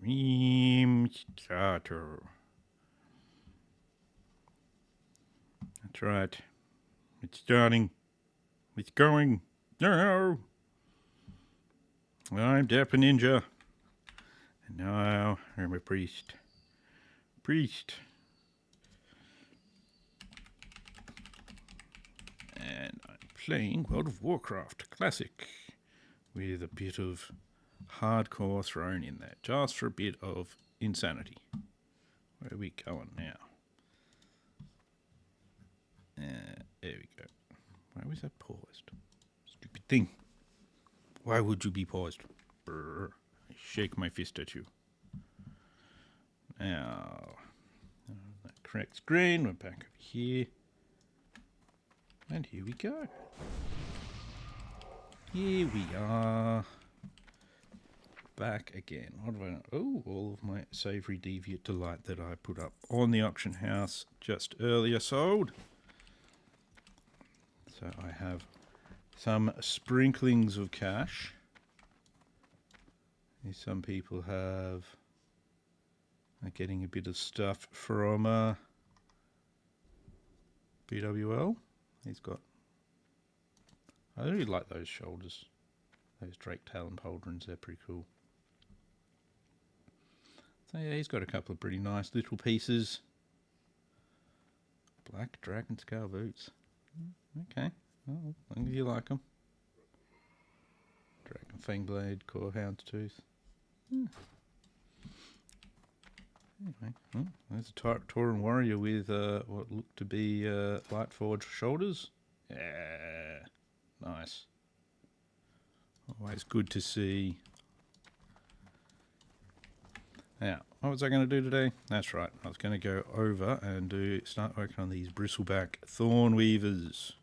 Stream starter. That's right. It's starting. It's going. No. I'm Dapper Ninja. And now I'm a priest. And I'm playing World of Warcraft Classic with a bit of hardcore thrown in there, just for a bit of insanity. Where are we going now? There we go. Why was that paused? Stupid thing. Why would you be paused? Brr. I shake my fist at you. Now, that correct screen. We're back over here. And here we go. Here we are. Back again. What do I know? Oh, all of my savoury deviant delight that I put up on the auction house just earlier sold. So I have some sprinklings of cash. Some people are getting a bit of stuff from BWL. He's got... I really like those shoulders. Those Drake Talon pauldrons, they're pretty cool. So yeah, he's got a couple of pretty nice little pieces. Black Dragon Scale boots. Okay, well, as long as you like them. Dragon Fang Blade, Core Hound's Tooth. Anyway, there's a Tauren Warrior with what look to be Lightforged shoulders. Yeah, nice. Always good to see. Now, what was I going to do today? That's right, I was going to go over and start working on these bristleback Thorn Weavers.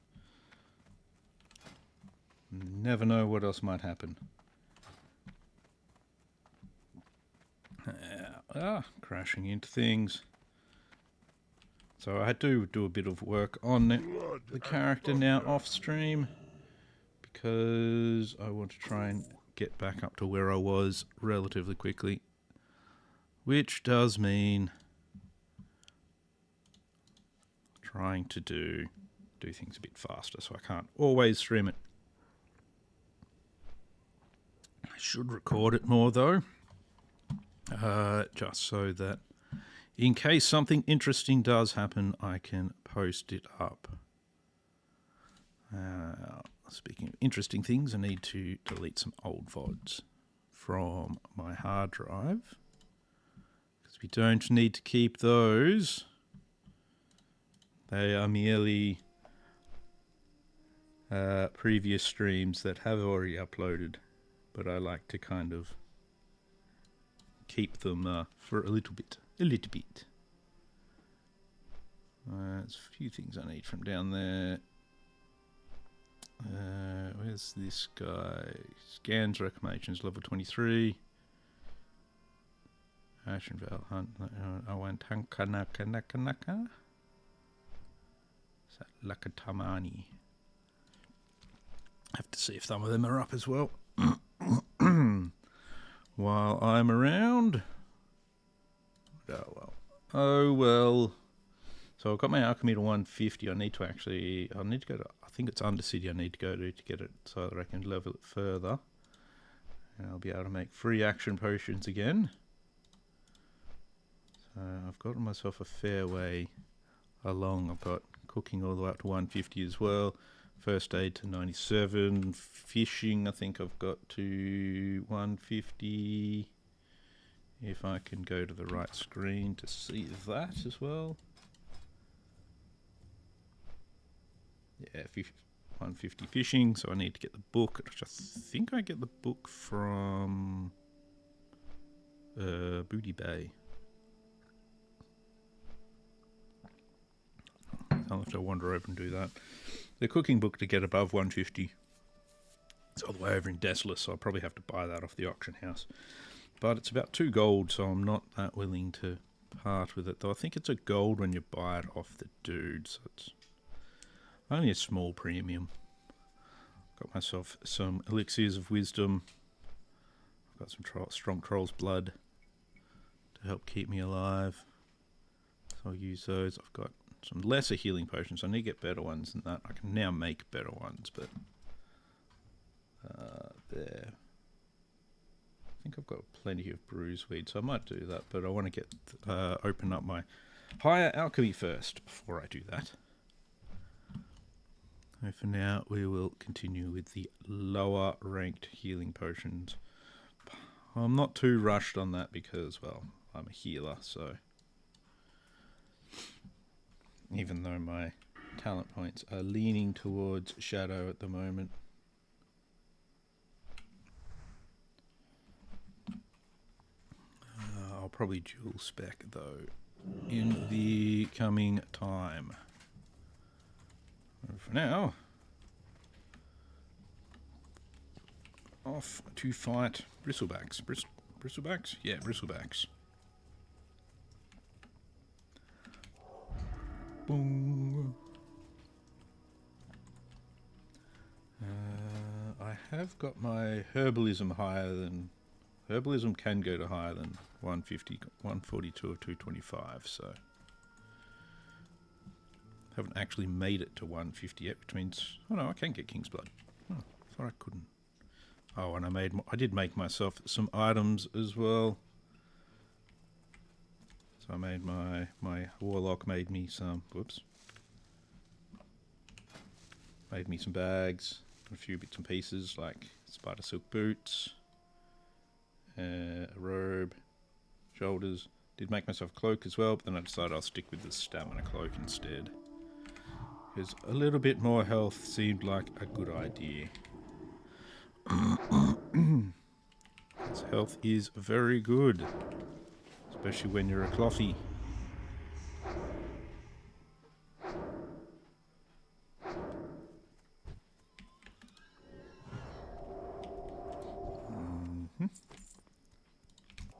Never know what else might happen. Crashing into things. So I had to do a bit of work on the character now off stream, because I want to try and get back up to where I was relatively quickly, which does mean trying to do things a bit faster, so I can't always stream it. I should record it more though, just so that in case something interesting does happen, I can post it up. Speaking of interesting things, I need to delete some old VODs from my hard drive, because we don't need to keep those. They are merely previous streams that have already uploaded, but I like to kind of keep them for a little bit. There's a few things I need from down there. Where's this guy? Scans reclamations level 23. Ashen Val Hunt. Awantankanaka. Is that Lakatamani? Have to see if some of them are up as well. While I'm around. Oh well. So I've got my alchemy to 150. I need to go to, I think it's Undercity I need to go to get it so that I can level it further. And I'll be able to make free action potions again. So I've got myself a fair way along. I've got cooking all the way up to 150 as well. First aid to 97. Fishing, I think I've got to 150. If I can go to the right screen to see that as well. Yeah, 150 fishing, so I need to get the book. I think I get the book from Booty Bay. I'll have to wander over and do that. The cooking book to get above 150. It's all the way over in Desolus, so I'll probably have to buy that off the auction house. But it's about 2 gold, so I'm not that willing to part with it. Though I think it's a gold when you buy it off the dude, so it's only a small premium. Got myself some elixirs of wisdom. Got some strong troll's blood. to help keep me alive. So I'll use those. I've got some lesser healing potions. I need to get better ones than that. I can now make better ones, but there. I think I've got plenty of bruiseweed, so I might do that, but I want to get open up my higher alchemy first before I do that. So for now, we will continue with the lower ranked healing potions. I'm not too rushed on that because, well, I'm a healer, so even though my talent points are leaning towards shadow at the moment. I'll probably dual spec though in the coming time. For now, off to fight bristlebacks. Bristlebacks? Yeah, bristlebacks. Boom. I have got my herbalism higher than... Herbalism can go to higher than 150, 142 or 225, so... Haven't actually made it to 150 yet, which means... Oh no, I can get King's Blood. Oh, I thought I couldn't. Oh, and I did make myself some items as well. So I made my Warlock made me some... Whoops. Made me some bags. A few bits and pieces like spider silk boots. A robe. Shoulders. Did make myself a cloak as well, but then I decided I'll stick with the stamina cloak instead. Because a little bit more health seemed like a good idea. His health is very good. Especially when you're a clothy.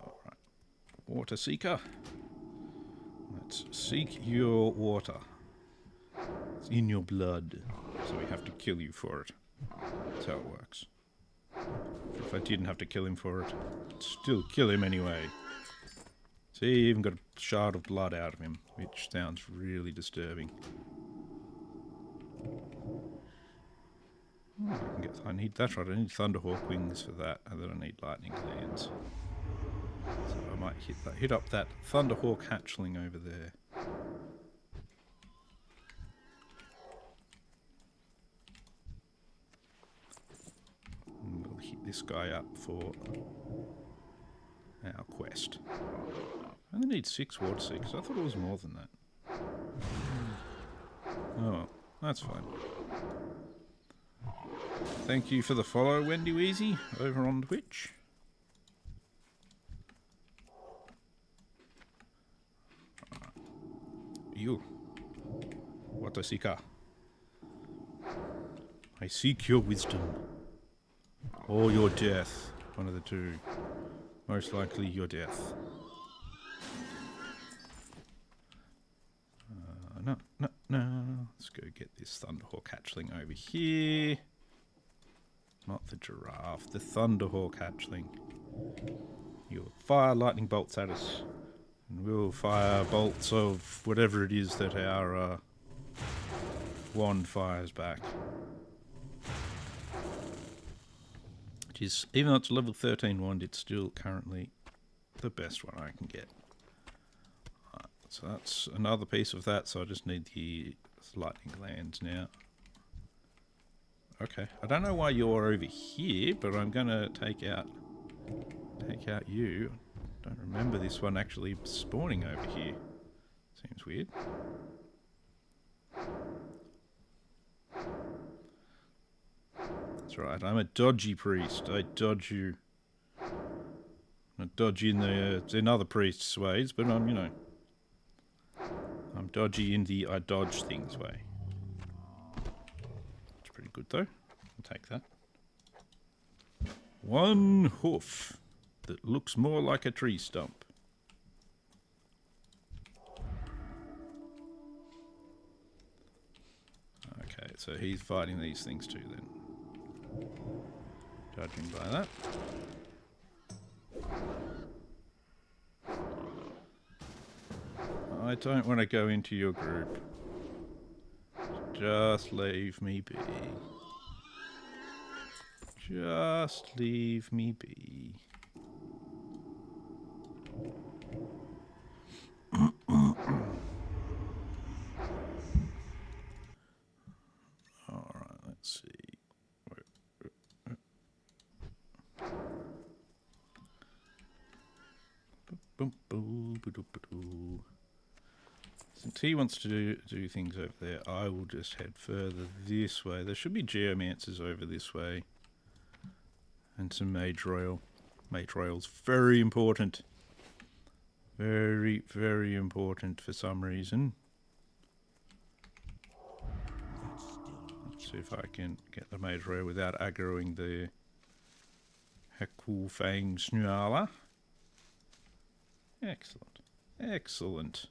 Alright. Water seeker. Let's seek your water. It's in your blood. So we have to kill you for it. That's how it works. If I didn't have to kill him for it, I'd still kill him anyway. See, you even got a shard of blood out of him, which sounds really disturbing. Oh, I need that's right. I need Thunderhawk wings for that, and then I need lightning glands. So I might hit up that Thunderhawk hatchling over there. And we'll hit this guy up for our quest. I only need 6 water seekers. I thought it was more than that. Oh well, that's fine. Thank you for the follow, Wendy Weezy, over on Twitch. You. Water seeker. I seek your wisdom. Or your death. One of the two. Most likely your death. No. Let's go get this Thunderhawk hatchling over here. Not the giraffe, the Thunderhawk hatchling. You'll fire lightning bolts at us. And we'll fire bolts of whatever it is that our wand fires back. Which is, even though it's a level 13 wand, it's still currently the best one I can get. Right, so that's another piece of that, so I just need the lightning glands now. Okay, I don't know why you're over here, but I'm gonna take out you. Don't remember this one actually spawning over here. Seems weird. That's right, I'm a dodgy priest. I dodge you. I dodgy in other priests' ways, but I'm, you know, I'm dodgy in the I dodge things way. It's pretty good though. I'll take that. One hoof that looks more like a tree stump. Okay, so he's fighting these things too then. Judging by that. I don't want to go into your group. Just leave me be. Just leave me be. Alright, let's see. Since he wants to do things over there, I will just head further this way. There should be geomancers over this way. And some mage royal. Mage royal's very important. Very, very important for some reason. Let's see if I can get the mage royal without aggroing the Haku Fang Snuala. Excellent. Excellent.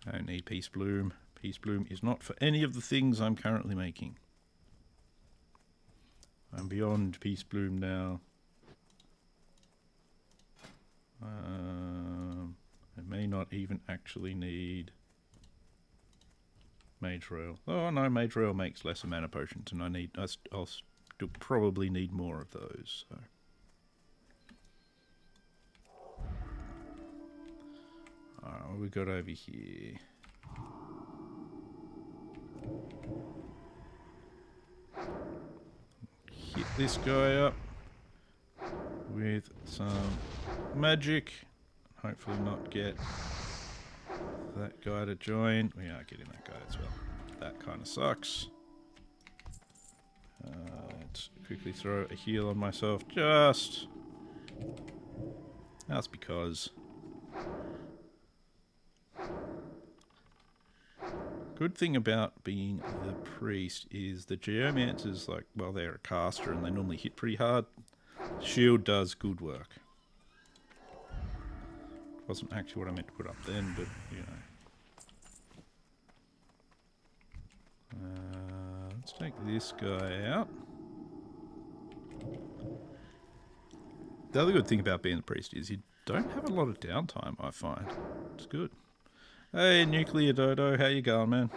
I don't need Peace Bloom. Peace Bloom is not for any of the things I'm currently making. I'm beyond Peace Bloom now. I may not even actually need Mage Royal. Oh no, Mage Royal makes lesser mana potions, and I'll still probably need more of those. So. Alright, what we got over here? Hit this guy up with some magic. Hopefully not get that guy to join. We are getting that guy as well. That kind of sucks. Let's quickly throw a heal on myself. That's because... Good thing about being the priest is the geomancers, like, well, they're a caster and they normally hit pretty hard. Shield does good work. Wasn't actually what I meant to put up then, but, you know. Let's take this guy out. The other good thing about being the priest is you don't have a lot of downtime, I find. It's good. Hey, Nuclear Dodo, how you going, man?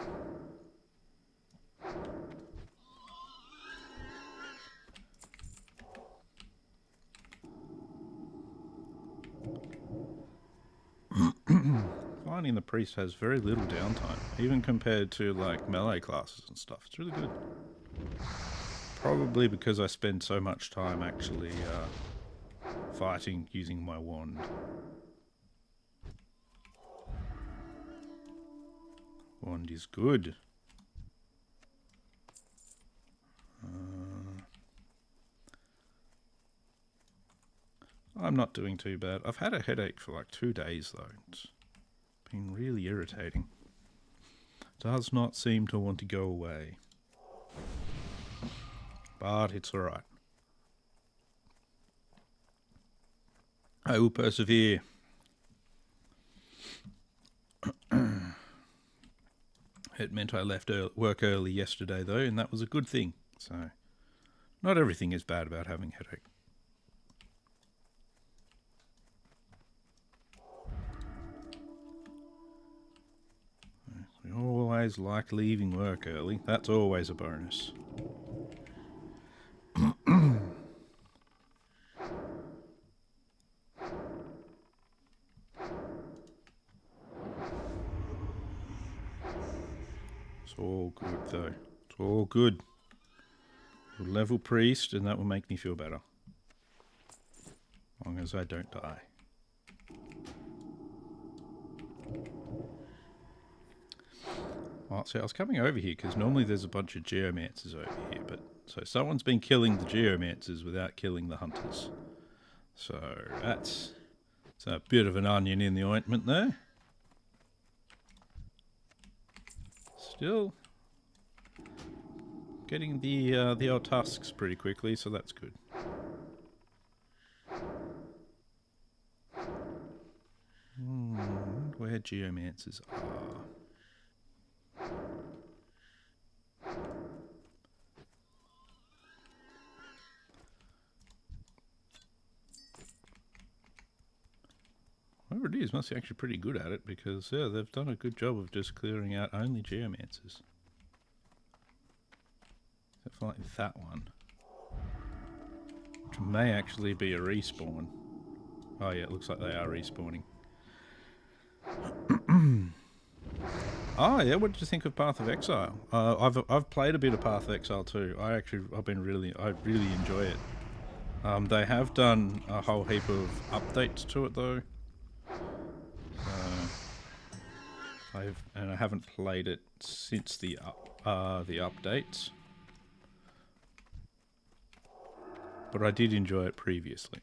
Finding the priest has very little downtime, even compared to like melee classes and stuff. It's really good. Probably because I spend so much time actually fighting using my wand. Wand is good. I'm not doing too bad. I've had a headache for like 2 days though. It's been really irritating. Does not seem to want to go away. But it's alright. I will persevere. It meant I left work early yesterday though, and that was a good thing. So, not everything is bad about having a headache. We always like leaving work early. That's always a bonus. It's all good though. It's all good. We'll level priest and that will make me feel better. As long as I don't die. Well, see, I was coming over here because normally there's a bunch of geomancers over here, but so someone's been killing the geomancers without killing the hunters. So that's a bit of an onion in the ointment there. Still getting the old tusks pretty quickly, so that's good. Where geomancers are. Whoever it is. Must be actually pretty good at it because, yeah, they've done a good job of just clearing out only geomancers. Except for like that one. Which may actually be a respawn. Oh yeah, it looks like they are respawning. Oh yeah, what did you think of Path of Exile? I've played a bit of Path of Exile too. I really enjoy it. They have done a whole heap of updates to it though. I haven't played it since the updates, but I did enjoy it previously.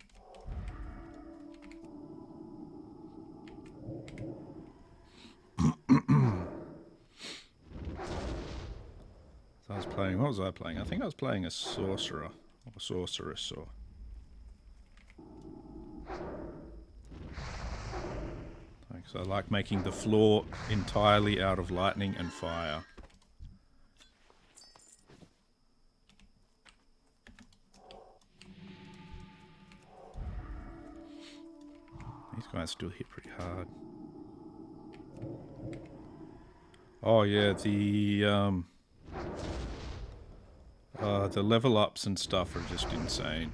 So I was playing. What was I playing? I think I was playing a sorcerer or sorceress or. So I like making the floor entirely out of lightning and fire. These guys still hit pretty hard. Oh yeah, the level ups and stuff are just insane.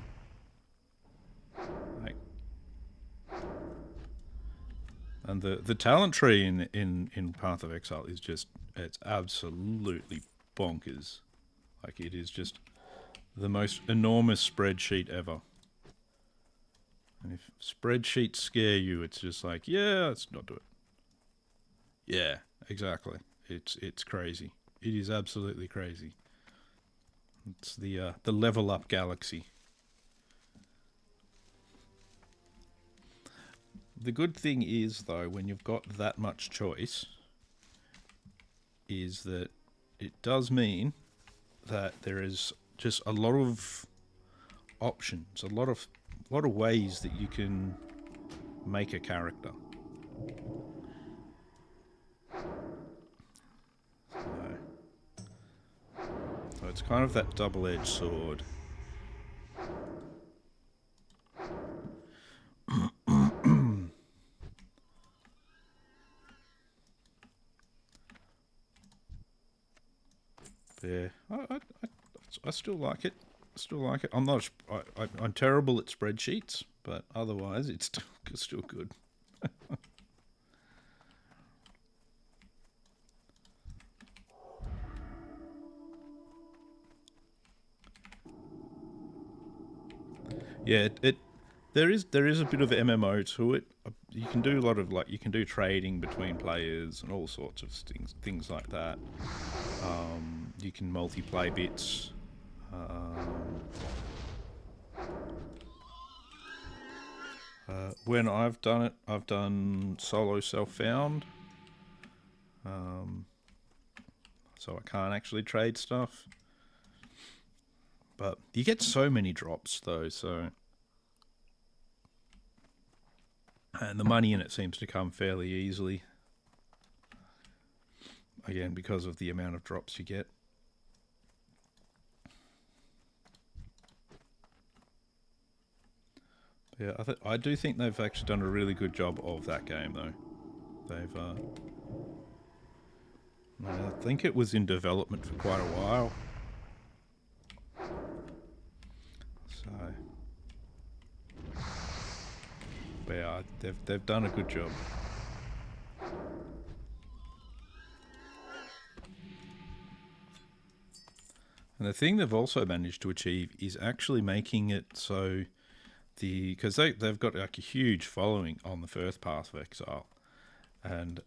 And the talent tree in Path of Exile is just, it's absolutely bonkers. Like, it is just the most enormous spreadsheet ever. And if spreadsheets scare you, it's just like, yeah, let's not do it. Yeah, exactly. It's crazy. It is absolutely crazy. It's the level up galaxy. The good thing is, though, when you've got that much choice, is that it does mean that there is just a lot of options, a lot of ways that you can make a character. So it's kind of that double-edged sword. Yeah, I still like it. I'm terrible at spreadsheets, but otherwise it's still good. Yeah, there is a bit of MMO to it. You can do a lot of, like, you can do trading between players and all sorts of things like that. You can multiplay bits. When I've done it, I've done solo self-found. So I can't actually trade stuff. But you get so many drops though, so... And the money in it seems to come fairly easily. Again, because of the amount of drops you get. Yeah, I do think they've actually done a really good job of that game though. They've... I think it was in development for quite a while. So... But yeah, they've done a good job. And the thing they've also managed to achieve is actually making it so because they've got like a huge following on the first Path of Exile, and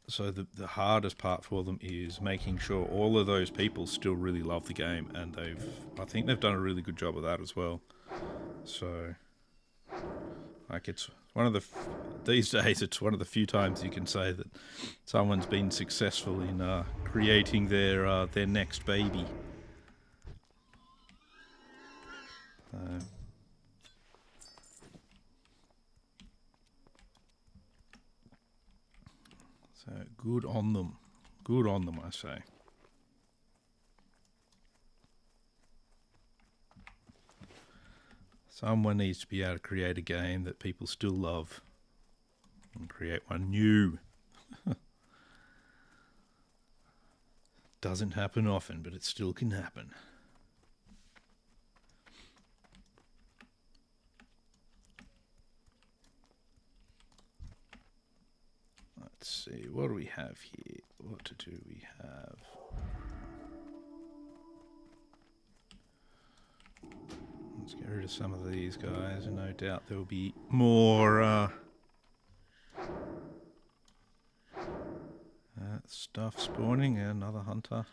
so the hardest part for them is making sure all of those people still really love the game, and I think they've done a really good job of that as well. So, like, it's one of these days it's one of the few times you can say that someone's been successful in creating their next baby. So good on them. Good on them, I say. Someone needs to be able to create a game that people still love. And create one new. Doesn't happen often, but it still can happen. Let's see, what do we have here? What do we have? Let's get rid of some of these guys, and no doubt there will be more stuff spawning. And another hunter.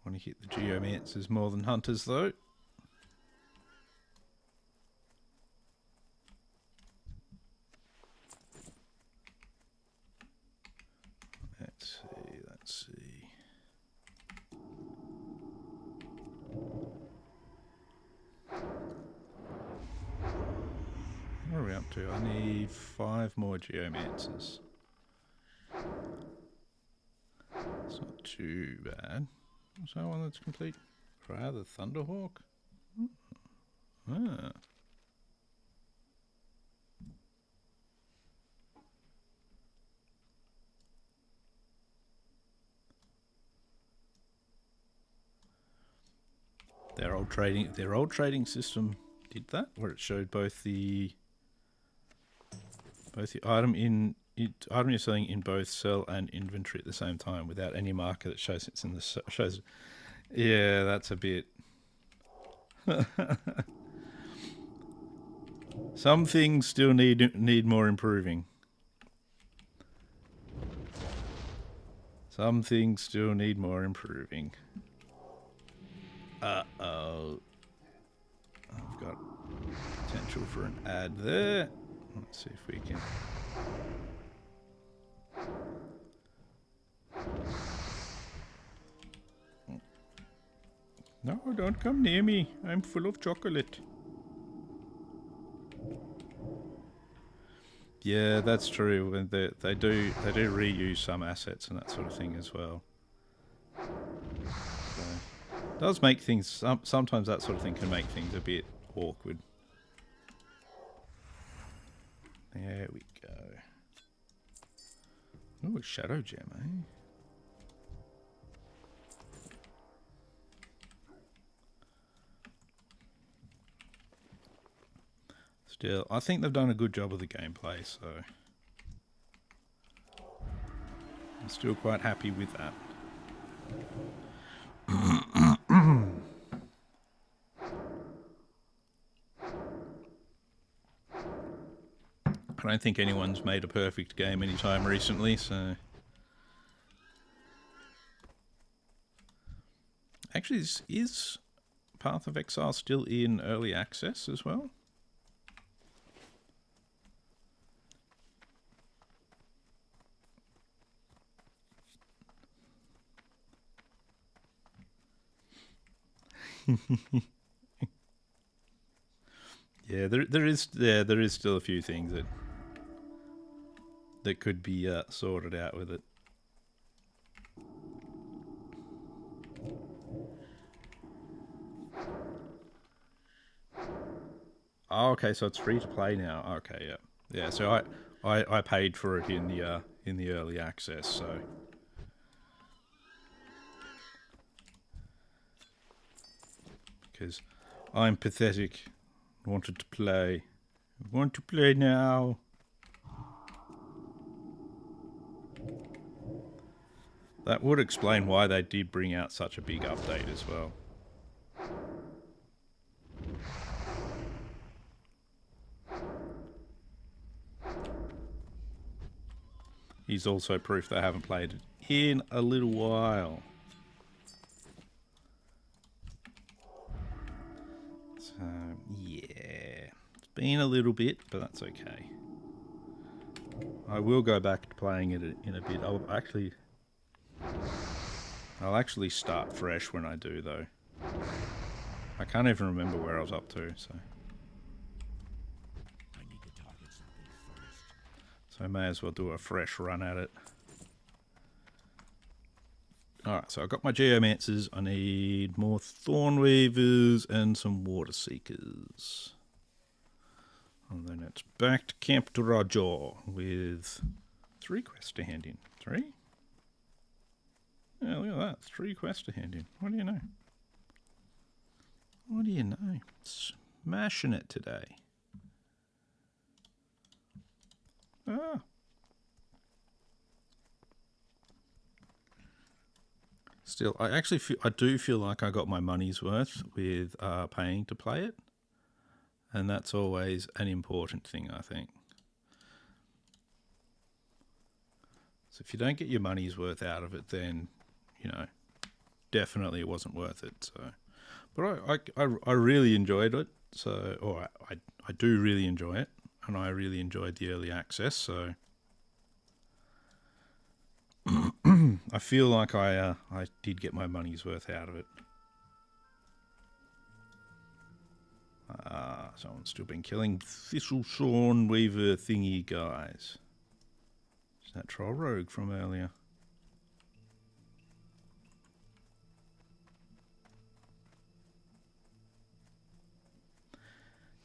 Want to hit the geomancers more than hunters, though. Let's see. What are we up to? I need 5 more geomancers. It's not too bad. What's that one that's complete? Try the Thunderhawk? Ah. Their old trading system did that, where it showed both the item you're selling in both sell and inventory at the same time without any marker that shows it's in the shows. Yeah, that's a bit. Some things still need more improving. Some things still need more improving. Uh-oh. I've got potential for an ad there. Let's see if we can. No, don't come near me. I'm full of chocolate. Yeah, that's true. And they do reuse some assets and that sort of thing as well. So, it does make things. Sometimes that sort of thing can make things a bit awkward. There we go. Oh, a shadow gem, eh? Still, I think they've done a good job of the gameplay, so I'm still quite happy with that. I don't think anyone's made a perfect game anytime recently, so... Actually, is Path of Exile still in early access as well? Yeah, there is still a few things that could be sorted out with it. Oh, okay, so it's free to play now. Okay, yeah. So I paid for it in the early access, so. Because I'm pathetic. Wanted to play. Want to play now. That would explain why they did bring out such a big update as well. He's also proof they haven't played it in a little while. So, yeah. It's been a little bit, but that's okay. I will go back to playing it in a bit. I'll actually start fresh when I do, though. I can't even remember where I was up to, so. So I may as well do a fresh run at it. Alright, so I've got my Geomancers. I need more Thornweavers and some Water Seekers. And then it's back to Camp Roger with 3 quests to hand in. 3? Yeah, look at that. 3 quests to hand in. What do you know? What do you know? Smashing it today. Ah. Still, I do feel like I got my money's worth with paying to play it. And that's always an important thing, I think. So if you don't get your money's worth out of it, then, you know, definitely it wasn't worth it. So, but I really enjoyed it. So, or I do really enjoy it, and I really enjoyed the early access. So, I feel like I did get my money's worth out of it. Someone's still been killing Thistlethorn Weaver thingy guys. Is that Troll Rogue from earlier?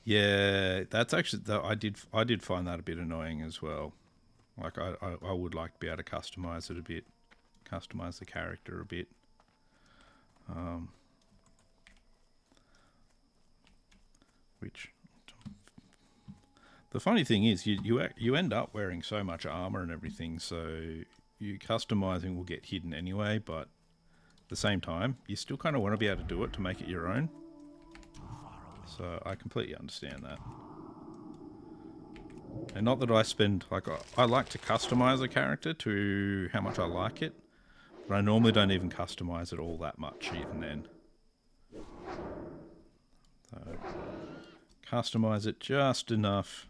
Yeah, that's actually I did find that a bit annoying as well. Like I would like to be able to customize it a bit, customize the character a bit. Which the funny thing is, you end up wearing so much armor and everything, so you customizing will get hidden anyway. But at the same time, you still kind of want to be able to do it to make it your own. So I completely understand that. And not that I spend, like, I like to customize a character to how much I like it, but I normally don't even customize it all that much even then. So, customize it just enough.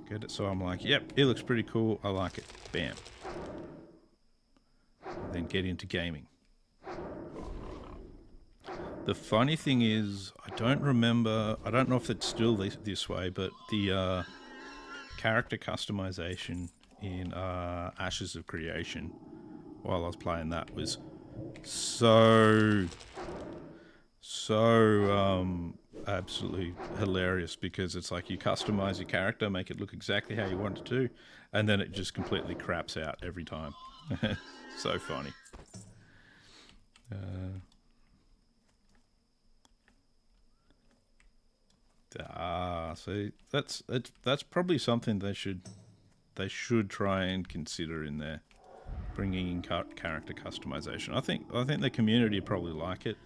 Get it so I'm like, yep, it looks pretty cool, I like it. Bam. And then get into gaming. The funny thing is, I don't know if it's still this way, but the character customization in Ashes of Creation, while I was playing that, was so absolutely hilarious, because it's like you customize your character, make it look exactly how you want it to, and then it just completely craps out every time. So funny. So that's probably something they should try and consider in there, bringing in character customization. I think the community probably like it,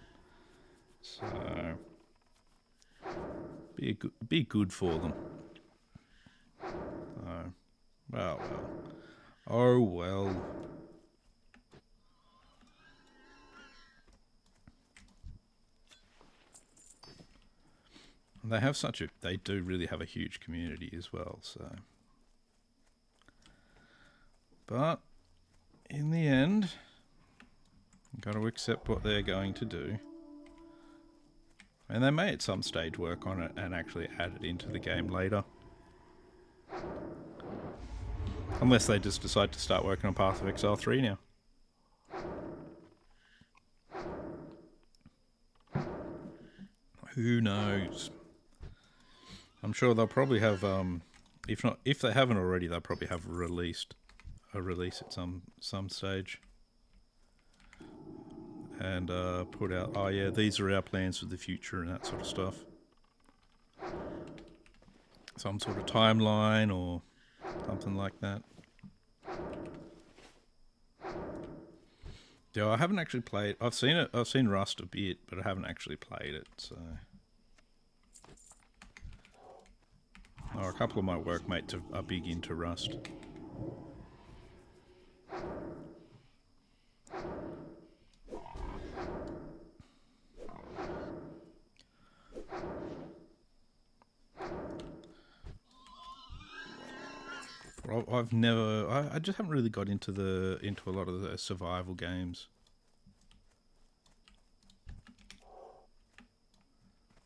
so be good for them. Oh well. They do really have a huge community as well, so. But in the end, you've got to accept what they're going to do. And they may at some stage work on it and actually add it into the game later. Unless they just decide to start working on Path of Exile 3 now. Who knows? I'm sure they'll probably have, if they haven't already, they'll probably have a release at some stage, and put out, oh yeah, these are our plans for the future and that sort of stuff. Some sort of timeline or something like that. Yeah, I haven't actually played. I've seen Rust a bit, but I haven't actually played it. So, a couple of my workmates are big into Rust. I just haven't really got into a lot of the survival games.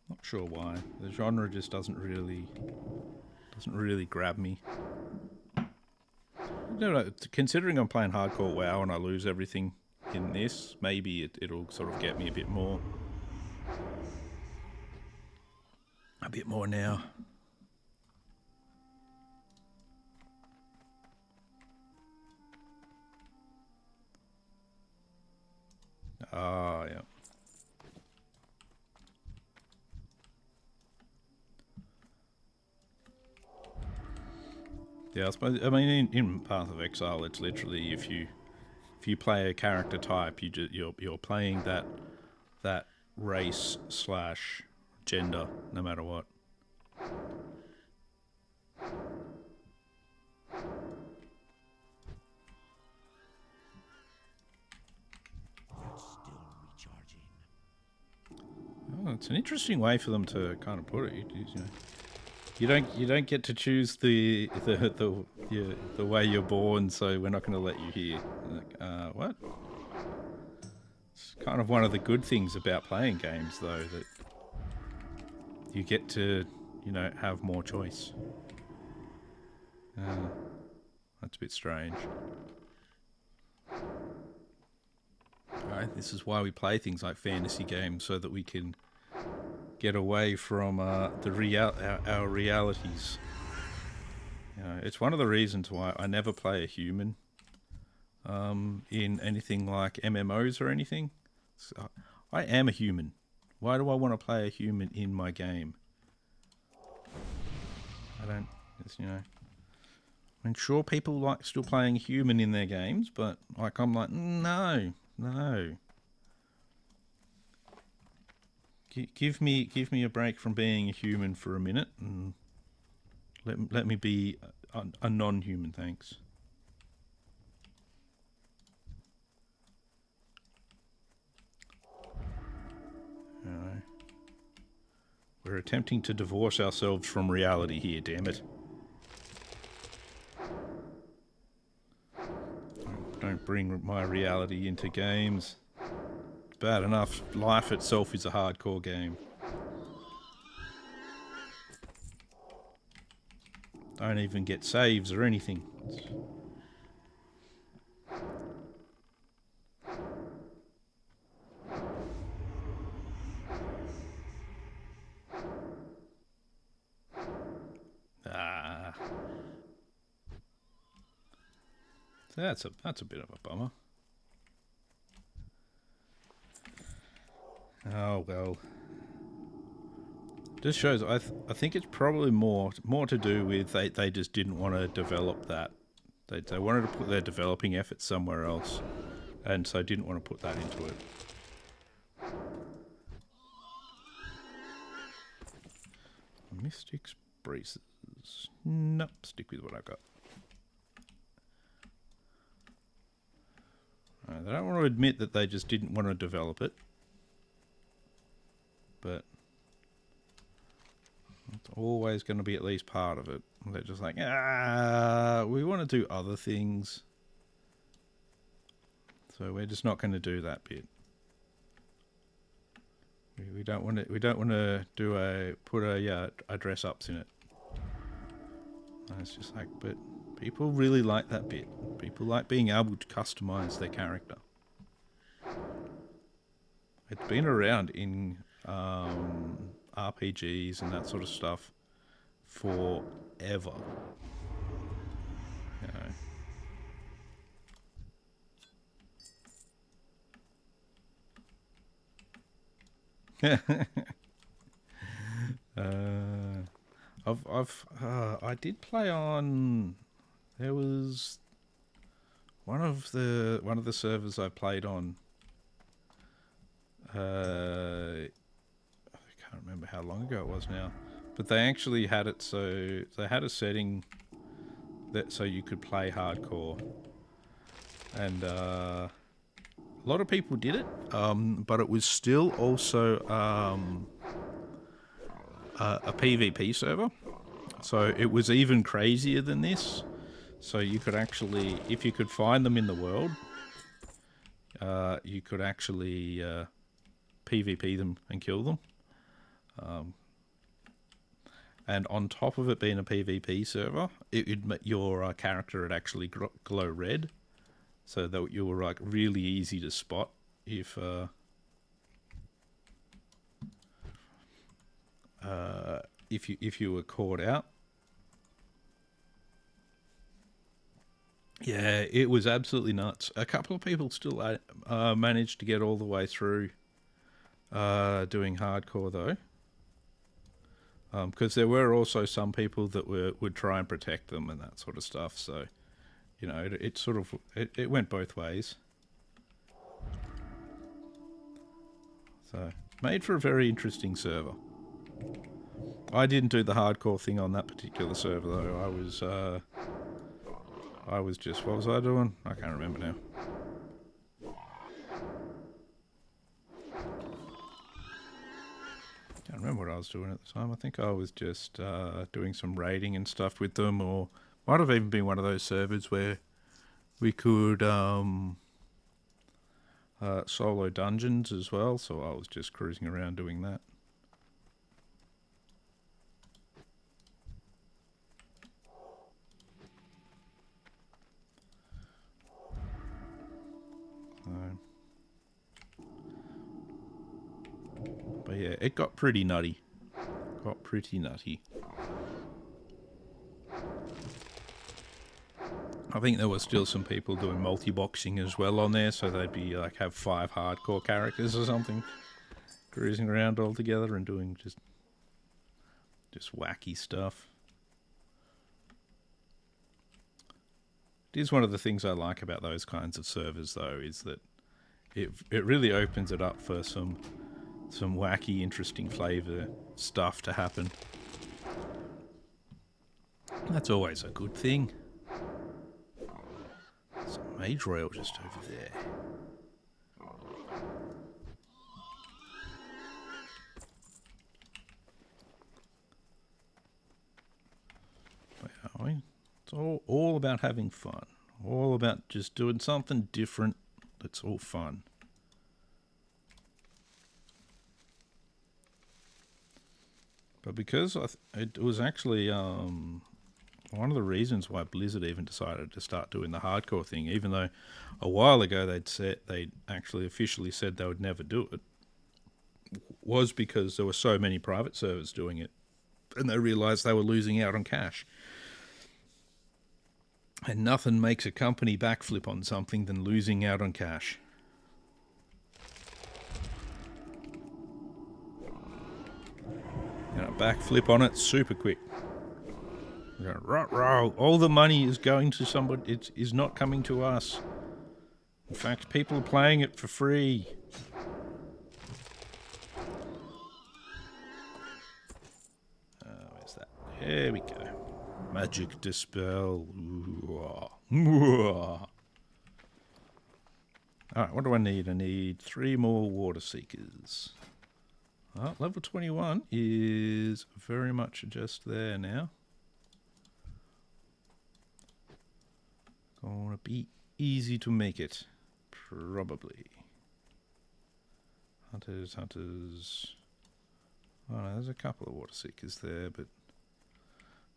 Not sure why. The genre just doesn't really grab me. You know, considering I'm playing hardcore WoW and I lose everything in this. Maybe it'll sort of get me a bit more now. Ah, yeah. Yeah, I suppose. I mean, in Path of Exile, it's literally if you play a character type, you're playing that race / gender, no matter what. Oh, it's an interesting way for them to kind of put it. You don't get to choose the way you're born, so we're not going to let you here. Like, what? It's kind of one of the good things about playing games, though, that you get to, have more choice. That's a bit strange. Alright, this is why we play things like fantasy games, so that we can get away from our realities. It's one of the reasons why I never play a human in anything like MMOs or anything. So I am a human. Why do I want to play a human in my game? I don't. I mean, sure, people like still playing human in their games, but I'm like, no. Give me a break from being a human for a minute, and let me be a non-human, thanks. We're attempting to divorce ourselves from reality here, damn it. Don't bring my reality into games. It's bad enough. Life itself is a hardcore game. Don't even get saves or anything. So that's a bit of a bummer. Oh well. Just shows. I think it's probably more to do with they just didn't want to develop that. They wanted to put their developing efforts somewhere else, and so didn't want to put that into it. Mystics braces. Nope. Stick with what I got. They don't want to admit that they just didn't want to develop it, but it's always going to be at least part of it. They're just like, we want to do other things, so we're just not going to do that bit. We don't want to. We don't want to put a dress ups in it. And it's just like, but people really like that bit. People like being able to customize their character. It's been around in RPGs and that sort of stuff forever. I did play on. There was one of the servers I played on. I can't remember how long ago it was now, but they actually had it so they had a setting that so you could play hardcore, and a lot of people did it, but it was still also a PvP server, so it was even crazier than this. So you could actually, if you could find them in the world, you could actually PvP them and kill them. And on top of it being a PvP server, your character would actually glow red, so that you were like really easy to spot if you were caught out. Yeah, it was absolutely nuts. A couple of people still managed to get all the way through doing hardcore though, because there were also some people that would try and protect them and that sort of stuff. So, you know, it sort of it went both ways. So made for a very interesting server. I didn't do the hardcore thing on that particular server though. I was just, what was I doing? I can't remember now. Can't remember what I was doing at the time. I think I was just doing some raiding and stuff with them, or might have even been one of those servers where we could solo dungeons as well, so I was just cruising around doing that. But yeah, it got pretty nutty. I think there were still some people doing multi-boxing as well on there, so they'd be like have 5 hardcore characters or something, cruising around all together and doing just wacky stuff. It is one of the things I like about those kinds of servers, though, is that it really opens it up for some wacky, interesting flavour stuff to happen. That's always a good thing. There's a Mage Royal just over there. Where are we? It's all about having fun. All about just doing something different. That's all fun. But because it was actually one of the reasons why Blizzard even decided to start doing the hardcore thing, even though a while ago they'd actually officially said they would never do it, was because there were so many private servers doing it, and they realized they were losing out on cash. And nothing makes a company backflip on something than losing out on cash. Backflip on it super quick. All the money is going to somebody. It is not coming to us. In fact, people are playing it for free. Where's that? There we go. Magic dispel. Alright, what do I need? I need 3 more water seekers. Level 21 is very much just there now. Gonna be easy to make it. Probably. Hunters. Oh no, there's a couple of water seekers there, but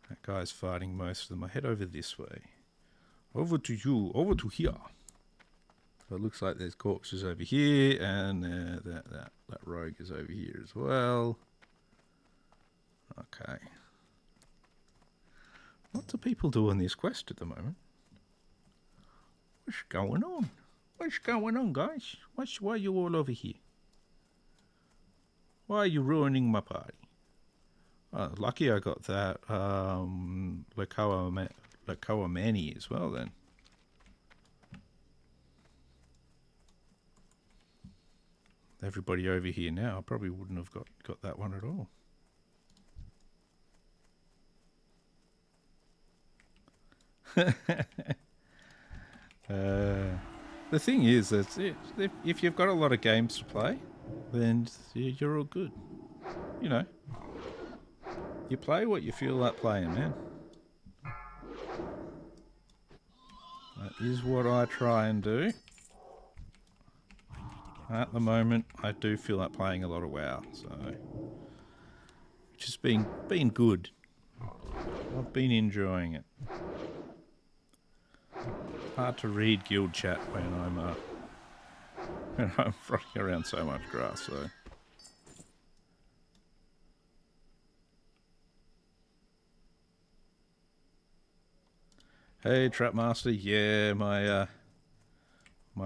that guy's fighting most of them. I head over this way. Over to you. Over to here. So it looks like there's corpses over here, and that rogue is over here as well. Okay. What do people do on this quest at the moment? What's going on? What's going on, guys? Why are you all over here? Why are you ruining my party? Lucky I got that Lakoa Mani as well then. Everybody over here now, I probably wouldn't have got that one at all. The thing is that if you've got a lot of games to play, then you're all good. You know, you play what you feel like playing, man. That is what I try and do. At the moment, I do feel like playing a lot of WoW, so which has been good. I've been enjoying it. hard to read guild chat when I'm running around so much grass. So. Hey, Trapmaster. Yeah, my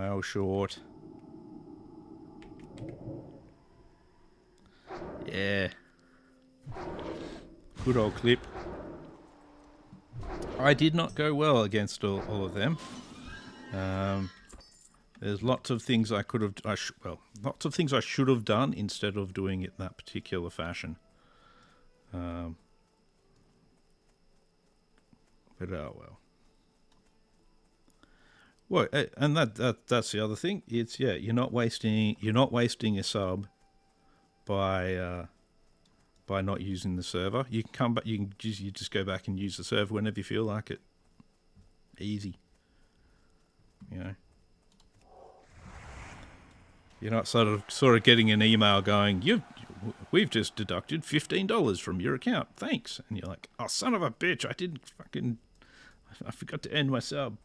old short. Yeah. Good old clip. I did not go well against all of them. There's lots of things I could have... lots of things I should have done instead of doing it in that particular fashion. But oh well. Well, and that's the other thing. It's you're not wasting a sub by not using the server. You can come back. You just go back and use the server whenever you feel like it. Easy. You know. You're not sort of getting an email going, we've just deducted $15 from your account. Thanks. And you're like, oh, son of a bitch, I forgot to end my sub.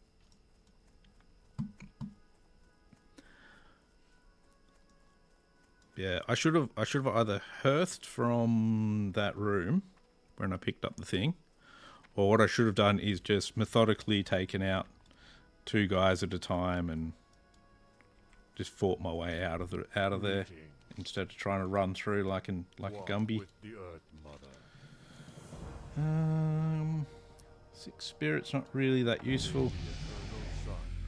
Yeah, I should have either hearthed from that room when I picked up the thing, or what I should have done is just methodically taken out 2 guys at a time and just fought my way out of there instead of trying to run through like a Gumby. 6 spirits not really that useful.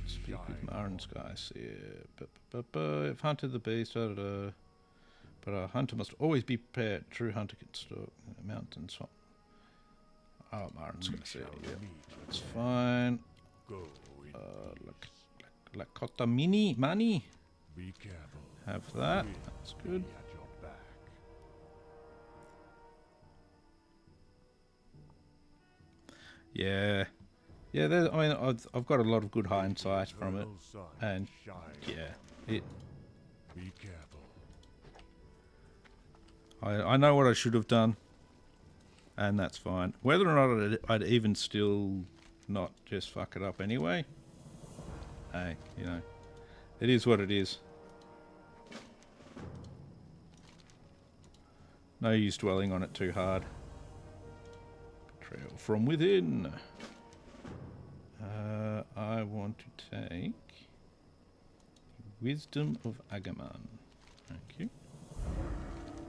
Speak with Marin's guys. Yeah, if hunted the beast, but a hunter must always be prepared. True hunter can stalk mountain swamp. Oh, Marin's guys. Yeah, that's fine. Lakota Mani. Be careful. Have that. That's good. Yeah. Yeah, I've got a lot of good hindsight from it. And yeah, Be careful. I know what I should have done. And that's fine. Whether or not I'd even still not just fuck it up anyway. Hey, you know. It is what it is. No use dwelling on it too hard. Betrayal from within. I want to take Wisdom of Agaman. Thank you.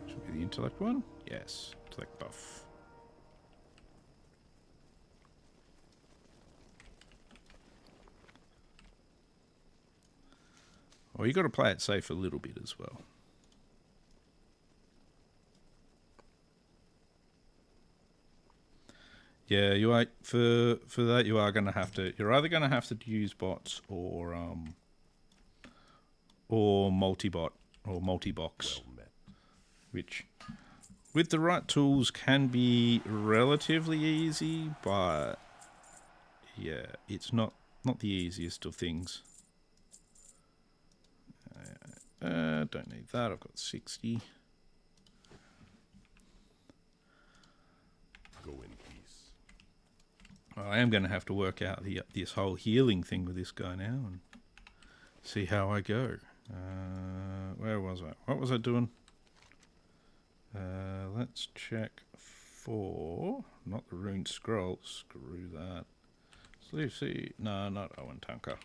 Should be the intellect one? Yes. Intellect buff. Well, you got to play it safe a little bit as well. Yeah, you are for that. You are going to have to. You're either going to have to use bots or multi-bot or multi-box, which with the right tools can be relatively easy, but yeah, it's not the easiest of things. Don't need that. I've got 60. Go in peace. I am going to have to work out this whole healing thing with this guy now and see how I go. Where was I? What was I doing? Let's check for not the rune scroll. Screw that. Let's see. No, not Owen Tunker.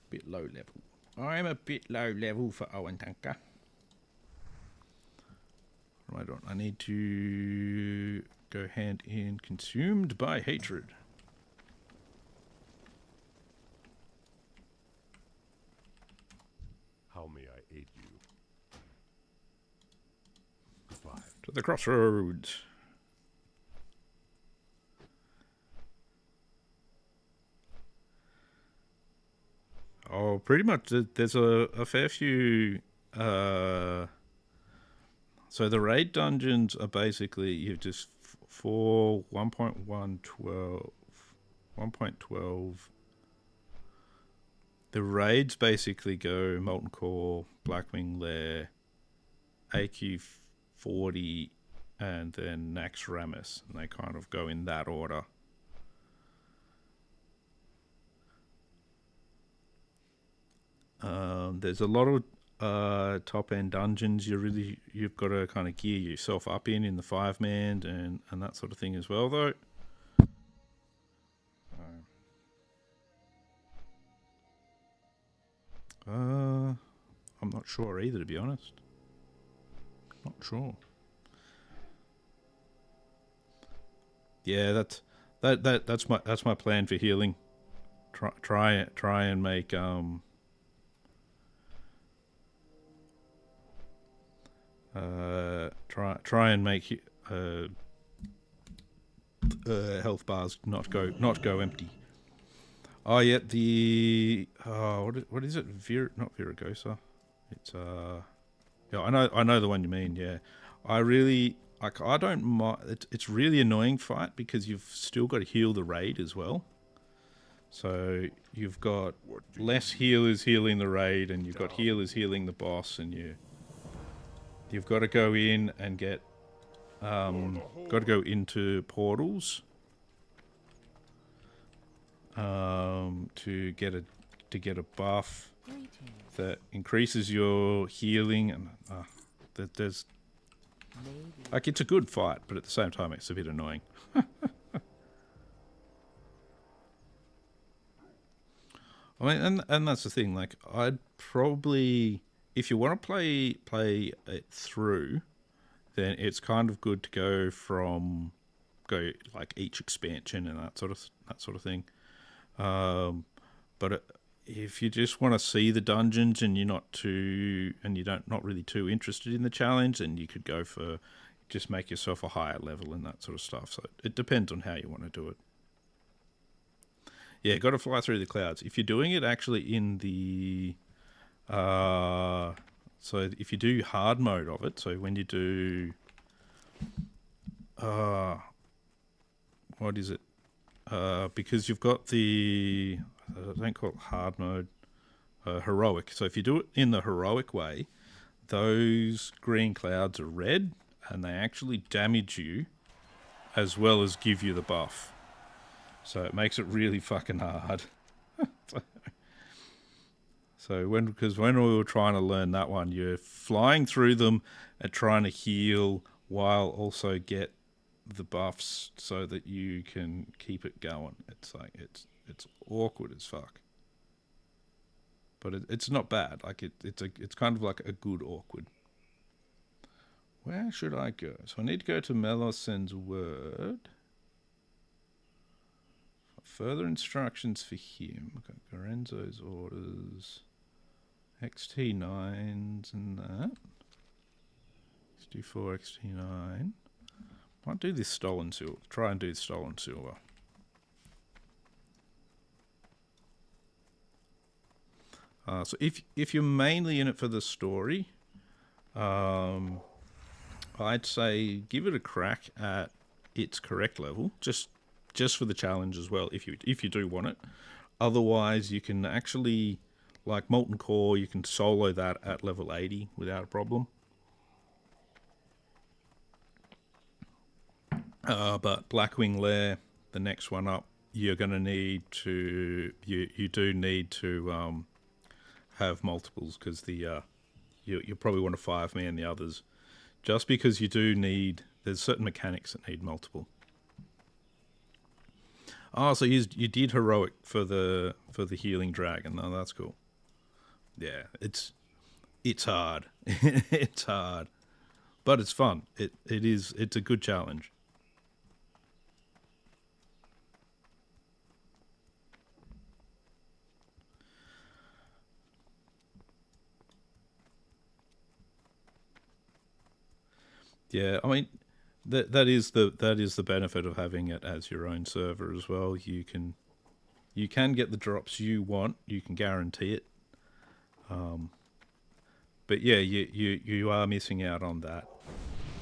Bit low level. I'm a bit low level for Owen Tunker. Right on. I need to go hand in consumed by hatred. How may I aid you? 5. To the crossroads. Oh, pretty much. There's a fair few. So the raid dungeons are basically you've just for 1.12. The raids basically go Molten Core, Blackwing Lair, AQ40, and then Nax Ramus, and they kind of go in that order. There's a lot of top end dungeons you've got to kind of gear yourself up in the 5-man and that sort of thing as well, though. I'm not sure either, to be honest. Not sure. Yeah, that's my plan for healing. Try and make try and make health bars not go empty. Oh yeah, what is it? Not Viragosa. It's yeah, I know the one you mean. Yeah, I don't mind. It's really annoying fight because you've still got to heal the raid as well. So you've got less healers healing the raid, and you've got healers healing the boss, and you've got to go in and get got to go into portals to get a buff that increases your healing, and that there's like it's a good fight, but at the same time it's a bit annoying. I mean, and that's the thing. Like, I'd probably, if you want to play it through, then it's kind of good to go like each expansion and that sort of thing. But if you just want to see the dungeons and you're not really too interested in the challenge, then you could go for just make yourself a higher level and that sort of stuff. So it depends on how you want to do it. Yeah, got to fly through the clouds. If you're doing it actually in the so if you do hard mode of it, so when you do what is it? Because you've got the I don't call it hard mode, heroic. So if you do it in the heroic way, those green clouds are red, and they actually damage you as well as give you the buff. So it makes it really fucking hard. So when we were trying to learn that one, you're flying through them and trying to heal while also get the buffs so that you can keep it going. It's like it's awkward as fuck, but it's not bad. Like it's kind of like a good awkward. Where should I go? So I need to go to Melisand's word. Further instructions for him. Okay, Lorenzo's orders, XT9s and that. Let's do 4 XT9. Might do this stolen silver. Try and do stolen silver. So if you're mainly in it for the story, I'd say give it a crack at its correct level, just for the challenge as well, if you do want it. Otherwise, you can actually, like Molten Core, you can solo that at level 80 without a problem. But Blackwing Lair, the next one up, you're going to need to you do need to have multiples, because you probably want to 5-man the others, just because there's certain mechanics that need multiple. Oh, so you did heroic for the healing dragon. Oh, that's cool. Yeah, it's hard. It's hard, but it's fun. It's a good challenge. Yeah, I mean, that is the benefit of having it as your own server as well. You can get the drops you want. You can guarantee it. But yeah, you are missing out on that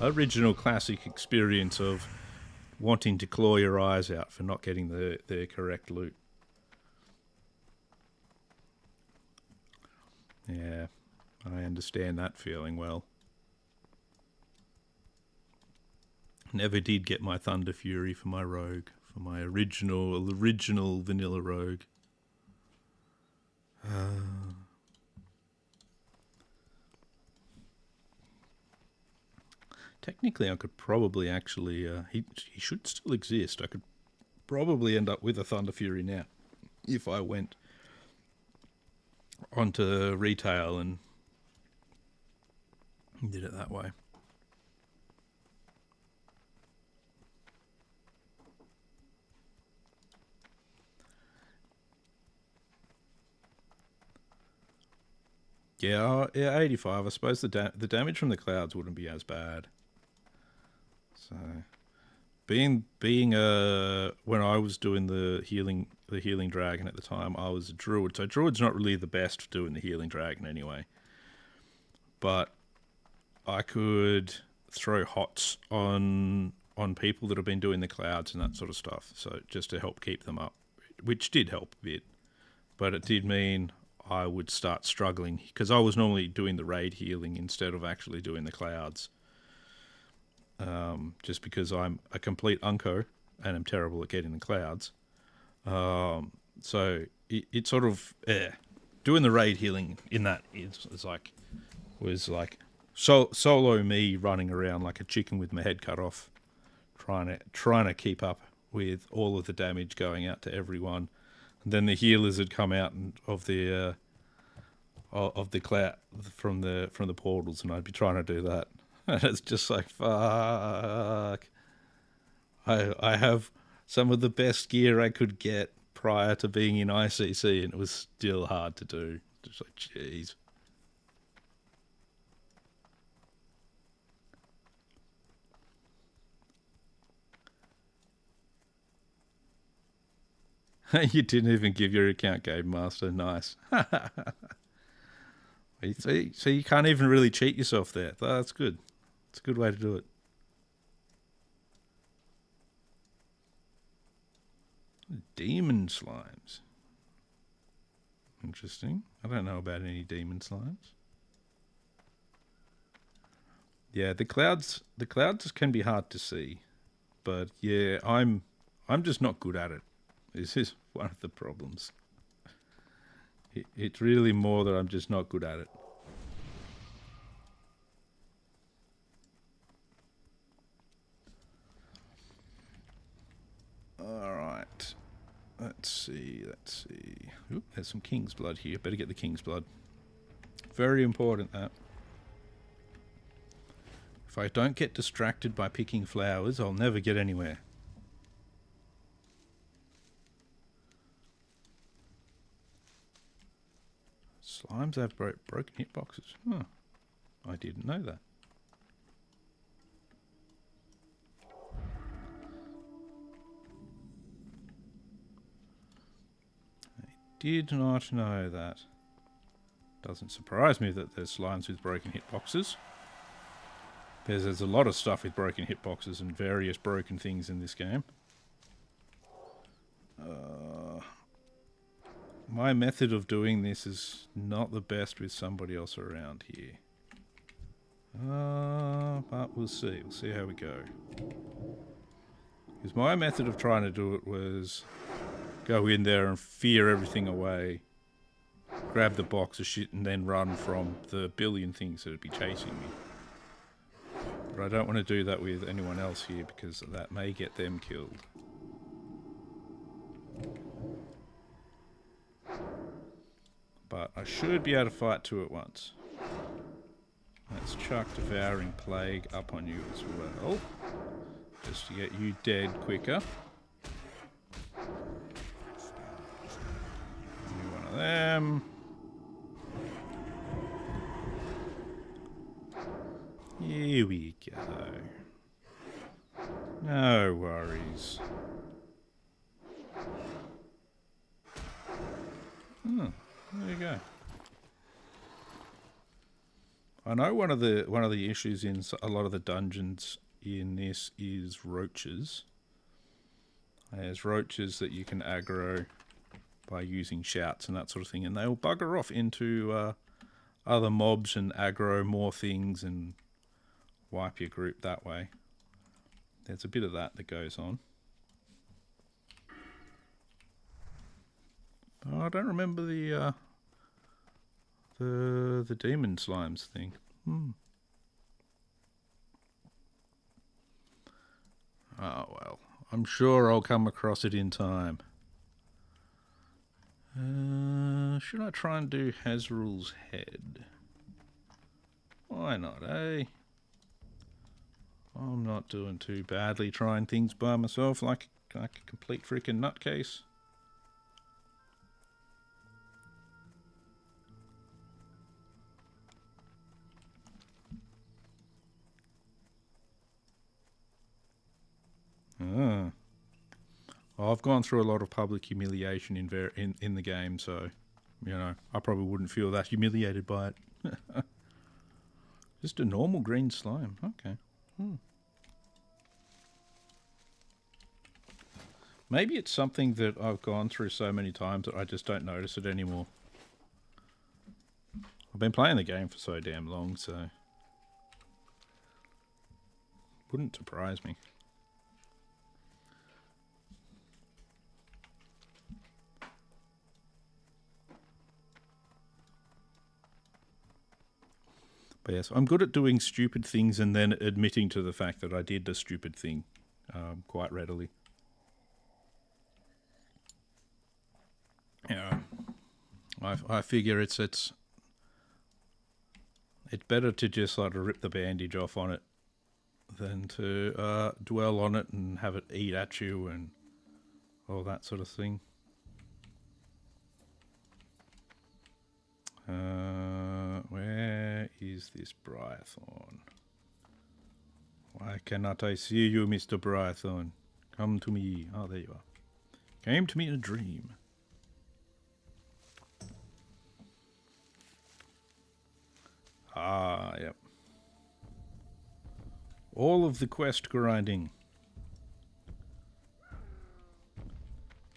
original classic experience of wanting to claw your eyes out for not getting the correct loot. Yeah, I understand that feeling well. Never did get my Thunder Fury for my rogue, for my original vanilla rogue. Technically, I could probably actually... he should still exist. I could probably end up with a Thunder Fury now if I went onto retail and did it that way. Yeah, 85. I suppose the damage from the clouds wouldn't be as bad. So, being when I was doing the healing dragon at the time, I was a druid. So druid's not really the best for doing the healing dragon anyway. But I could throw hots on people that have been doing the clouds and that sort of stuff. So just to help keep them up, which did help a bit. But it did mean I would start struggling because I was normally doing the raid healing instead of actually doing the clouds. Just because I'm a complete unco and I'm terrible at getting the clouds. So it sort of doing the raid healing in that was like solo me running around like a chicken with my head cut off, trying to keep up with all of the damage going out to everyone. And then the healers had come out of the cloud from the portals, and I'd be trying to do that. And it's just like, fuck. I have some of the best gear I could get prior to being in ICC, and it was still hard to do. Just like, jeez. You didn't even give your account, Game Master. Nice. So you can't even really cheat yourself there. That's good. It's a good way to do it. Demon slimes. Interesting. I don't know about any demon slimes. Yeah, the clouds can be hard to see. But yeah, I'm just not good at it. This is one of the problems. It's really more that I'm just not good at it. Alright. Let's see. Oop, there's some king's blood here. Better get the king's blood. Very important, that. If I don't get distracted by picking flowers, I'll never get anywhere. Slimes have broken hitboxes. Huh. I didn't know that. I did not know that. Doesn't surprise me that there's slimes with broken hitboxes. There's a lot of stuff with broken hitboxes and various broken things in this game. My method of doing this is not the best with somebody else around here. But we'll see. We'll see how we go. Because my method of trying to do it was go in there and fear everything away, grab the box of shit, and then run from the billion things that would be chasing me. But I don't want to do that with anyone else here because that may get them killed. But I should be able to fight two at once. Let's chuck Devouring Plague up on you as well, just to get you dead quicker. Give me one of them. Here we go. No worries. There you go. I know one of the issues in a lot of the dungeons in this is roaches. There's roaches that you can aggro by using shouts and that sort of thing, and they'll bugger off into other mobs and aggro more things and wipe your group that way. There's a bit of that goes on. Oh, I don't remember the demon slimes thing. Oh well, I'm sure I'll come across it in time. Should I try and do Hazrul's head? Why not, eh? I'm not doing too badly trying things by myself like a complete freaking nutcase. Ah. I've gone through a lot of public humiliation in the game, so, you know, I probably wouldn't feel that humiliated by it. Just a normal green slime. Okay. Maybe it's something that I've gone through so many times that I just don't notice it anymore. I've been playing the game for so damn long, so... Wouldn't surprise me. But yes, I'm good at doing stupid things and then admitting to the fact that I did a stupid thing quite readily. Yeah, I figure it's better to just sort of rip the bandage off on it than to dwell on it and have it eat at you and all that sort of thing. Where is this Briarthorn? Why cannot I see you, Mr. Briarthorn? Come to me. Oh, there you are. Came to me in a dream. Ah, yep. All of the quest grinding.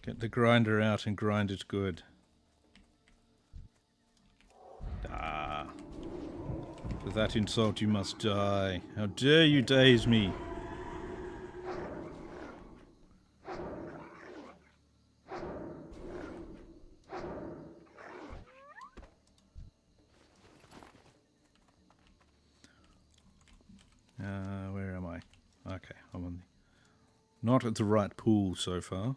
Get the grinder out and grind it good. Ah. For that insult you must die. How dare you daze me? Where am I? Okay, I'm on the... Not at the right pool so far.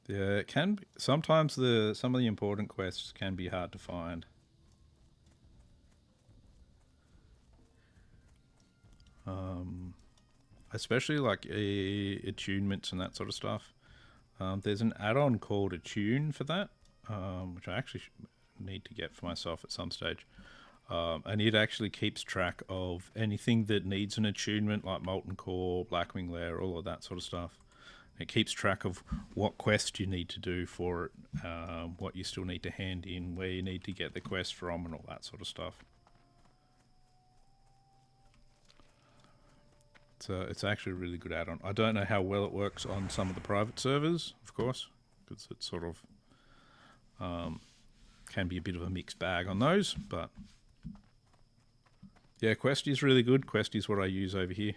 Yeah, it can be, sometimes some of the important quests can be hard to find. Especially like attunements and that sort of stuff. There's an add-on called Attune for that, which I actually need to get for myself at some stage. And it actually keeps track of anything that needs an attunement, like Molten Core, Blackwing Lair, all of that sort of stuff. It keeps track of what quest you need to do for it, what you still need to hand in, where you need to get the quest from, and all that sort of stuff. So it's actually a really good add-on. I don't know how well it works on some of the private servers, of course, because it sort of can be a bit of a mixed bag on those, but yeah, Quest is really good. Quest is what I use over here.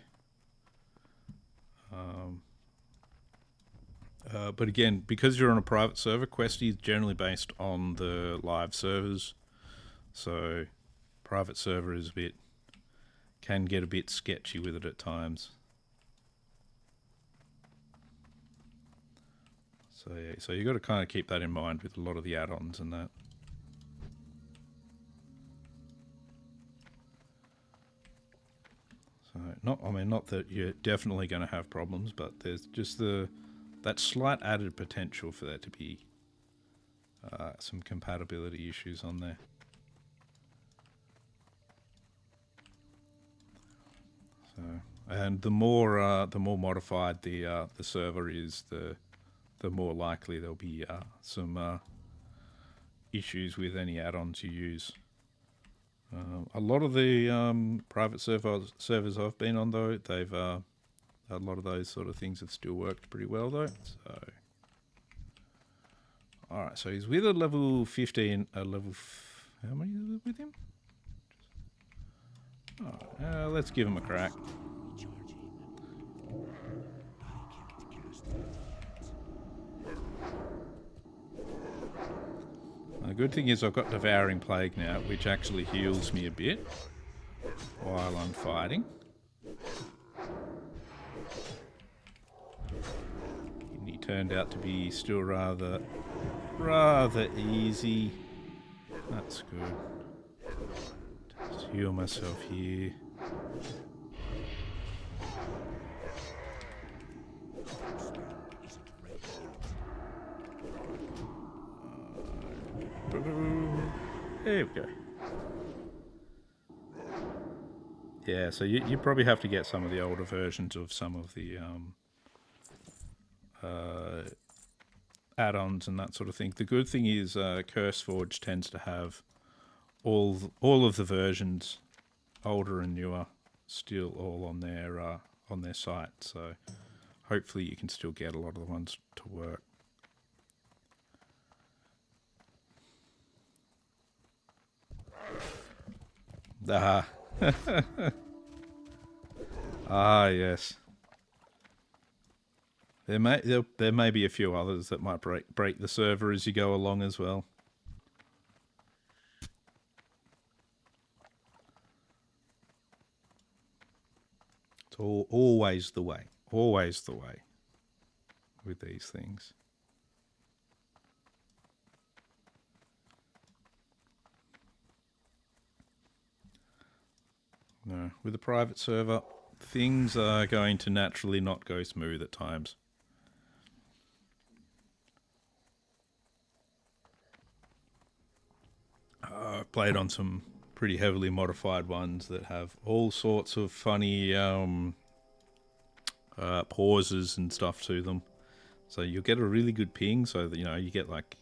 But again, because you're on a private server, Quest is generally based on the live servers. So private server is can get a bit sketchy with it at times. So yeah, so you got to kind of keep that in mind with a lot of the add-ons and that. So not that you're definitely going to have problems, but there's just that slight added potential for there to be some compatibility issues on there. So, and the more modified the server is, the more likely there'll be some issues with any add-ons you use. A lot of the private servers I've been on, though, they've a lot of those sort of things have still worked pretty well, though. So, all right. So he's with a level 15. How many is with him? Oh, let's give him a crack. The good thing is I've got Devouring Plague now, which actually heals me a bit while I'm fighting. And he turned out to be still rather easy. That's good. Just heal myself here. There we go. Yeah, so you probably have to get some of the older versions of some of the add-ons and that sort of thing. The good thing is CurseForge tends to have all of the versions, older and newer, still all on their site. So hopefully you can still get a lot of the ones to work. Ah. Ah, yes. There may be a few others that might break the server as you go along as well. It's always the way. Always the way with these things. No, with a private server, things are going to naturally not go smooth at times. I've played on some pretty heavily modified ones that have all sorts of funny pauses and stuff to them. So you'll get a really good ping, so that you get like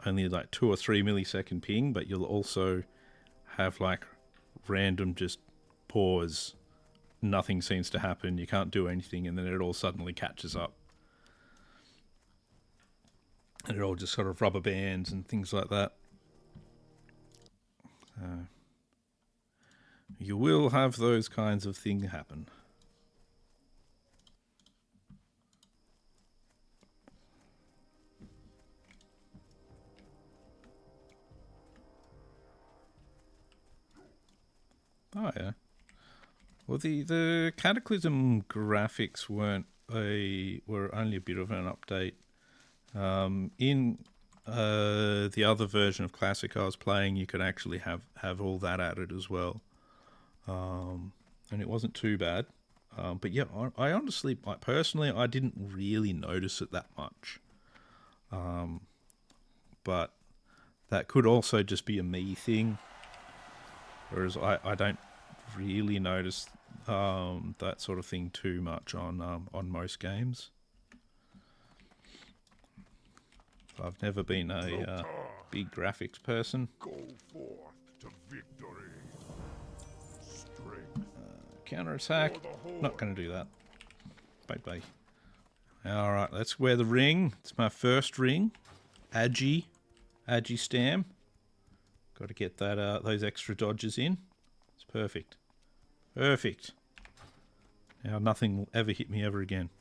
only like 2 or 3 millisecond ping, but you'll also have like random just pause, nothing seems to happen, you can't do anything, and then it all suddenly catches up. And it all just sort of rubber bands and things like that. You will have those kinds of things happen. Oh yeah. Well, the Cataclysm graphics were only a bit of an update. In the other version of Classic I was playing, you could actually have all that added as well, and it wasn't too bad. But yeah, I honestly, personally, I didn't really notice it that much. But that could also just be a me thing. Whereas I don't really notice that sort of thing too much on most games. I've never been a big graphics person. Go forth to victory. Strength. Counterattack. Not going to do that. Bye. Alright, let's wear the ring. It's my first ring. Agi Stam. Got to get that those extra dodges in. It's perfect. Perfect. Now nothing will ever hit me ever again.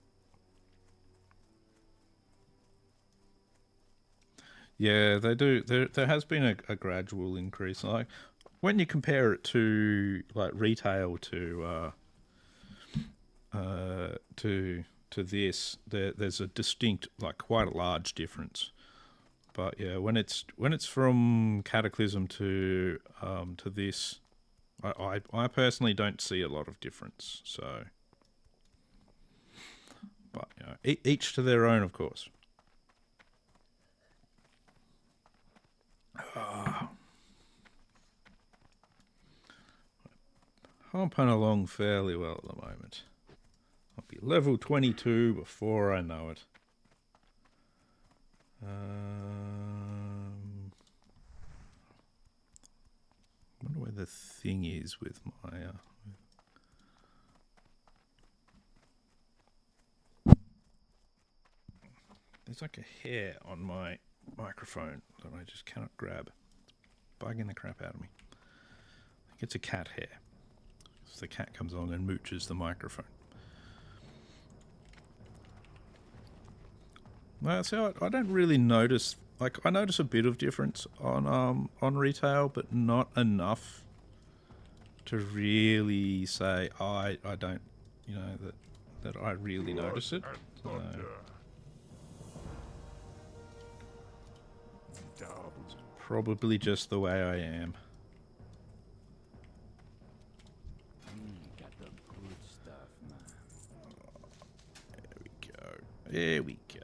Yeah, they do. There has been a gradual increase. Like when you compare it to like retail to this, there's a distinct, like quite a large difference. But yeah, when it's from Cataclysm to this, I personally don't see a lot of difference. So, but each to their own, of course. Humping along fairly well at the moment. I'll be level 22 before I know it. I wonder where the thing is with my... There's like a hair on my microphone that I just cannot grab. It's bugging the crap out of me. I think it's a cat hair. So the cat comes along and mooches the microphone. Well, so I don't really notice like I notice a bit of difference on retail, but not enough to really say I don't, you know, that I really notice it. So, it's probably just the way I am. Got the good stuff, man. There we go.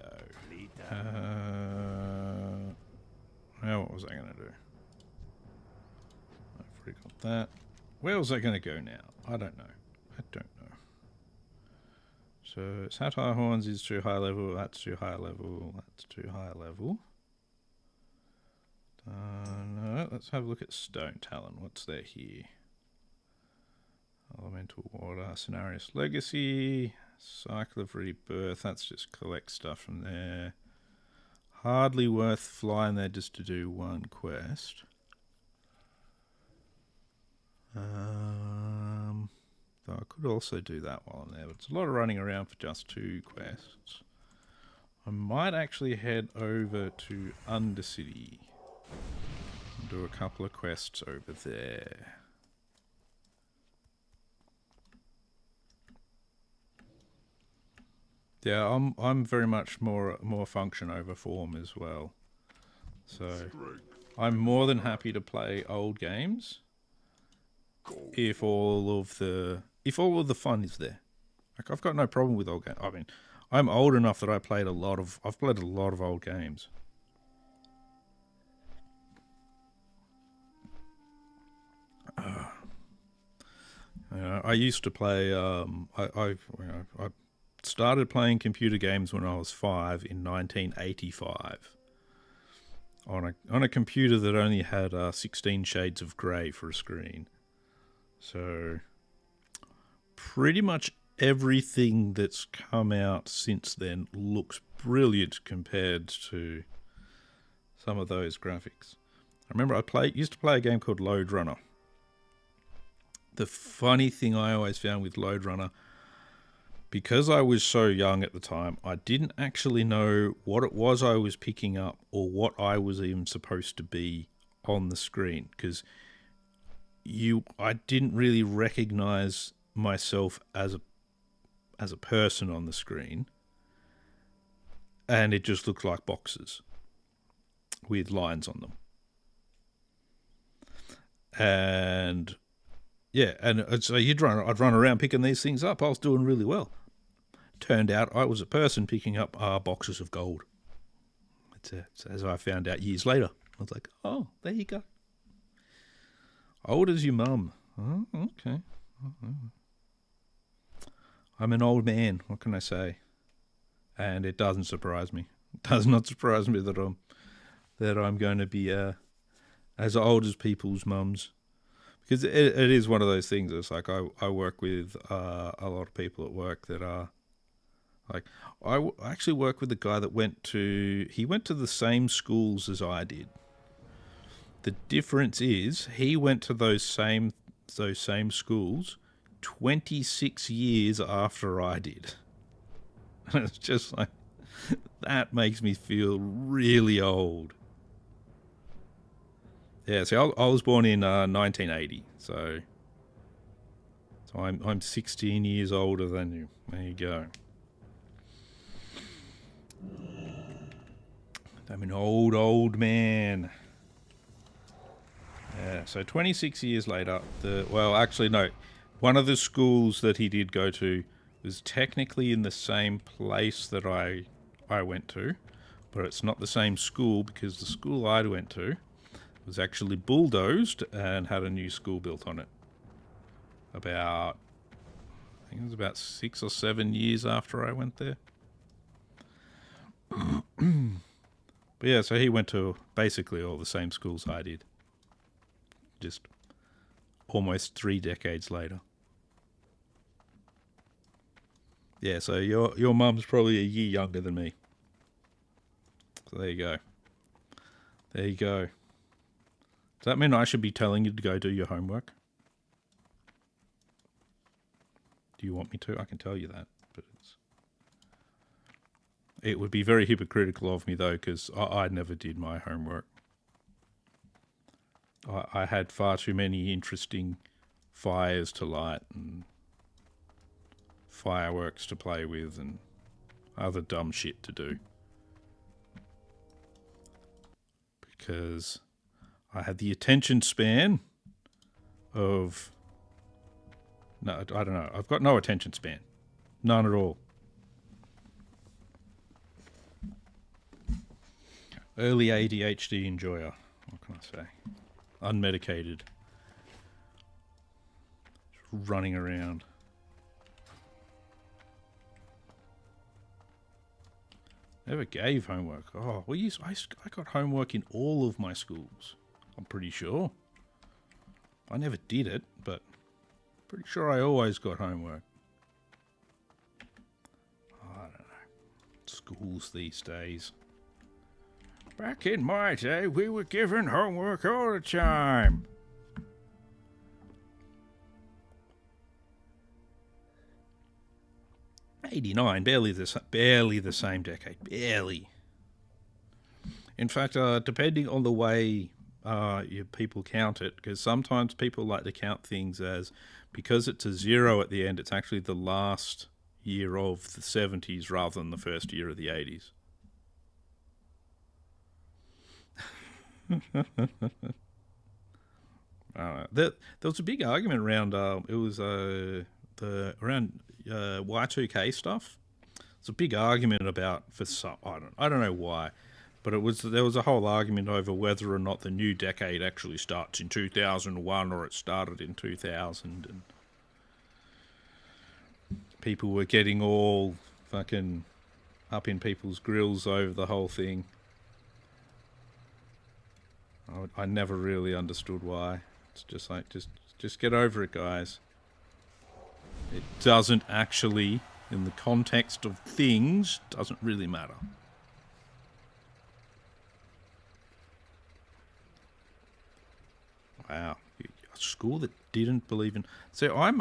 Now what was I going to do? I've already got that. Where was I going to go now? I don't know. So Satire Horns is too high level. That's too high level. That's too high level. No, let's have a look at Stone Talon. What's there here? Elemental Water, Scenarios Legacy, Cycle of Rebirth. That's just collect stuff from there. Hardly worth flying there just to do one quest. Though I could also do that while I'm there, but it's a lot of running around for just 2 quests. I might actually head over to Undercity and do a couple of quests over there. Yeah, I'm very much more function over form as well. So I'm more than happy to play old games if all of the fun is there. Like I've got no problem with old games. I mean, I'm old enough that I've played a lot of old games. I used to play. I started playing computer games when I was 5 in 1985 on a computer that only had 16 shades of grey for a screen. So pretty much everything that's come out since then looks brilliant compared to some of those graphics. I remember used to play a game called Lode Runner. The funny thing I always found with Lode Runner, because I was so young at the time, I didn't actually know what it was I was picking up or what I was even supposed to be on the screen, because I didn't really recognize myself as a person on the screen, and it just looked like boxes with lines on them. And yeah, and so I'd run around picking these things up. I was doing really well. Turned out I was a person picking up boxes of gold. It's as I found out years later. I was like, oh, there you go. Old as your mum. Oh, okay. I'm an old man. What can I say? And it doesn't surprise me. It does not surprise me that I'm going to be as old as people's mums. Because it is one of those things. It's like I work with a lot of people at work that are like, I actually work with a guy that went to the same schools as I did. The difference is he went to those same schools 26 years after I did. And it's just like, that makes me feel really old. Yeah, so I was born in 1980, so I'm 16 years older than you. There you go. I'm an old man. Yeah, so 26 years later, one of the schools that he did go to was technically in the same place that I went to, but it's not the same school because the school I went to was actually bulldozed and had a new school built on it. I think it was about 6 or 7 years after I went there. But yeah, so he went to basically all the same schools I did. Just almost 3 decades later. Yeah, so your mum's probably a year younger than me. So there you go. There you go. Does that mean I should be telling you to go do your homework? Do you want me to? I can tell you that, but It would be very hypocritical of me, though, because I never did my homework. I had far too many interesting fires to light and fireworks to play with and other dumb shit to do. Because I had the attention span of... No, I don't know. I've got no attention span. None at all. Early ADHD enjoyer. What can I say? Unmedicated. Just running around. Never gave homework. Oh, I got homework in all of my schools. I'm pretty sure. I never did it, but pretty sure I always got homework. I don't know. Schools these days. Back in my day, we were given homework all the time. '89, barely the same decade, barely. In fact, depending on the way people count it, because sometimes people like to count things as, because it's a 0 at the end, it's actually the last year of the 70s rather than the first year of the 80s. There was a big argument around around Y2K stuff. It's a big argument about for some, I don't know why, but there was a whole argument over whether or not the new decade actually starts in 2001 or it started in 2000, and people were getting all fucking up in people's grills over the whole thing. I never really understood why. It's just like, just get over it, guys. It doesn't actually, in the context of things, doesn't really matter. Wow, a school that didn't believe in. So I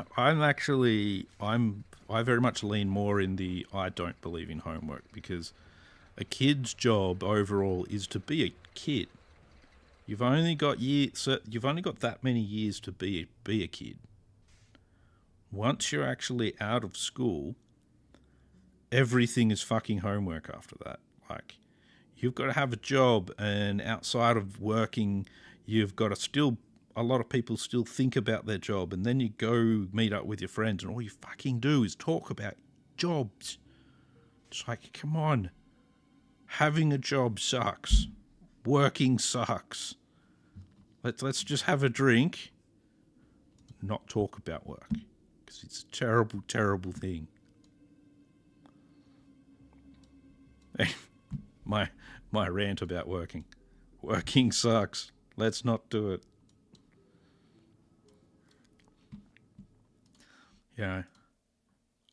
very much lean more in the I don't believe in homework, because a kid's job overall is to be a kid. You've only got that many years to be a kid. Once you're actually out of school, everything is fucking homework after that. Like, you've got to have a job, and outside of working, you've got to a lot of people still think about their job, and then you go meet up with your friends, and all you fucking do is talk about jobs. It's like, come on. Having a job sucks. Working sucks. Let's just have a drink, not talk about work, because it's a terrible, terrible thing. my rant about working. Working sucks. Let's not do it. Yeah.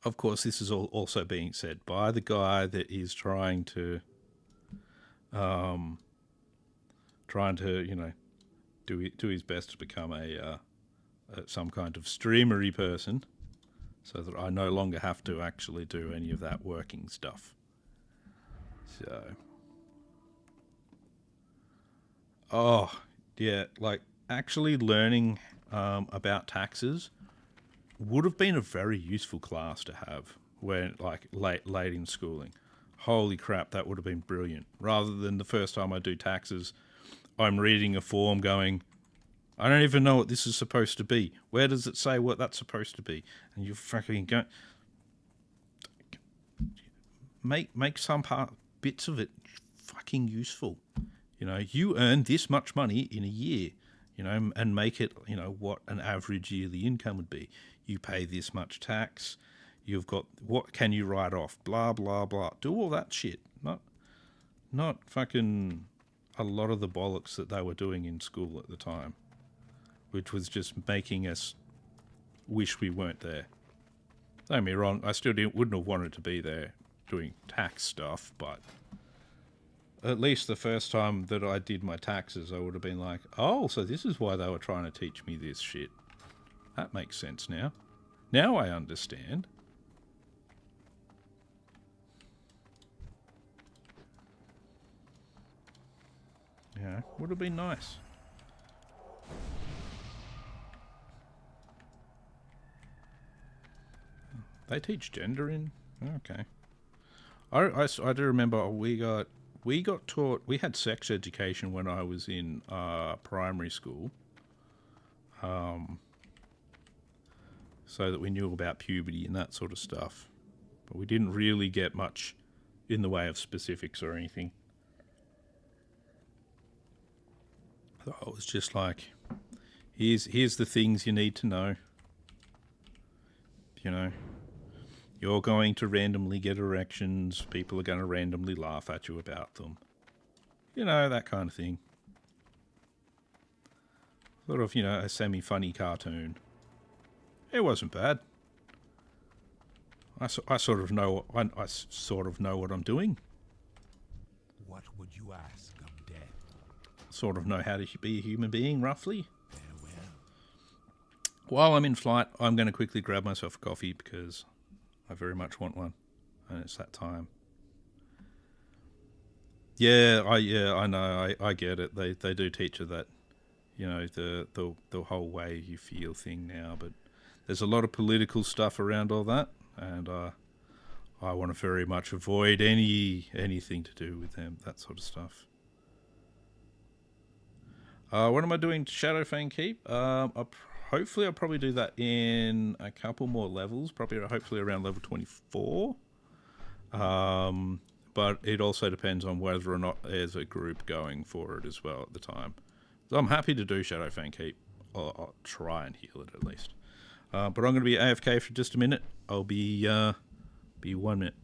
Of course, this is also being said by the guy that is trying to do his best to become some kind of streamery person, so that I no longer have to actually do any of that working stuff. So, like actually learning about taxes would have been a very useful class to have when, like, late in schooling. Holy crap, that would have been brilliant. Rather than the first time I do taxes, I'm reading a form going, I don't even know what this is supposed to be. Where does it say what that's supposed to be? And you fucking go, make some bits of it fucking useful. You know, you earn this much money in a year, you know, and make it, you know, what an average yearly income would be. You pay this much tax. You've got, what can you write off? Blah, blah, blah. Do all that shit. Not fucking a lot of the bollocks that they were doing in school at the time, which was just making us wish we weren't there. Don't get me wrong, I still wouldn't have wanted to be there doing tax stuff, but at least the first time that I did my taxes, I would have been like, oh, so this is why they were trying to teach me this shit. That makes sense now. Now I understand. would have been nice. They teach gender in... Okay. I do remember we got taught... We had sex education when I was in primary school. So that we knew about puberty and that sort of stuff. But we didn't really get much in the way of specifics or anything. So it was just like, here's the things you need to know. You know, you're going to randomly get erections. People are going to randomly laugh at you about them. You know, that kind of thing. Sort of, you know, a semi-funny cartoon. It wasn't bad. I sort of know what I'm doing. What would you ask, Undead? Sort of know how to be a human being, roughly. Farewell. While I'm in flight, I'm going to quickly grab myself a coffee because I very much want one, and it's that time. Yeah, I know, I get it. They do teach you that, you know, the whole way you feel thing now, but there's a lot of political stuff around all that, and I want to very much avoid anything to do with them, that sort of stuff. What am I doing to Shadowfang Keep? Hopefully I'll probably do that in a couple more levels, hopefully around level 24. But it also depends on whether or not there's a group going for it as well at the time. So I'm happy to do Shadowfang Keep. I'll try and heal it at least. But I'm going to be AFK for just a minute. I'll be 1 minute.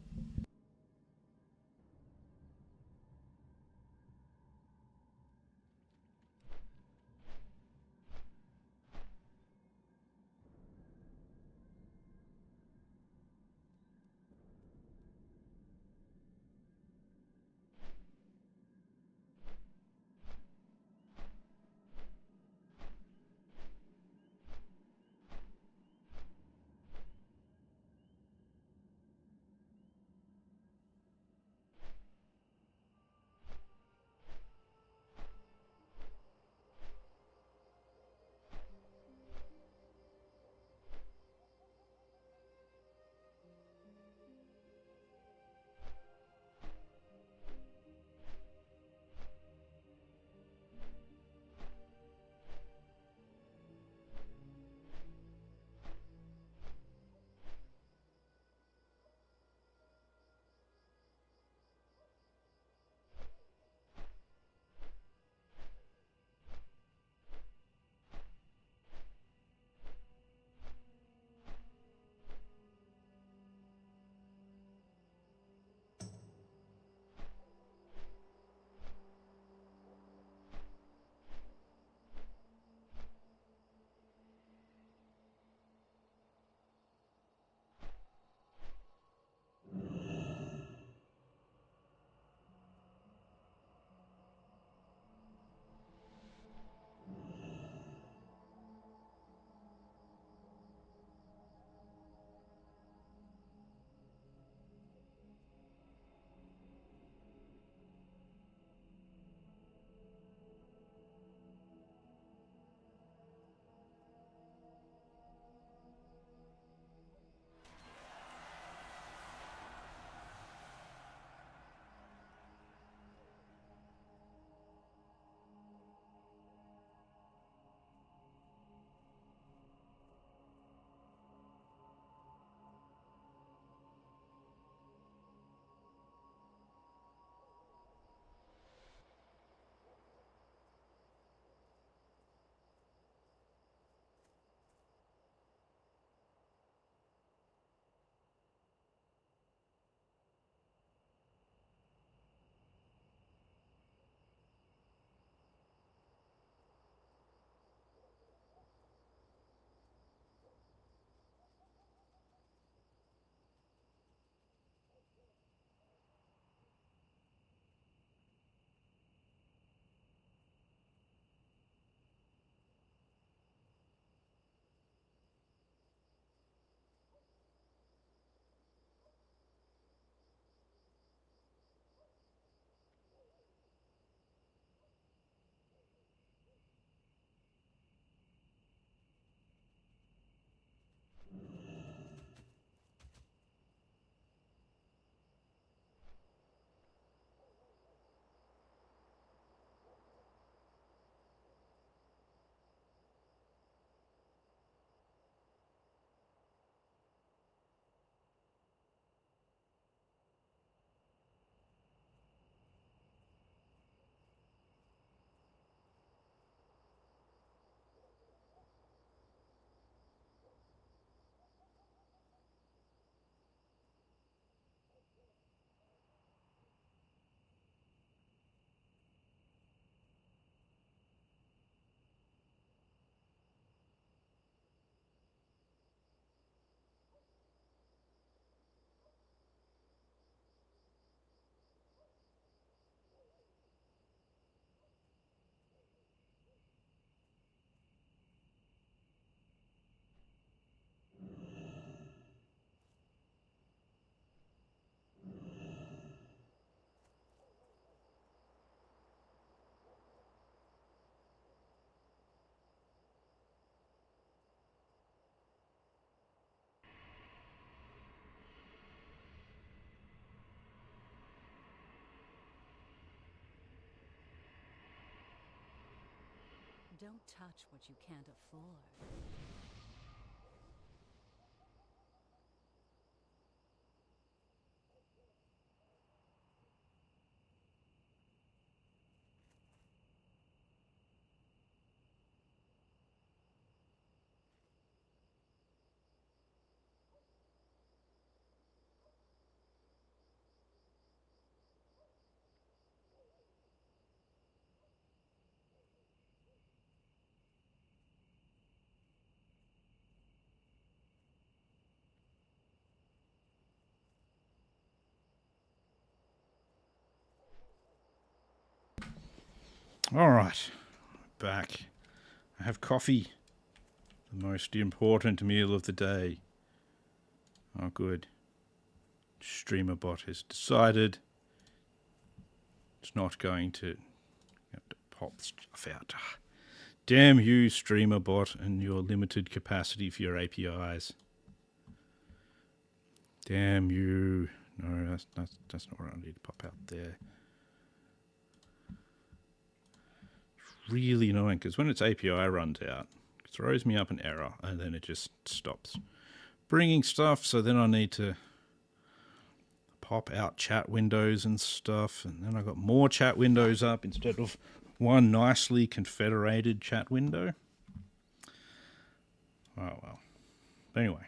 Don't touch what you can't afford. All right, back. I have coffee, the most important meal of the day. Oh, good. StreamerBot has decided it's not going to have to pop stuff out. Damn you, StreamerBot, and your limited capacity for your APIs. Damn you. No, that's not what I need to pop out there. It's really annoying because when its API runs out, it throws me up an error and then it just stops bringing stuff. So then I need to pop out chat windows and stuff, and then I got more chat windows up instead of one nicely confederated chat window. Oh well. Anyway,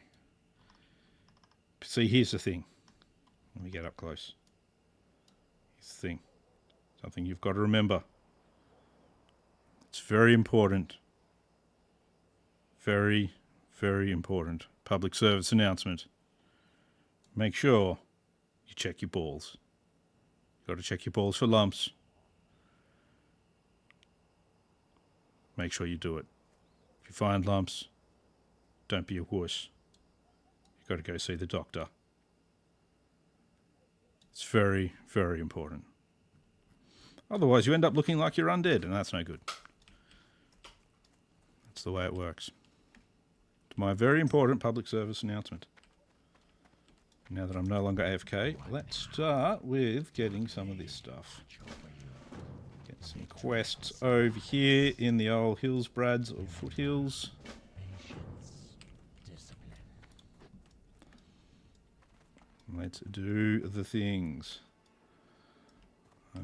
see, here's the thing. Let me get up close. Here's the thing. Something you've got to remember. It's very important. Very, very important. Public service announcement. Make sure you check your balls. You've got to check your balls for lumps. Make sure you do it. If you find lumps, don't be a wuss. You've got to go see the doctor. It's very, very important. Otherwise, you end up looking like you're undead, and that's no good. That's the way it works. It's my very important public service announcement. Now that I'm no longer AFK, let's start with getting some of this stuff. Get some quests over here in the old hills, brads, or foothills. Let's do the things. I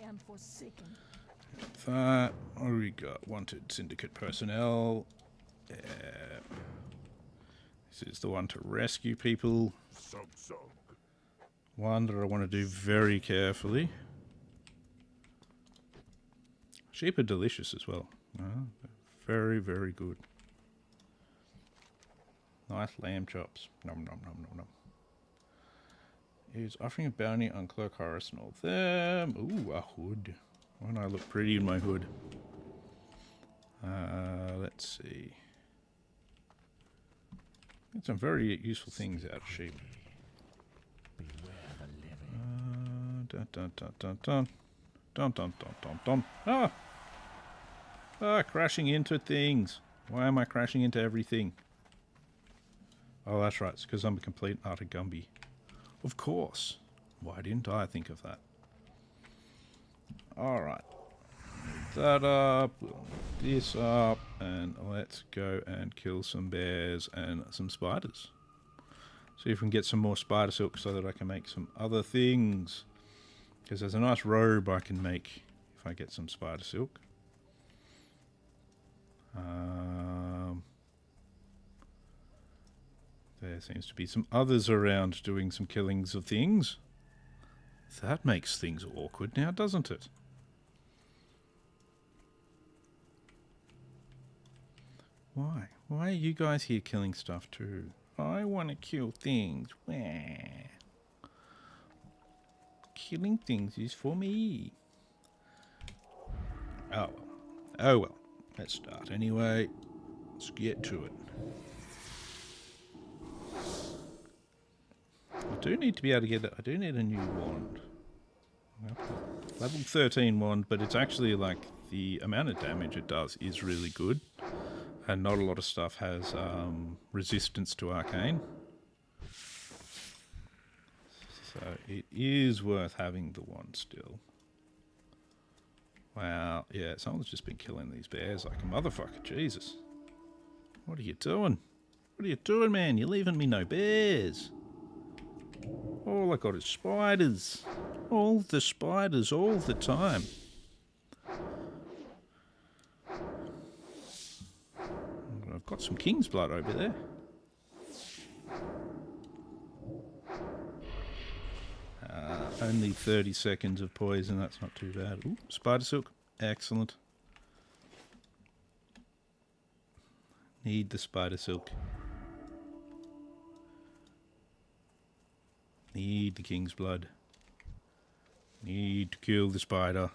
am forsaken. That. What do we got? Wanted syndicate personnel. Yeah. This is the one to rescue people. One that I want to do very carefully. Sheep are delicious as well. Very, very good. Nice lamb chops. Nom nom nom nom nom. Is offering a bounty on Clerk Horace and all them. Ooh, a hood. Why don't I look pretty in my hood? Let's see. Get some very useful things out of sheep. Dun dun dun dun dun. Dun dun dun dun dun. Ah! Ah, crashing into things. Why am I crashing into everything? Oh, that's right. It's because I'm a complete utter Gumby. Of course. Why didn't I think of that? Alright. That up. This up. And let's go and kill some bears and some spiders. See if we can get some more spider silk so that I can make some other things. Because there's a nice robe I can make if I get some spider silk. There seems to be some others around doing some killings of things. That makes things awkward now, doesn't it? Why? Why are you guys here killing stuff too? I want to kill things. Wah. Killing things is for me. Oh well. Oh well. Let's start anyway. Let's get to it. I do need to be able to get it. I do need a new wand. Level 13 wand, but it's actually like the amount of damage it does is really good. And not a lot of stuff has resistance to arcane. So it is worth having the wand still. Wow, yeah, someone's just been killing these bears like a motherfucker. Jesus. What are you doing? What are you doing, man? You're leaving me no bears. All I got is spiders. All the spiders, all the time. I've got some king's blood over there. Only 30 seconds of poison, that's not too bad. Ooh, spider silk, excellent. Need the spider silk. Need the king's blood. Need to kill the spider.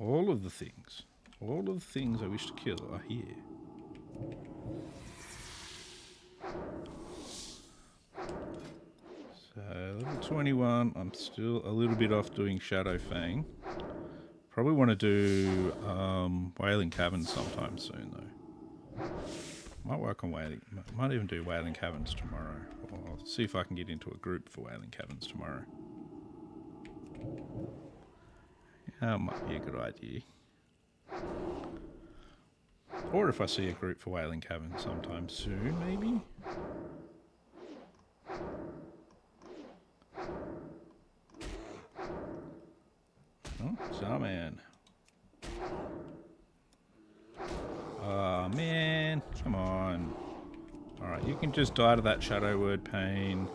All of the things I wish to kill are here. So, level 21, I'm still a little bit off doing Shadow Fang. Probably want to do Wailing Caverns sometime soon, though. Might work on Wailing... Might even do Wailing Caverns tomorrow. Or I'll see if I can get into a group for Wailing Caverns tomorrow. That might be a good idea. Or if I see a group for Wailing Caverns sometime soon, maybe? Oh, Starman. Oh, man. Come on. Alright, you can just die to that Shadow Word Pain.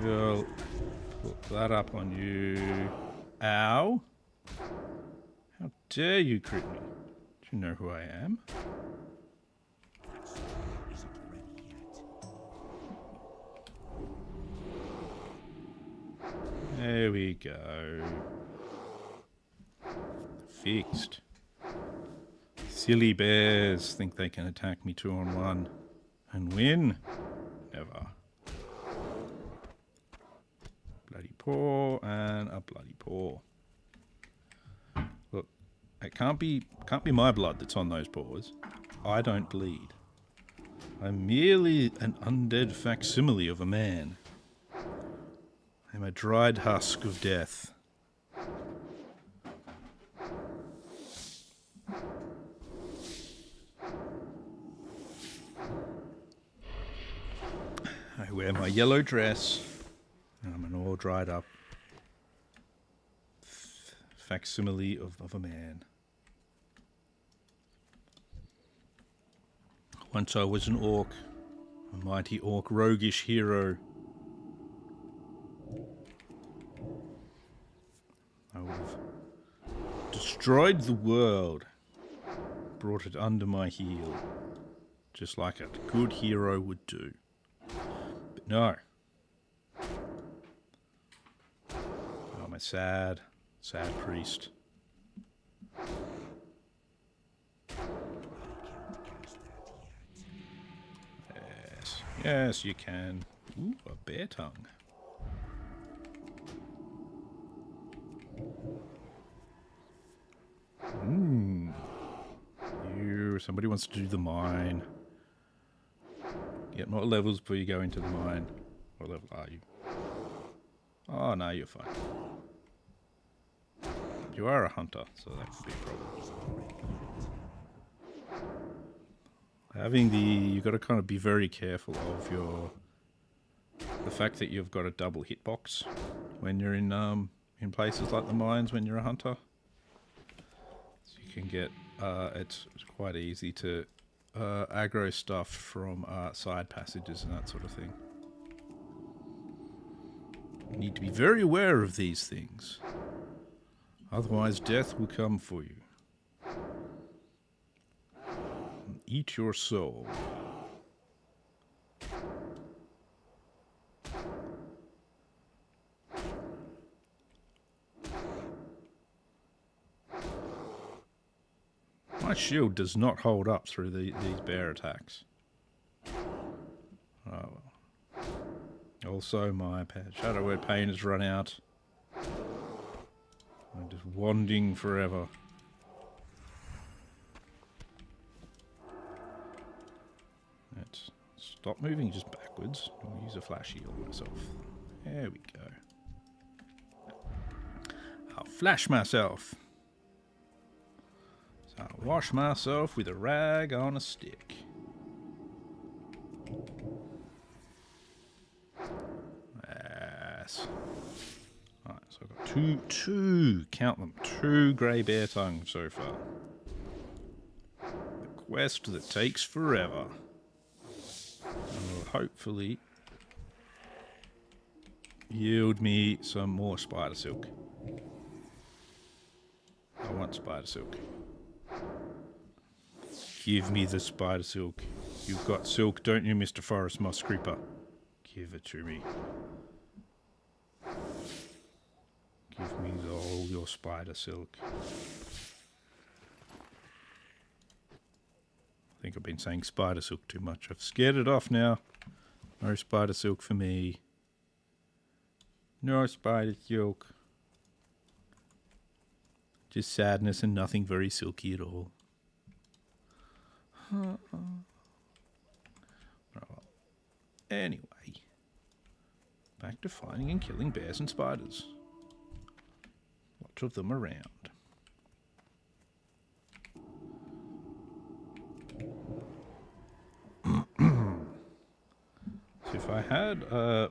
We'll put that up on you. Ow. How dare you crit me? Do you know who I am? There we go. Fixed. Silly bears think they can attack me 2-on-1 and win. Never. Bloody paw and a bloody paw. Look, it can't be my blood that's on those paws. I don't bleed. I'm merely an undead facsimile of a man. I'm a dried husk of death. I wear my yellow dress. I'm an all dried up facsimile of a man. Once I was an orc, a mighty orc roguish hero. I would have destroyed the world, brought it under my heel, just like a good hero would do. But no. I'm a sad, sad priest. Yes, yes you can. Ooh, a bear tongue. Somebody wants to do the mine. Get more levels before you go into the mine. What level are you? Oh, no, you're fine. You are a hunter, so that could be a problem. You've got to kind of be very careful of the fact that you've got a double hitbox when you're in places like the mines when you're a hunter. So you can get, it's quite easy to aggro stuff from side passages and that sort of thing. You need to be very aware of these things. Otherwise, death will come for you. And eat your soul. My shield does not hold up through these bear attacks. Oh well. Also, my Shadow Word Pain has run out. I'm just wanding forever. Let's stop moving just backwards. I'll use a flash heal myself. There we go. I'll flash myself. So I'll wash myself with a rag on a stick. Yes. Alright, so I've got count them, 2 grey bear tongues so far. The quest that takes forever. And will hopefully yield me some more spider silk. I want spider silk. Give me the spider silk. You've got silk, don't you, Mr. Forest Moss Creeper? Give it to me. Give me all your spider silk. I think I've been saying spider silk too much. I've scared it off now. No spider silk for me. No spider silk. Just sadness and nothing very silky at all. Anyway, back to finding and killing bears and spiders. Lots of them around. So if I had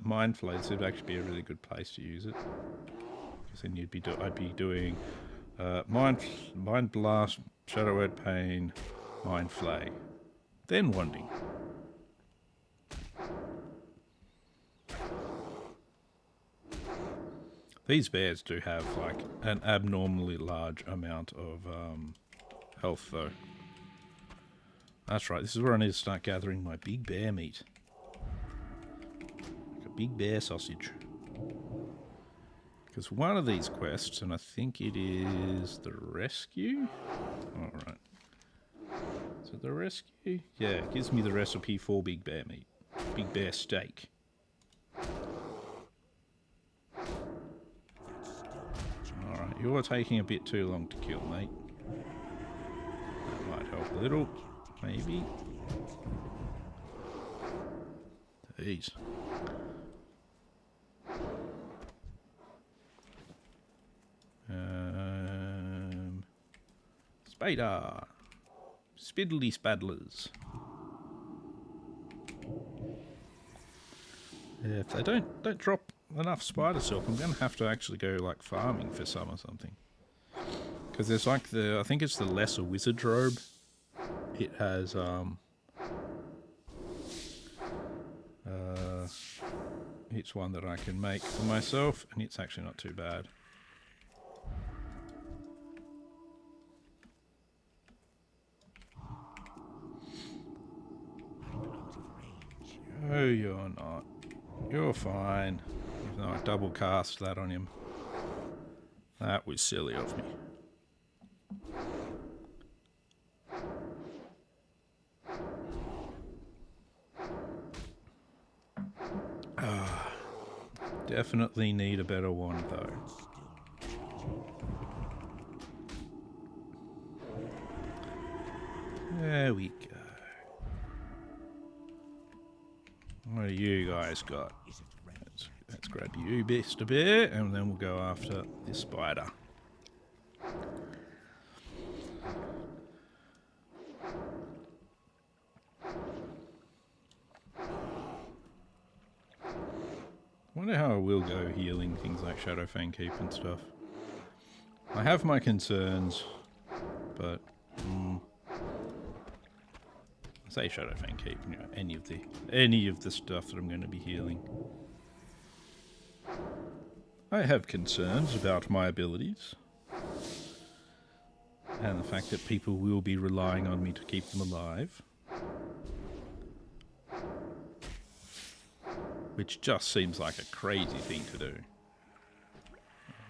mind flates, it'd actually be a really good place to use it. Because then I'd be doing mind blast, shadow word pain, mind flay, then wanding. These bears do have like an abnormally large amount of health though. That's right, this is where I need to start gathering my big bear meat. Like a big bear sausage. Because one of these quests, and I think it is the rescue? Alright. Is it the rescue? Yeah, it gives me the recipe for big bear meat. Big bear steak. Alright, you're taking a bit too long to kill, mate. That might help a little. Maybe. Jeez. Spider. Spiddly spaddlers. Yeah, if they don't drop enough spider silk, I'm gonna have to actually go like farming for some or something. Because there's like I think it's the lesser wizard robe. It has it's one that I can make for myself, and it's actually not too bad. Oh, you're not. You're fine. Even though I double cast that on him. That was silly of me. Definitely need a better wand though. There we go. What do you guys got? Let's grab you, Mr. Bear, and then we'll go after this spider. I wonder how I will go healing things like Shadowfang Keep and stuff. I have my concerns, but I say Shadowfang Keep, you know, any of the stuff that I'm going to be healing. I have concerns about my abilities and the fact that people will be relying on me to keep them alive. Which just seems like a crazy thing to do.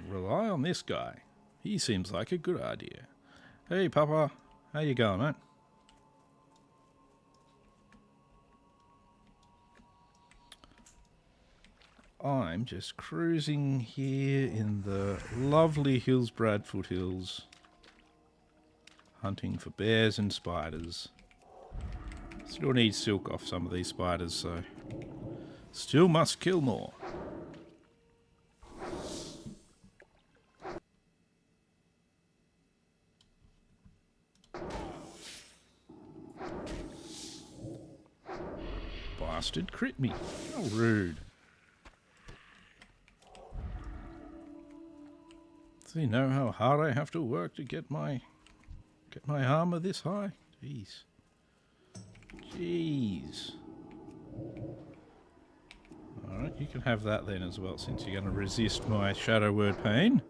Rely on this guy. He seems like a good idea. Hey, Papa. How you going, mate? I'm just cruising here in the lovely Hillsbrad foothills, hunting for bears and spiders. Still need silk off some of these spiders, so still must kill more. bastard crit me. How rude. Does he know how hard I have to work to get my armor this high? Jeez. Jeez. Alright, you can have that then as well, since you're going to resist my shadow word pain.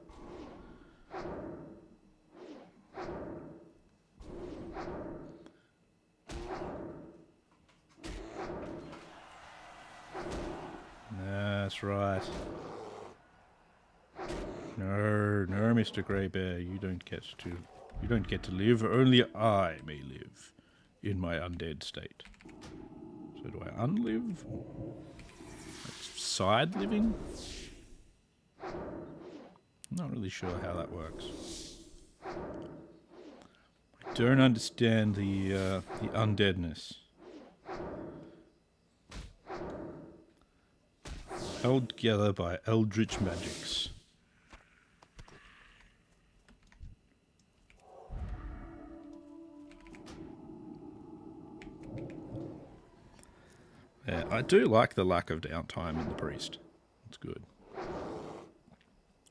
That's right. No, no, Mr. Grey Bear, you don't get to live. Only I may live in my undead state. So do I unlive? That's side living? I'm not really sure how that works. I don't understand the undeadness. Held together by eldritch magics. Yeah, I do like the lack of downtime in the priest. It's good.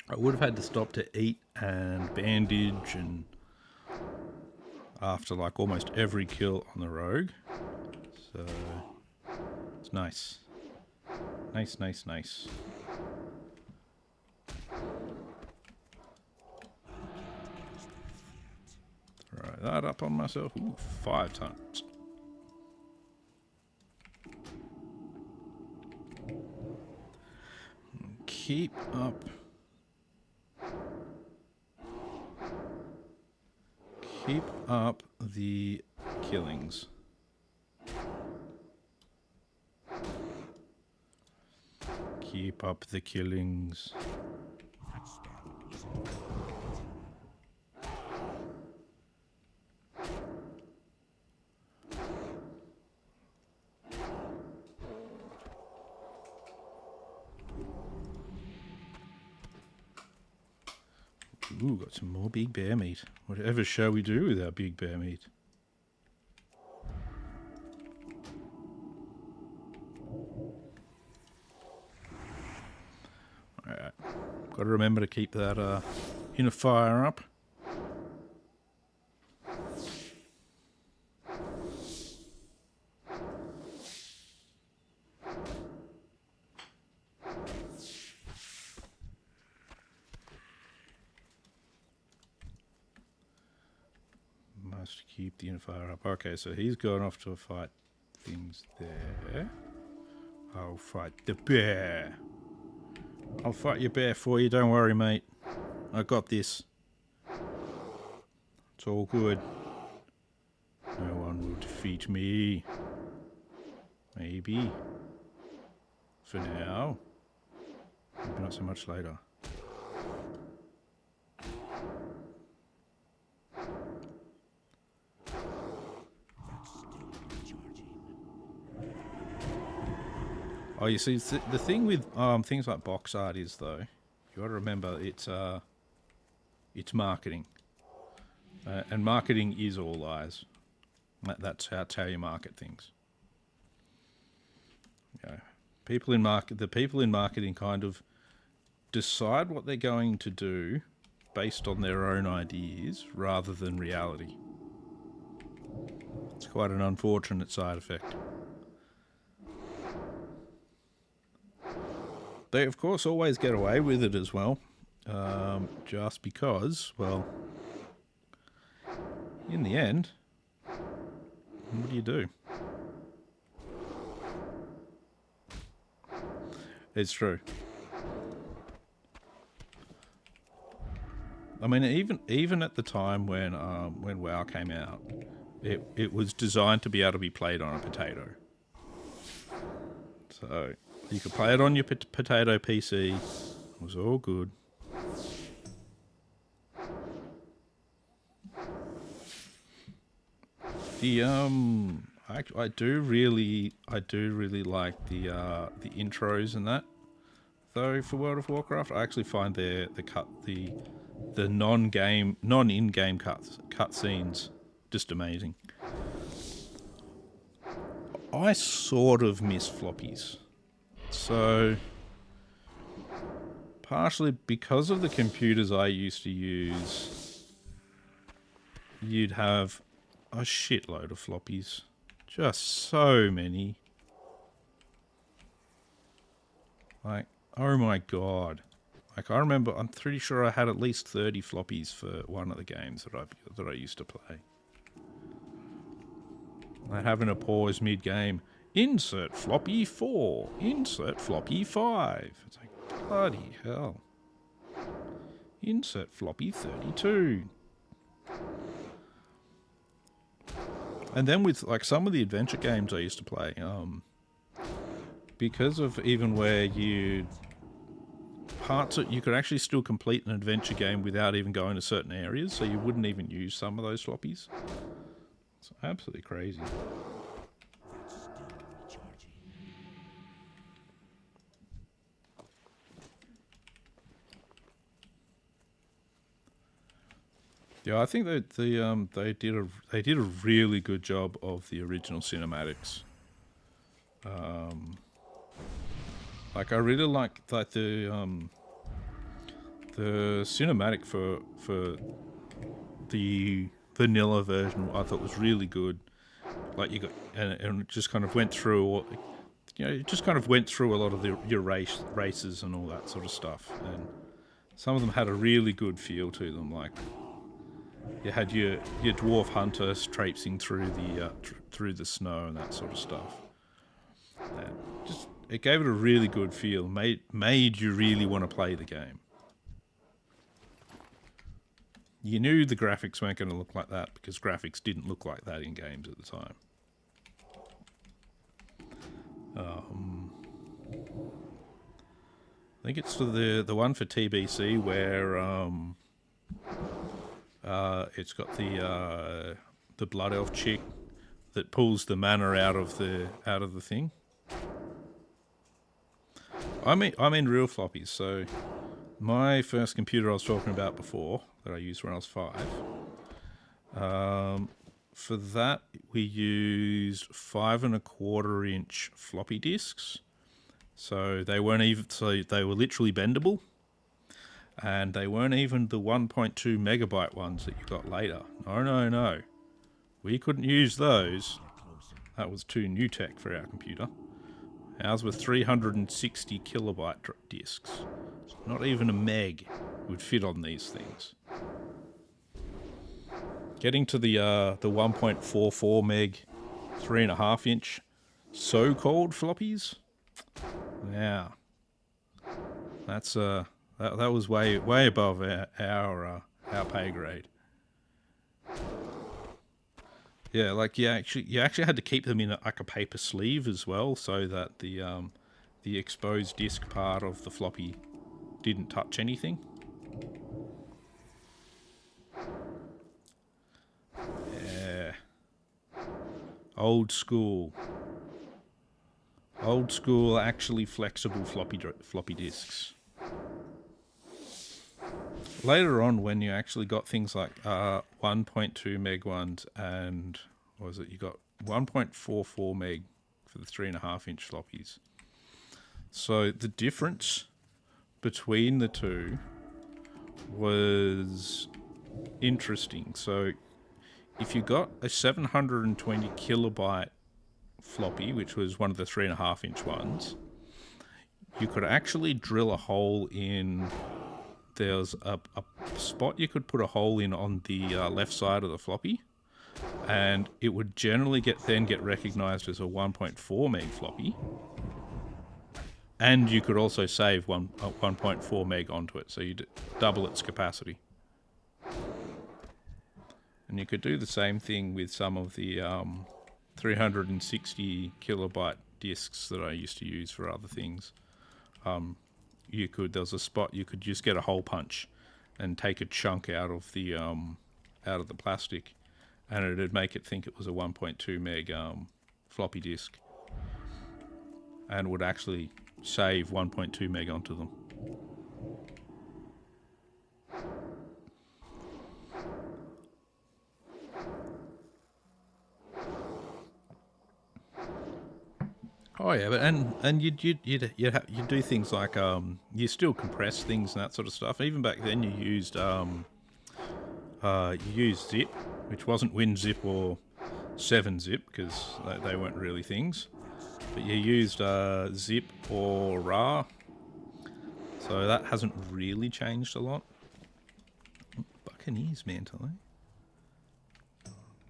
I would have had to stop to eat and bandage and after like almost every kill on the rogue. So it's nice. Nice, nice, nice. Throw that up on myself. Ooh, 5 times. Keep up. Keep up the killings. Keep up the killings. Ooh, got some more big bear meat. Whatever shall we do with our big bear meat? Alright. Got to remember to keep that inner fire up. Must keep the inner fire up. Okay, so he's gone off to fight things there. I'll fight the bear. I'll fight your bear for you, don't worry, mate. I got this. It's all good. No one will defeat me. Maybe. For now. Maybe not so much later. Oh, you see, the thing with things like box art is, though, you got to remember it's marketing, and marketing is all lies. That's how you market things. Yeah, the people in marketing kind of decide what they're going to do based on their own ideas rather than reality. It's quite an unfortunate side effect. They, of course, always get away with it as well, just because, well, in the end, what do you do? It's true. I mean, even at the time when WoW came out, it was designed to be able to be played on a potato. So you could play it on your potato PC. It was all good. The I do really like the intros and that. Though for World of Warcraft, I actually find the non-in-game cut scenes just amazing. I sort of miss floppies. So, partially because of the computers I used to use, you'd have a shitload of floppies. Just so many. Like, oh my god. Like, I remember, I'm pretty sure I had at least 30 floppies for one of the games that I used to play. Like having a pause mid-game. Insert floppy 4. Insert floppy 5. It's like, bloody hell. Insert floppy 32. And then with, like, some of the adventure games I used to play, because of even where you could actually still complete an adventure game without even going to certain areas, so you wouldn't even use some of those floppies. It's absolutely crazy. Yeah, I think that they did a really good job of the original cinematics. Like, I really like the cinematic for the vanilla version. I thought was really good. Like, you got and it just kind of went through, it just kind of went through a lot of your races and all that sort of stuff. And some of them had a really good feel to them. Like, you had your dwarf hunters traipsing through the snow and that sort of stuff. And it gave it a really good feel. Made you really want to play the game. You knew the graphics weren't going to look like that because graphics didn't look like that in games at the time. I think it's for the one for TBC where it's got the blood elf chick that pulls the mana out of the thing. I mean real floppies. So my first computer I was talking about before that I used when I was 5. For that we used 5 1/4 inch floppy disks. So they weren't even. So they were literally bendable. And they weren't even the 1.2 megabyte ones that you got later. No. We couldn't use those. That was too new tech for our computer. Ours were 360 kilobyte discs. Not even a meg would fit on these things. Getting to the 1.44 meg, 3.5 inch so-called floppies. Yeah, that's that was way above our pay grade. Yeah, like you actually had to keep them in a paper sleeve as well, so that the exposed disc part of the floppy didn't touch anything. Yeah, old school, actually flexible floppy disks. Later on, when you actually got things like 1.2 meg ones and what was it? You got 1.44 meg for the 3.5 inch floppies. So the difference between the two was interesting. So if you got a 720 kilobyte floppy, which was one of the 3.5 inch ones, you could actually drill a hole in. There's a spot you could put a hole in on the left side of the floppy, and it would generally get recognized as a 1.4 meg floppy. And you could also save 1.4 meg onto it, so you'd double its capacity. And you could do the same thing with some of the 360 kilobyte discs that I used to use for other things. There was a spot you could just get a hole punch and take a chunk out of the plastic, and it'd make it think it was a 1.2 meg floppy disk, and would actually save 1.2 meg onto them. Oh yeah, but and you'd do things like you still compress things and that sort of stuff. Even back then, you used zip, which wasn't WinZip or 7-zip because they weren't really things. But you used zip or RAR, so that hasn't really changed a lot. Buccaneers mantle, eh?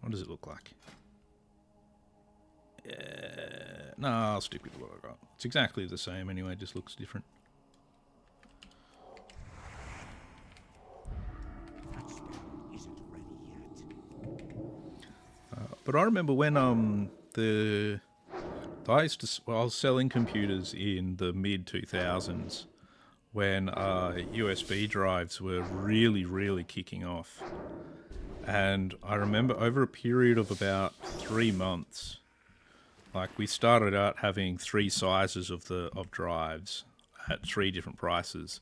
What does it look like? No, I'll stick with what I got. It's exactly the same anyway, just looks different. But I remember when I was selling computers in the mid 2000s when USB drives were really kicking off, and I remember over a period of about 3 months. Like, we started out having 3 sizes of drives at 3 different prices.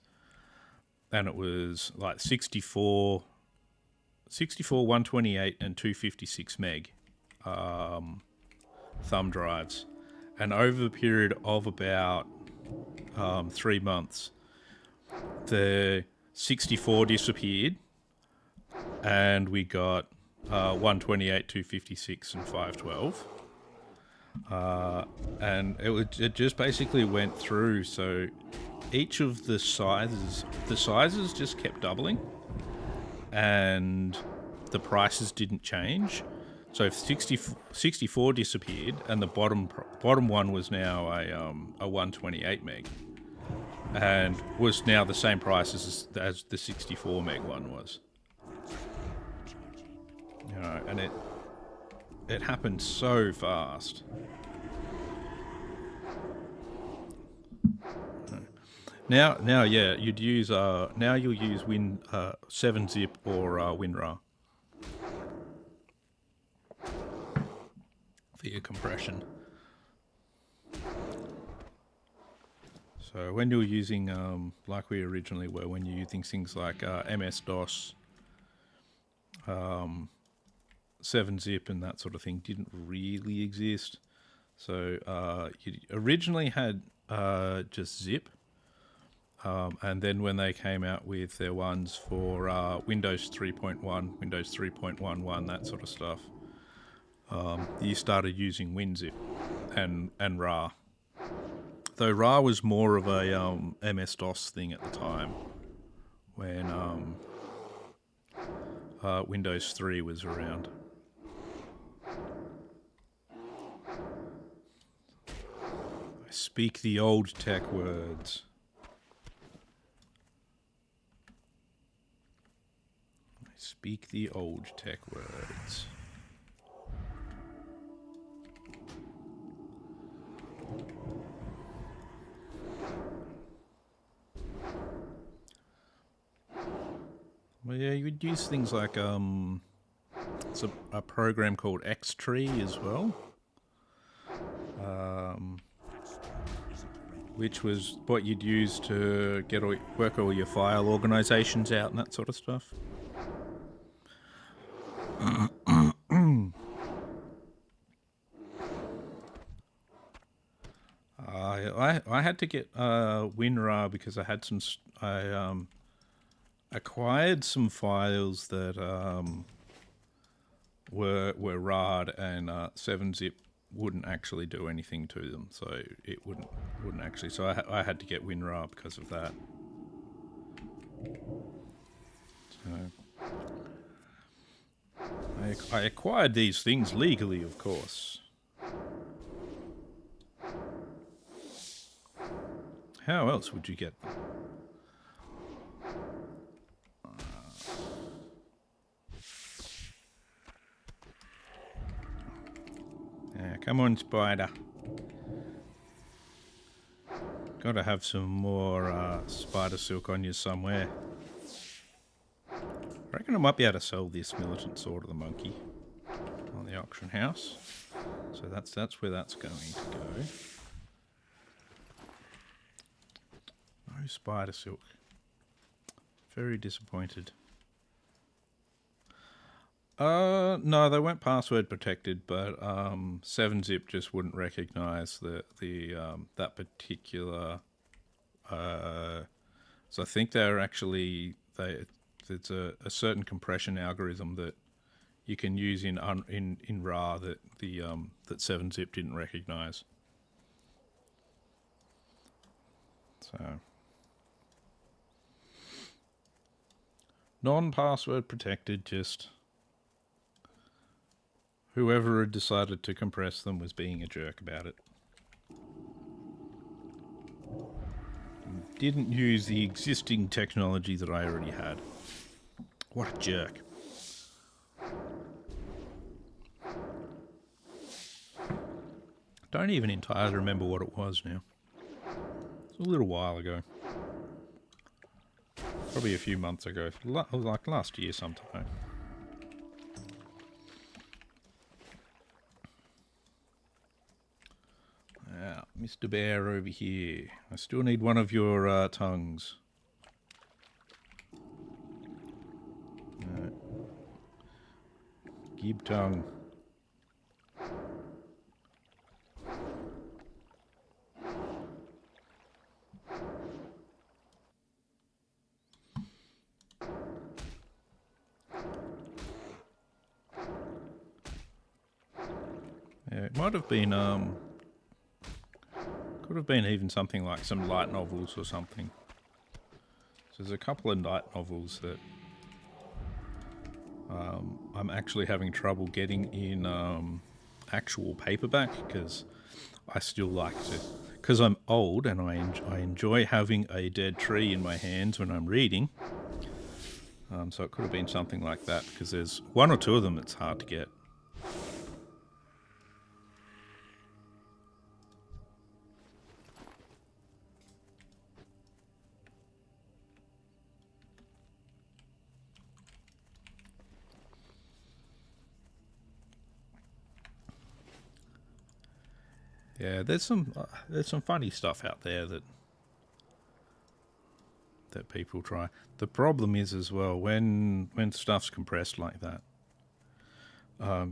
And it was like 64, 128, and 256 meg thumb drives. And over the period of about 3 months, the 64 disappeared, and we got 128, 256, and 512. And it just basically went through. So each of the sizes just kept doubling, and the prices didn't change. So if 64 disappeared, and the bottom one was now a 128 meg, and was now the same price as the 64 meg one was. You know, and it happened so fast. Now, yeah, you'd use now you'll use 7-zip or WinRAR for your compression. So when you're using like we originally were, when you're using things like MS-DOS, 7-zip and that sort of thing didn't really exist. So you originally had just zip. And then when they came out with their ones for Windows 3.1, Windows 3.11, that sort of stuff, you started using WinZip and RAR. Though RAR was more of a MS-DOS thing at the time, when Windows 3 was around. I speak the old tech words. Speak the old tech words. Well, yeah, you would use things like it's a program called Xtree as well, which was what you'd use to work all your file organizations out and that sort of stuff. I had to get WinRAR because I had I acquired some files that were RAR'd, and 7-zip wouldn't actually do anything to them, so it wouldn't actually. So I had to get WinRAR because of that. So I acquired these things legally, of course. How else would you get them? Yeah, come on, spider. Gotta have some more spider silk on you somewhere. I reckon I might be able to sell this militant sword of the monkey on the auction house. So that's where that's going to go. No spider silk. Very disappointed. No, they weren't password protected, but 7-Zip just wouldn't recognize that particular. So I think they're actually it's a certain compression algorithm that you can use in RAR that that 7-Zip didn't recognize. So non-password protected, just whoever had decided to compress them was being a jerk about it. Didn't use the existing technology that I already had. What a jerk. Don't even entirely remember what it was now. It's a little while ago. Probably a few months ago. Like last year sometime. Now, Mr. Bear over here. I still need one of your tongues. Gib tongue. Yeah, it might have been could have been even something like some light novels or something. So there's a couple of light novels that I'm actually having trouble getting in actual paperback because I still like to, because I'm old and I enjoy having a dead tree in my hands when I'm reading. So it could have been something like that because there's one or two of them that's hard to get. Yeah, there's some funny stuff out there that people try. The problem is as well when stuff's compressed like that,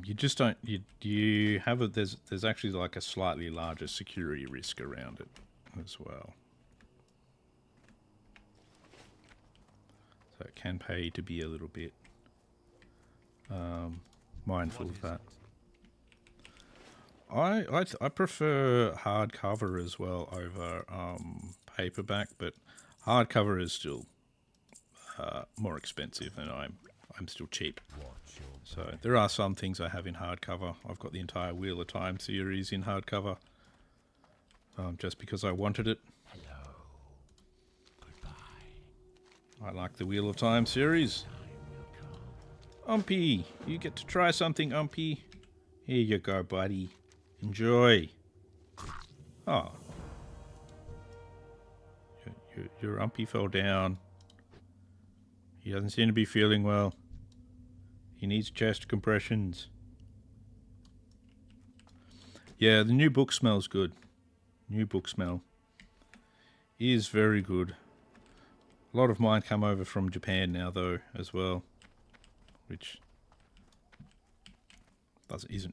you just don't you have it. There's actually like a slightly larger security risk around it as well. So it can pay to be a little bit mindful of that. I prefer hardcover as well over paperback, but hardcover is still more expensive, and I'm still cheap. So there are some things I have in hardcover. I've got the entire Wheel of Time series in hardcover, just because I wanted it. Hello. Goodbye. I like the Wheel of Time series. Umpy, you get to try something, Umpy. Here you go, buddy. Enjoy. Oh. Your Umpy fell down. He doesn't seem to be feeling well. He needs chest compressions. Yeah, the new book smells good. New book smell is very good. A lot of mine come over from Japan now, though, as well, which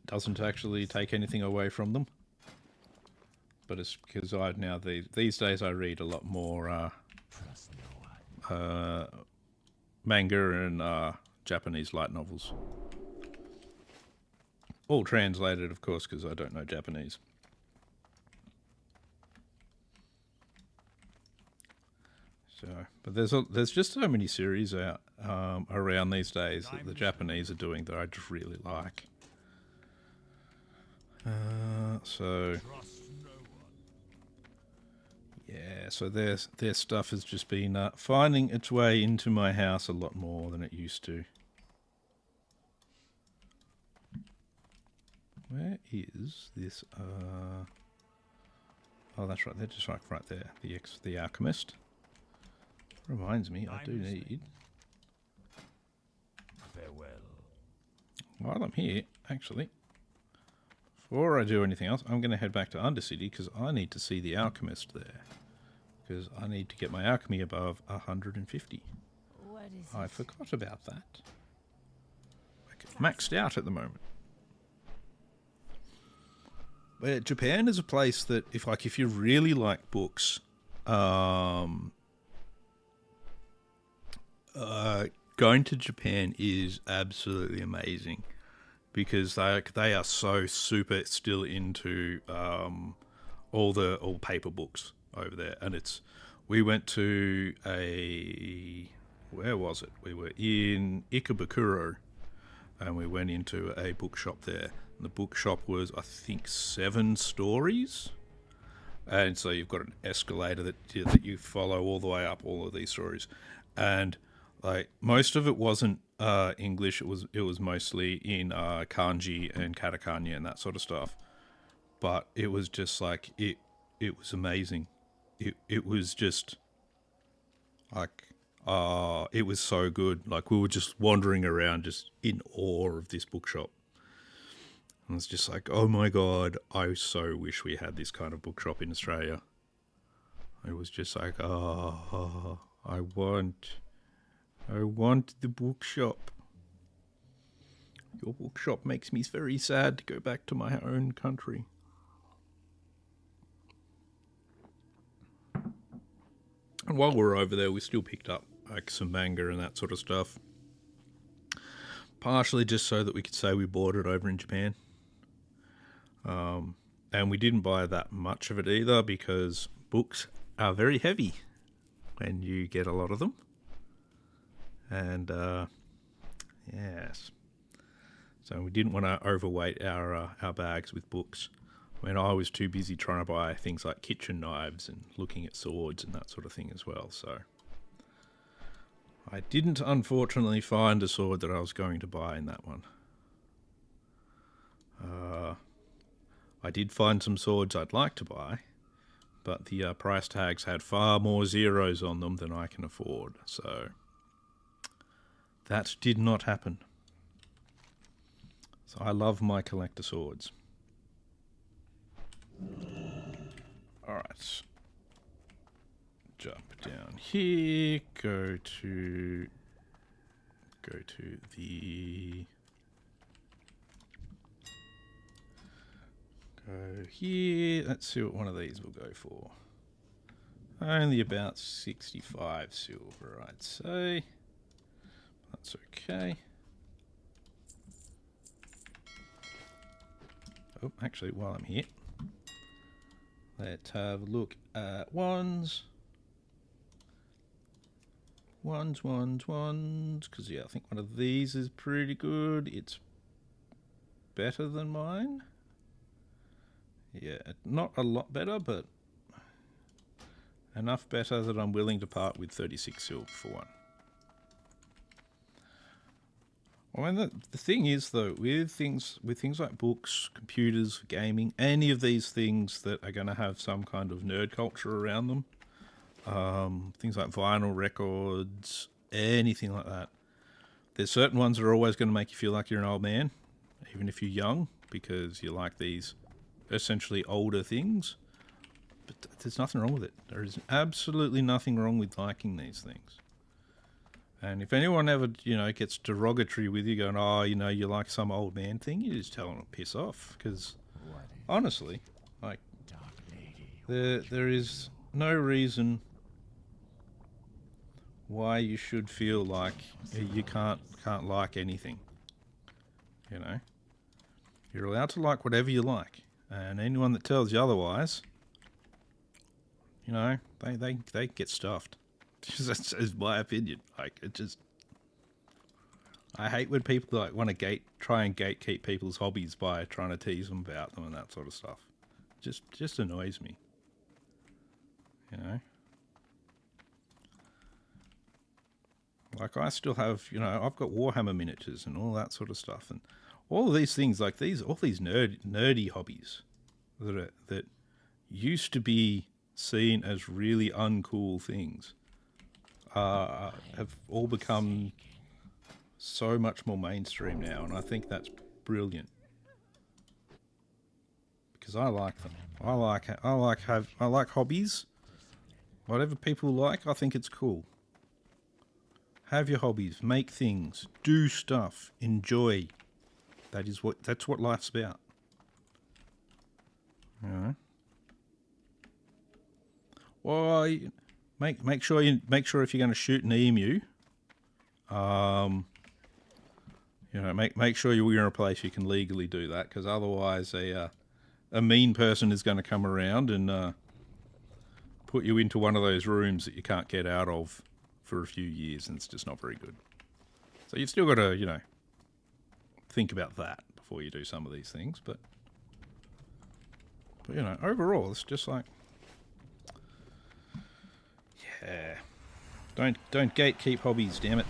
doesn't actually take anything away from them. But it's because these days I read a lot more manga and Japanese light novels. All translated, of course, because I don't know Japanese. So, but there's just so many series out around these days that the Japanese are doing that I just really like. So yeah, so their stuff has just been finding its way into my house a lot more than it used to. Where is this? Oh, that's right. They're just right there. The Alchemist. Reminds me, I do need. Farewell. While I'm here, actually, before I do anything else, I'm going to head back to Undercity because I need to see the Alchemist there. Because I need to get my alchemy above 150. What is I it? forgot about that. Okay, maxed out at the moment. But Japan is a place that if you really like books, going to Japan is absolutely amazing because they are so super still into all paper books over there, and we went to where was it? We were in Ikebukuro, and we went into a bookshop there. And the bookshop was, I think, 7 stories. And so you've got an escalator that you follow all the way up all of these stories. And like most of it wasn't English. It was mostly in kanji and katakana and that sort of stuff. But it was just like it was amazing. It was just like it was so good. Like we were just wandering around just in awe of this bookshop. And it's just like, oh my God, I so wish we had this kind of bookshop in Australia. It was just like, I want the bookshop. Your bookshop makes me very sad to go back to my own country. And while we were over there, we still picked up like some manga and that sort of stuff. Partially just so that we could say we bought it over in Japan. And we didn't buy that much of it either because books are very heavy when you get a lot of them. And yes, so we didn't want to overweight our bags with books. When I was too busy trying to buy things like kitchen knives and looking at swords and that sort of thing as well. So I didn't unfortunately find a sword that I was going to buy in that one. I did find some swords I'd like to buy, but the price tags had far more zeros on them than I can afford, so that did not happen. So I love my collector swords. Alright. Jump down here, go to the... Go here. Let's see what one of these will go for. Only about 65 silver, I'd say. That's okay. Oh, actually, while I'm here, let's have a look at ones. Ones. Because, yeah, I think one of these is pretty good. It's better than mine. Yeah, not a lot better, but enough better that I'm willing to part with 36 silver for one. I mean, the thing is, though, with things like books, computers, gaming, any of these things that are going to have some kind of nerd culture around them, things like vinyl records, anything like that, there's certain ones that are always going to make you feel like you're an old man, even if you're young, because you like these essentially older things, but there's nothing wrong with it. There is absolutely nothing wrong with liking these things. And if anyone ever, gets derogatory with you, going, you like some old man thing, you just tell them to piss off. Because honestly, like, there is no reason why you should feel like you can't like anything. You're allowed to like whatever you like. And anyone that tells you otherwise, they get stuffed. That's my opinion. Like, I hate when people like want to try and gatekeep people's hobbies by trying to tease them about them and that sort of stuff. Just annoys me. Like I still have, I've got Warhammer miniatures and all that sort of stuff, and all of these things, like all these nerdy hobbies that used to be seen as really uncool things, have all become so much more mainstream now, and I think that's brilliant because I like them. I like hobbies. Whatever people like, I think it's cool. Have your hobbies, make things, do stuff, enjoy, That's what life's about. You know. Well, make sure if you're going to shoot an emu, make sure you're in a place you can legally do that, because otherwise a mean person is going to come around and put you into one of those rooms that you can't get out of for a few years, and it's just not very good. So you've still got to, think about that before you do some of these things. But overall, it's just like, yeah, don't gatekeep hobbies, damn it.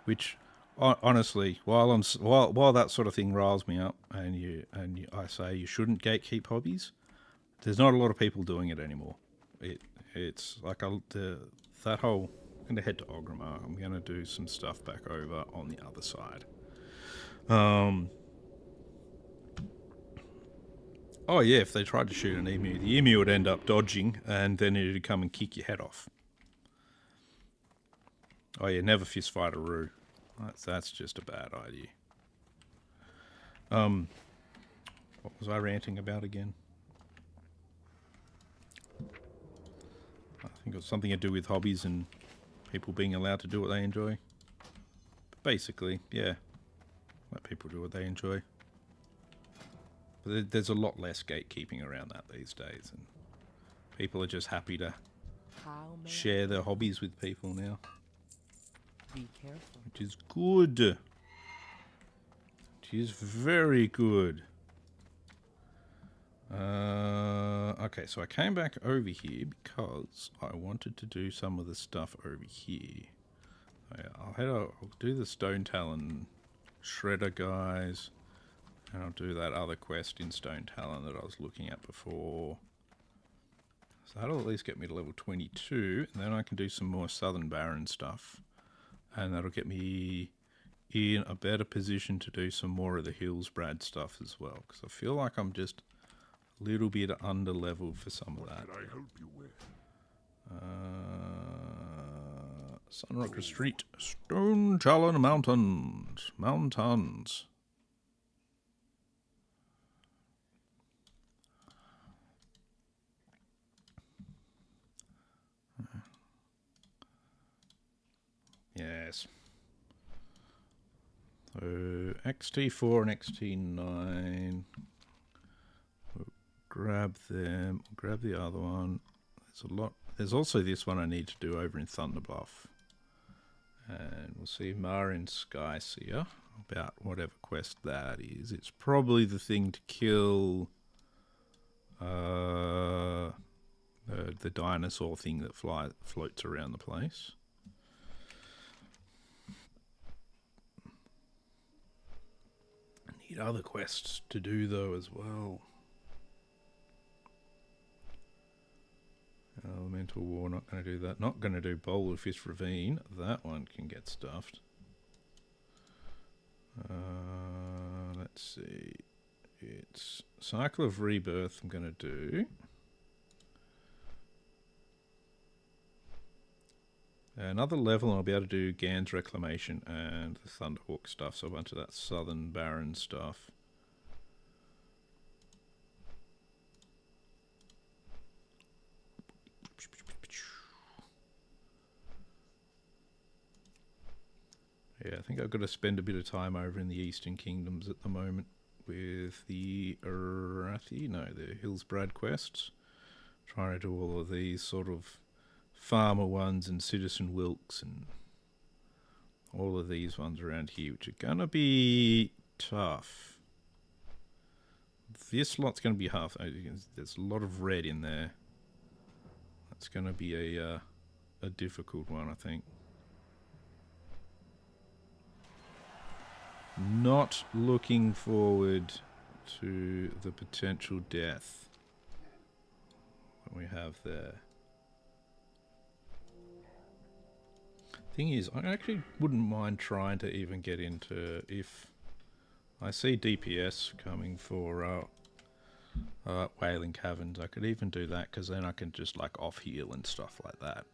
Which, honestly, while that sort of thing riles me up, I say you shouldn't gatekeep hobbies, there's not a lot of people doing it anymore. It's like that whole. I'm going to head to Ogrimmar. I'm going to do some stuff back over on the other side. Oh yeah, if they tried to shoot an emu, the emu would end up dodging, and then it'd come and kick your head off. Oh yeah, never fist fight a roo. That's just a bad idea. What was I ranting about again? I think it was something to do with hobbies and people being allowed to do what they enjoy. But basically, yeah, let people do what they enjoy. But there's a lot less gatekeeping around that these days, and people are just happy to share their hobbies with people now. Be careful. Which is good. Which is very good. Okay, so I came back over here because I wanted to do some of the stuff over here. I'll do the Stone Talon Shredder guys, and I'll do that other quest in Stone Talon that I was looking at before. So that'll at least get me to level 22, and then I can do some more Southern Baron stuff, and that'll get me in a better position to do some more of the Hillsbrad stuff as well, because I feel like I'm just little bit under leveled for some of that. What can I help you with? Sunrock Retreat, Stone Talon Mountains. Yes. So XT4 and XT9. Grab them. Grab the other one. There's a lot. There's also this one I need to do over in Thunderbluff. And we'll see Marin Skyseer about whatever quest that is. It's probably the thing to kill the dinosaur thing that floats around the place. I need other quests to do though as well. Elemental War, not going to do that. Not going to do Boulder Fist Ravine. That one can get stuffed. Let's see. It's Cycle of Rebirth I'm going to do. Another level and I'll be able to do Gans Reclamation and the Thunderhawk stuff. So a bunch of that Southern Baron stuff. Yeah, I think I've got to spend a bit of time over in the Eastern Kingdoms at the moment with the the Hillsbrad quests. Trying to do all of these sort of farmer ones and Citizen Wilkes and all of these ones around here, which are going to be tough. This lot's going to be half. There's a lot of red in there. That's going to be a difficult one, I think. Not looking forward to the potential death that we have there. Thing is, I actually wouldn't mind trying to even get into, if I see DPS coming for Wailing Caverns, I could even do that, because then I can just like off heal and stuff like that.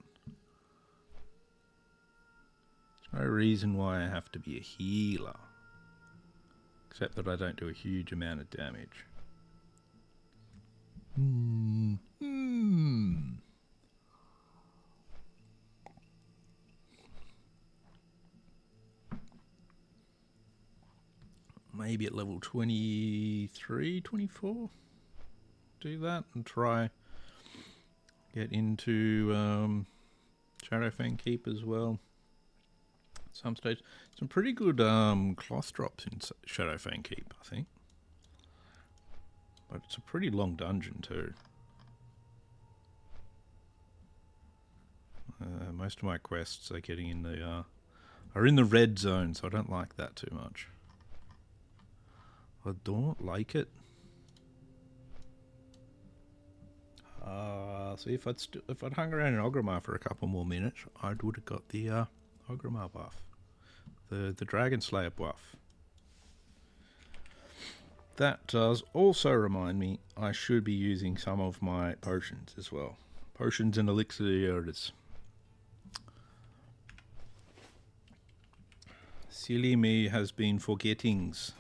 There's no reason why I have to be a healer. Except that I don't do a huge amount of damage. Maybe at level 23, 24. Do that and try get into Shadowfang Keep as well. At some stage, some pretty good cloth drops in Shadowfang Keep, I think. But it's a pretty long dungeon too. Most of my quests are getting in the are in the red zone, so I don't like that too much. I don't like it. See, if I'd hung around in Orgrimmar for a couple more minutes, I would have got the Orgrimmar buff, the Dragon Slayer buff. That does also remind me I should be using some of my potions as well. Potions and elixirs. Silly me has been forgettings.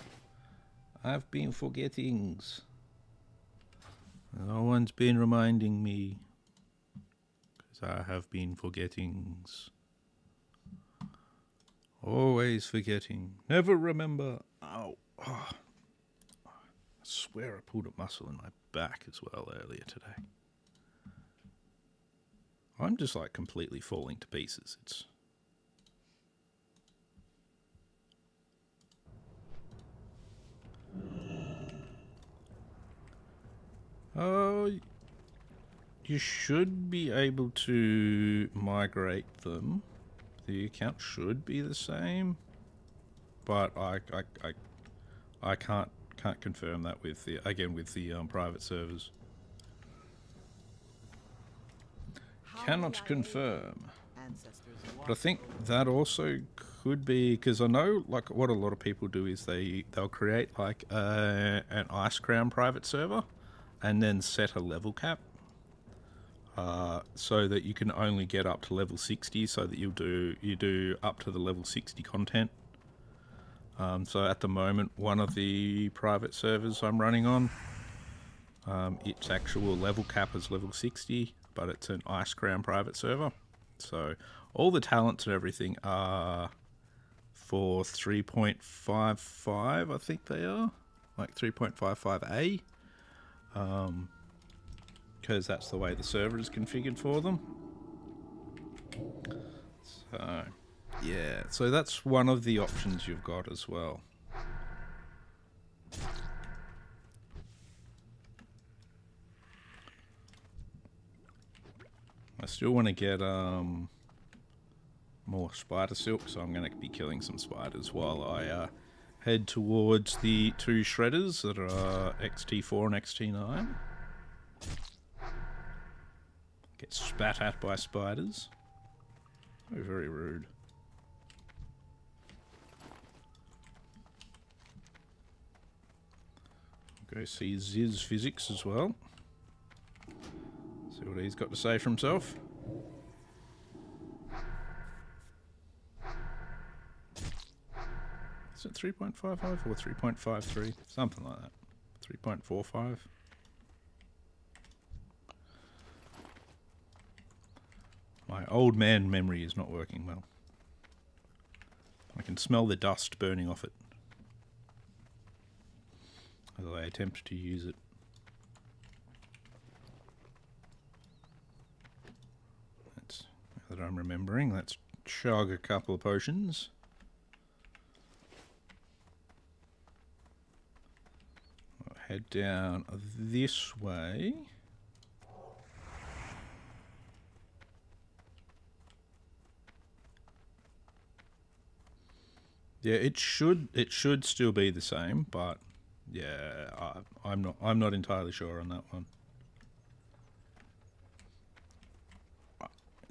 I've been forgettings. No one's been reminding me. Because I have been forgettings. Always forgetting. Never remember. Ow. Oh. I swear I pulled a muscle in my back as well earlier today. I'm just like completely falling to pieces. It's... Oh, you should be able to migrate them. The account should be the same, but I can't confirm that with the private servers. Cannot confirm. But I think that also could be because I know like what a lot of people do is they'll create like an Ice Crown private server. And then set a level cap so that you can only get up to level 60, so that you do up to the level 60 content. So at the moment, one of the private servers I'm running on, its actual level cap is level 60, but it's an Ice Crown private server. So all the talents and everything are for 3.55, I think they are, like 3.55A. Because that's the way the server is configured for them. So, yeah. So that's one of the options you've got as well. I still want to get more spider silk, so I'm going to be killing some spiders while I head towards the two shredders that are XT4 and XT9. Get spat at by spiders. Oh, very rude. Go see Ziz Physics as well. See what he's got to say for himself. Is it 3.55 or 3.53? Something like that. 3.45. My old man memory is not working well. I can smell the dust burning off it as I attempt to use it. That's, now that I'm remembering, let's chug a couple of potions. I'll head down this way. Yeah, it should still be the same, but yeah, I'm not entirely sure on that one.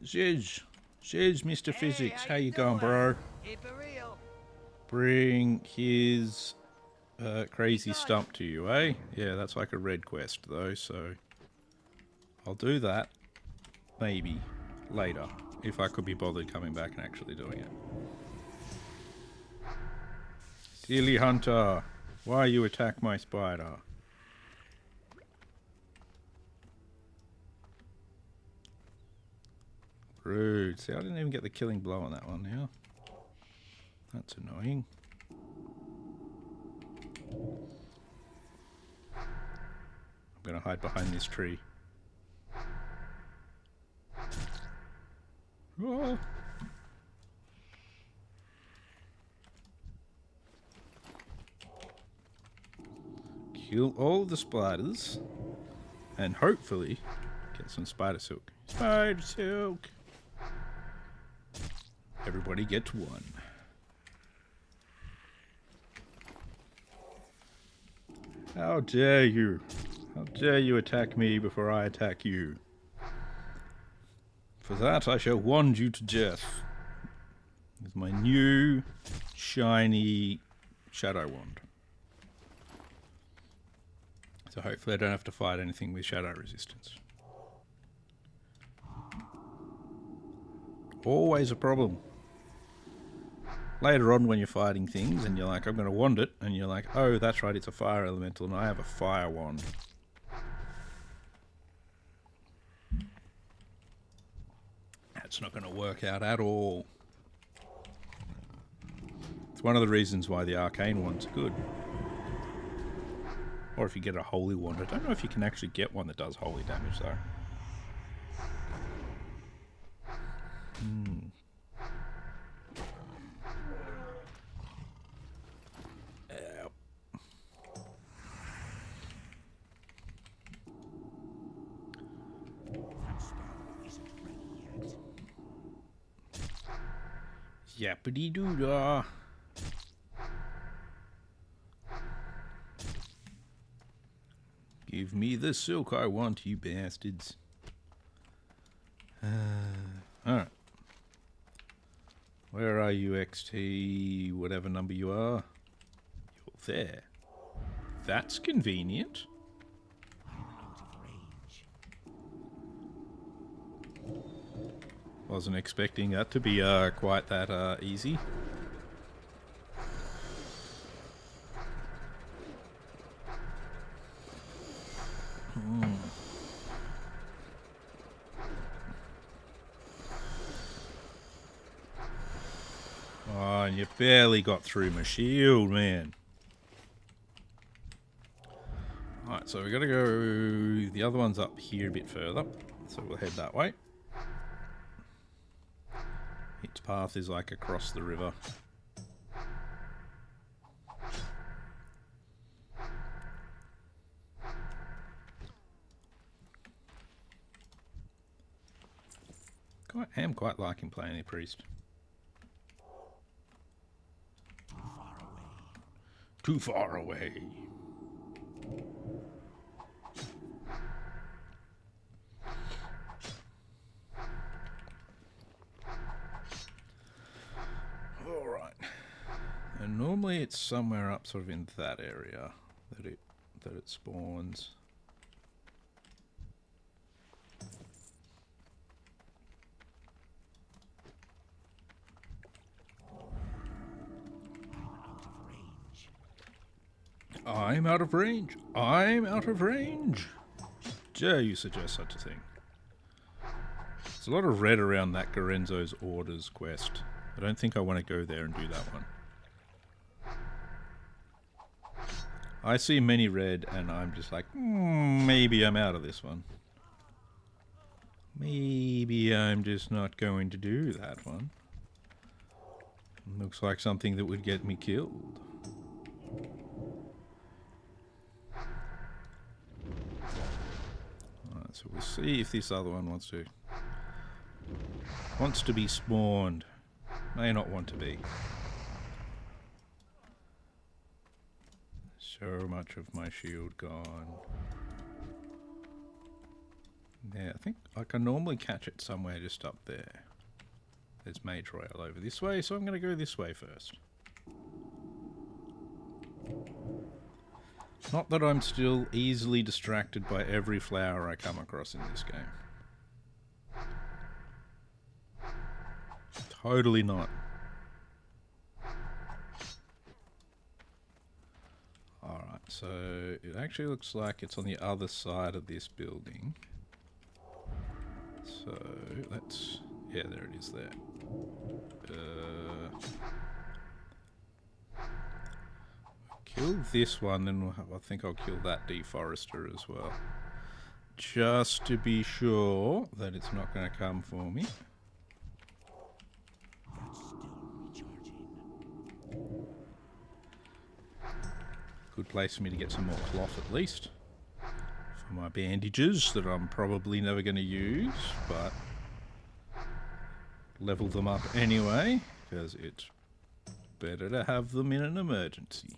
Ziz, Mr. Physics, how you going, bro? Keep it real. Bring his crazy stump to you, eh? Yeah, that's like a red quest though, so I'll do that maybe later if I could be bothered coming back and actually doing it. Silly Hunter. Why you attack my spider? Rude. See, I didn't even get the killing blow on that one now. That's annoying. I'm going to hide behind this tree. Oh. Kill all the spiders. And hopefully get some spider silk. Spider silk! Everybody gets one. How dare you? How dare you attack me before I attack you? For that I shall wand you to death with my new shiny shadow wand. So hopefully I don't have to fight anything with shadow resistance. Always a problem. Later on when you're fighting things and you're like, I'm going to wand it, and you're like, oh, that's right, it's a fire elemental and I have a fire wand. That's not going to work out at all. It's one of the reasons why the arcane wand's good. Or if you get a holy wand. I don't know if you can actually get one that does holy damage though. Ow. That spell isn't ready yet. Yappity doo dah. Give me the silk I want, you bastards. Alright. Where are you, XT? Whatever number you are. You're there. That's convenient. I'm out of range. Wasn't expecting that to be quite that easy. Oh, and you barely got through my shield, man. Alright, so we gotta go... The other one's up here a bit further. So we'll head that way. Its path is like across the river. I am quite liking playing a priest. Too far away. Alright. And normally it's somewhere up sort of in that area that it spawns. I'm out of range. I'm out of range. Dare you suggest such a thing? There's a lot of red around that Garenzo's Orders quest. I don't think I want to go there and do that one. I see many red and I'm just like, maybe I'm out of this one. Maybe I'm just not going to do that one. Looks like something that would get me killed. Alright, so we'll see if this other one wants to be spawned. May not want to be. So much of my shield gone. Yeah, I think I can normally catch it somewhere just up there. There's Mage Royal over this way, so I'm going to go this way first. Not that I'm still easily distracted by every flower I come across in this game. Totally not. So it actually looks like it's on the other side of this building. So let's... yeah, there it is there. Kill this one, then I think I'll kill that deforester as well. Just to be sure that it's not going to come for me. That's still recharging. Good place for me to get some more cloth at least. For my bandages that I'm probably never going to use, but level them up anyway, because it's better to have them in an emergency.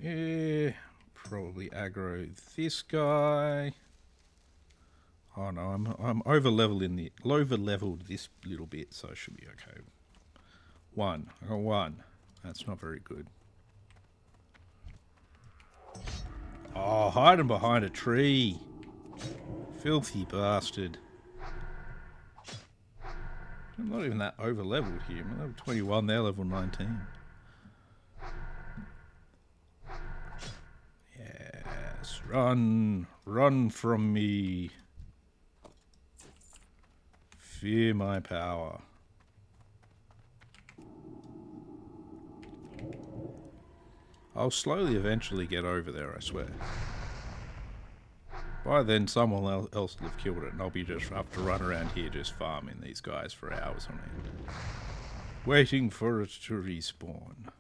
Yeah, probably aggro this guy. Oh no, I'm over leveled this little bit, so I should be okay. One. I got one. That's not very good. Oh, hiding behind a tree. Filthy bastard. I'm not even that over leveled here. I'm level 21, they're level 19. Yes, run. Run from me. Fear my power. I'll slowly eventually get over there, I swear. By then someone else will have killed it and I'll be just have to run around here just farming these guys for hours on end. Waiting for it to respawn.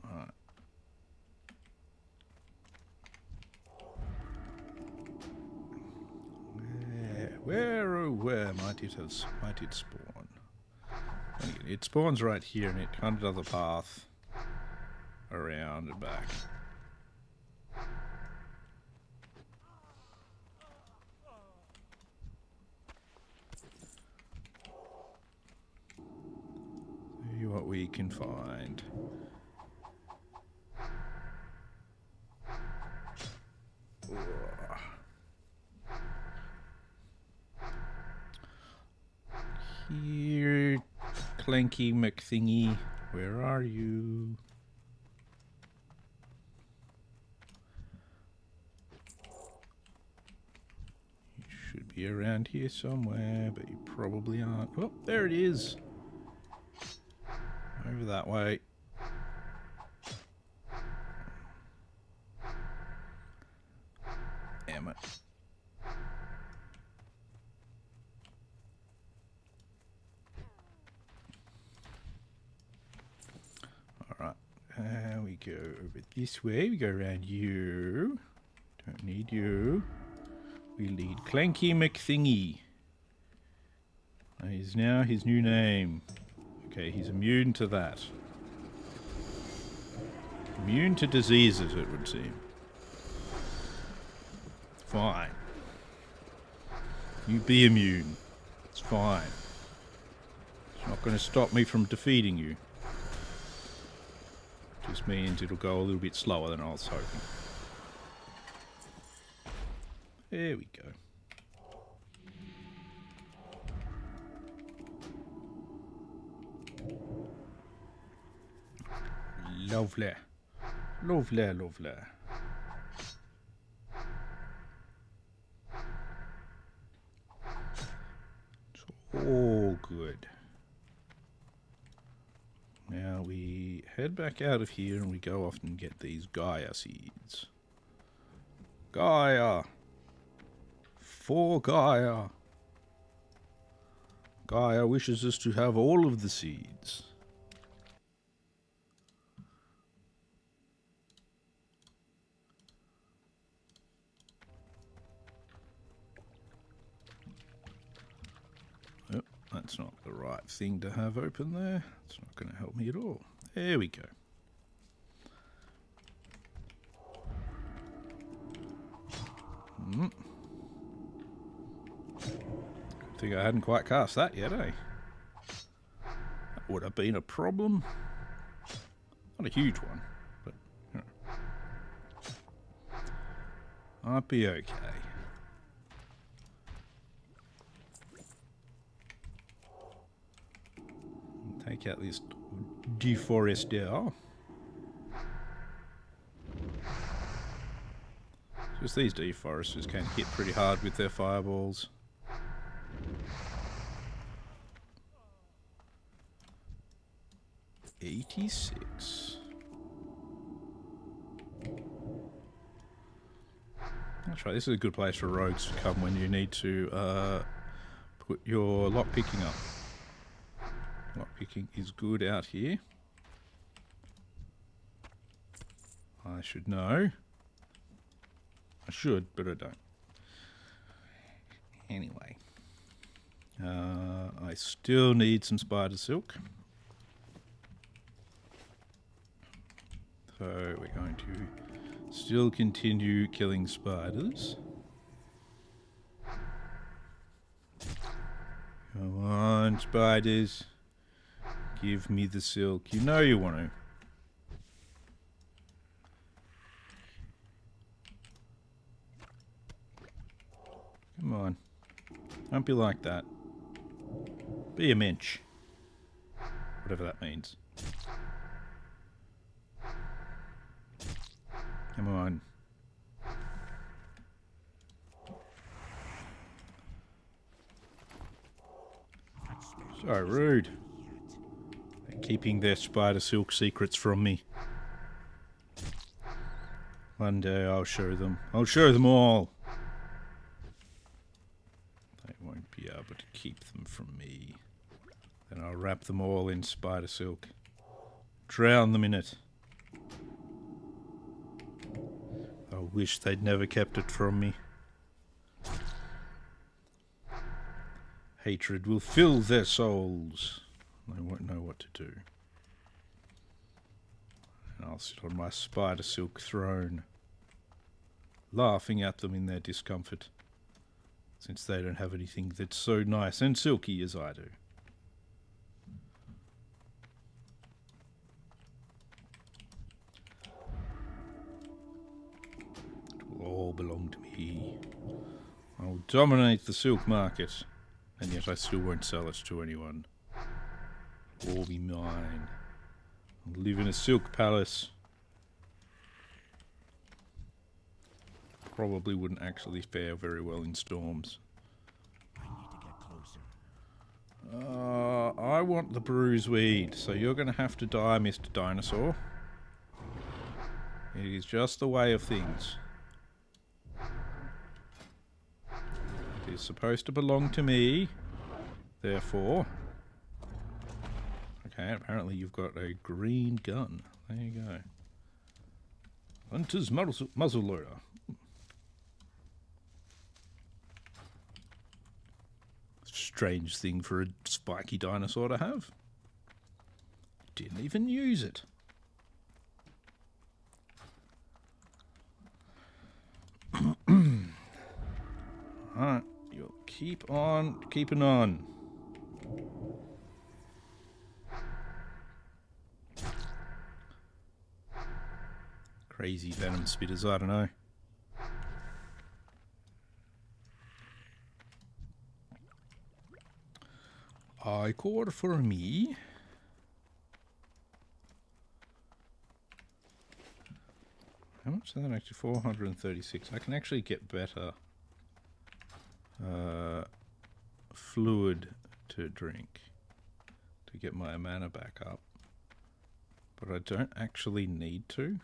Alright. Where might it spawn? It spawns right here and it kind of does a path around and back. See what we can find. Here, Clanky McThingy, where are you? You should be around here somewhere, but you probably aren't. Oh, there it is. Over that way. Damn it. Alright, we go over this way. We go around you. Don't need you. We need Clanky McThingy. That is now his new name. Okay, he's immune to that. Immune to diseases, it would seem. Fine. You be immune. It's fine. It's not going to stop me from defeating you. Just means it'll go a little bit slower than I was hoping. There we go. Lovely. Lovely, lovely. It's all good. Now we head back out of here and we go off and get these Gaia seeds. Gaia! For Gaia! Gaia wishes us to have all of the seeds. Oh, that's not the right thing to have open there. It's not going to help me at all. There we go. Good thing I hadn't quite cast that yet, eh? That would have been a problem. Not a huge one, but... You know. Might be okay. Take out this deforester. Just these deforesters can hit pretty hard with their fireballs. $86. That's right, this is a good place for rogues to come when you need to put your lockpicking up. Lockpicking is good out here. I should know. I should, but I don't. Anyway. I still need some spider silk. So we're going to still continue killing spiders. Come on, spiders. Give me the silk. You know you want to. Come on. Don't be like that. Be a mensch. Whatever that means. Come on. So rude. They're keeping their spider silk secrets from me. One day I'll show them. I'll show them all. They won't be able to keep them from me. Then I'll wrap them all in spider silk. Drown them in it. I wish they'd never kept it from me. Hatred will fill their souls. They won't know what to do. And I'll sit on my spider silk throne, laughing at them in their discomfort, since they don't have anything that's so nice and silky as I do. It will all belong to me. I will dominate the silk market, and yet I still won't sell it to anyone. It will all be mine. I'll live in a silk palace. Probably wouldn't actually fare very well in storms. I need to get closer. I want the bruiseweed, so you're going to have to die, Mr. Dinosaur. It is just the way of things. It is supposed to belong to me, therefore. Okay, apparently you've got a green gun. There you go. Hunter's muzzleloader. Strange thing for a spiky dinosaur to have. Didn't even use it. Alright, you'll keep on keeping on. Crazy venom spitters, I don't know. I core for me. How much is that actually? 436. I can actually get better fluid to drink to get my mana back up. But I don't actually need to.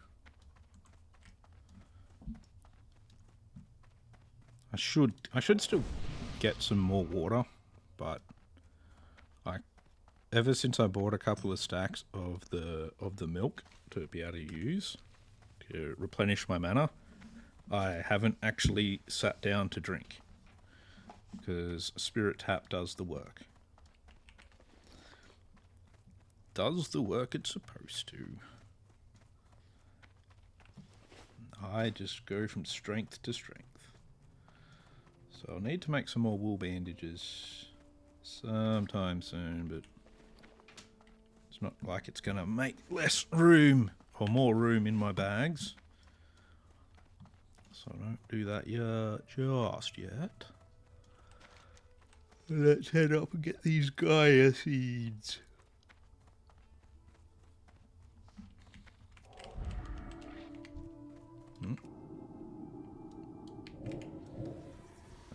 I should still get some more water, but ever since I bought a couple of stacks of the milk to be able to use to replenish my mana, I haven't actually sat down to drink because Spirit Tap does the work. Does the work it's supposed to. I just go from strength to strength. So I'll need to make some more wool bandages sometime soon, but it's not like it's going to make less room or more room in my bags. So don't do that just yet. Let's head up and get these Gaia seeds.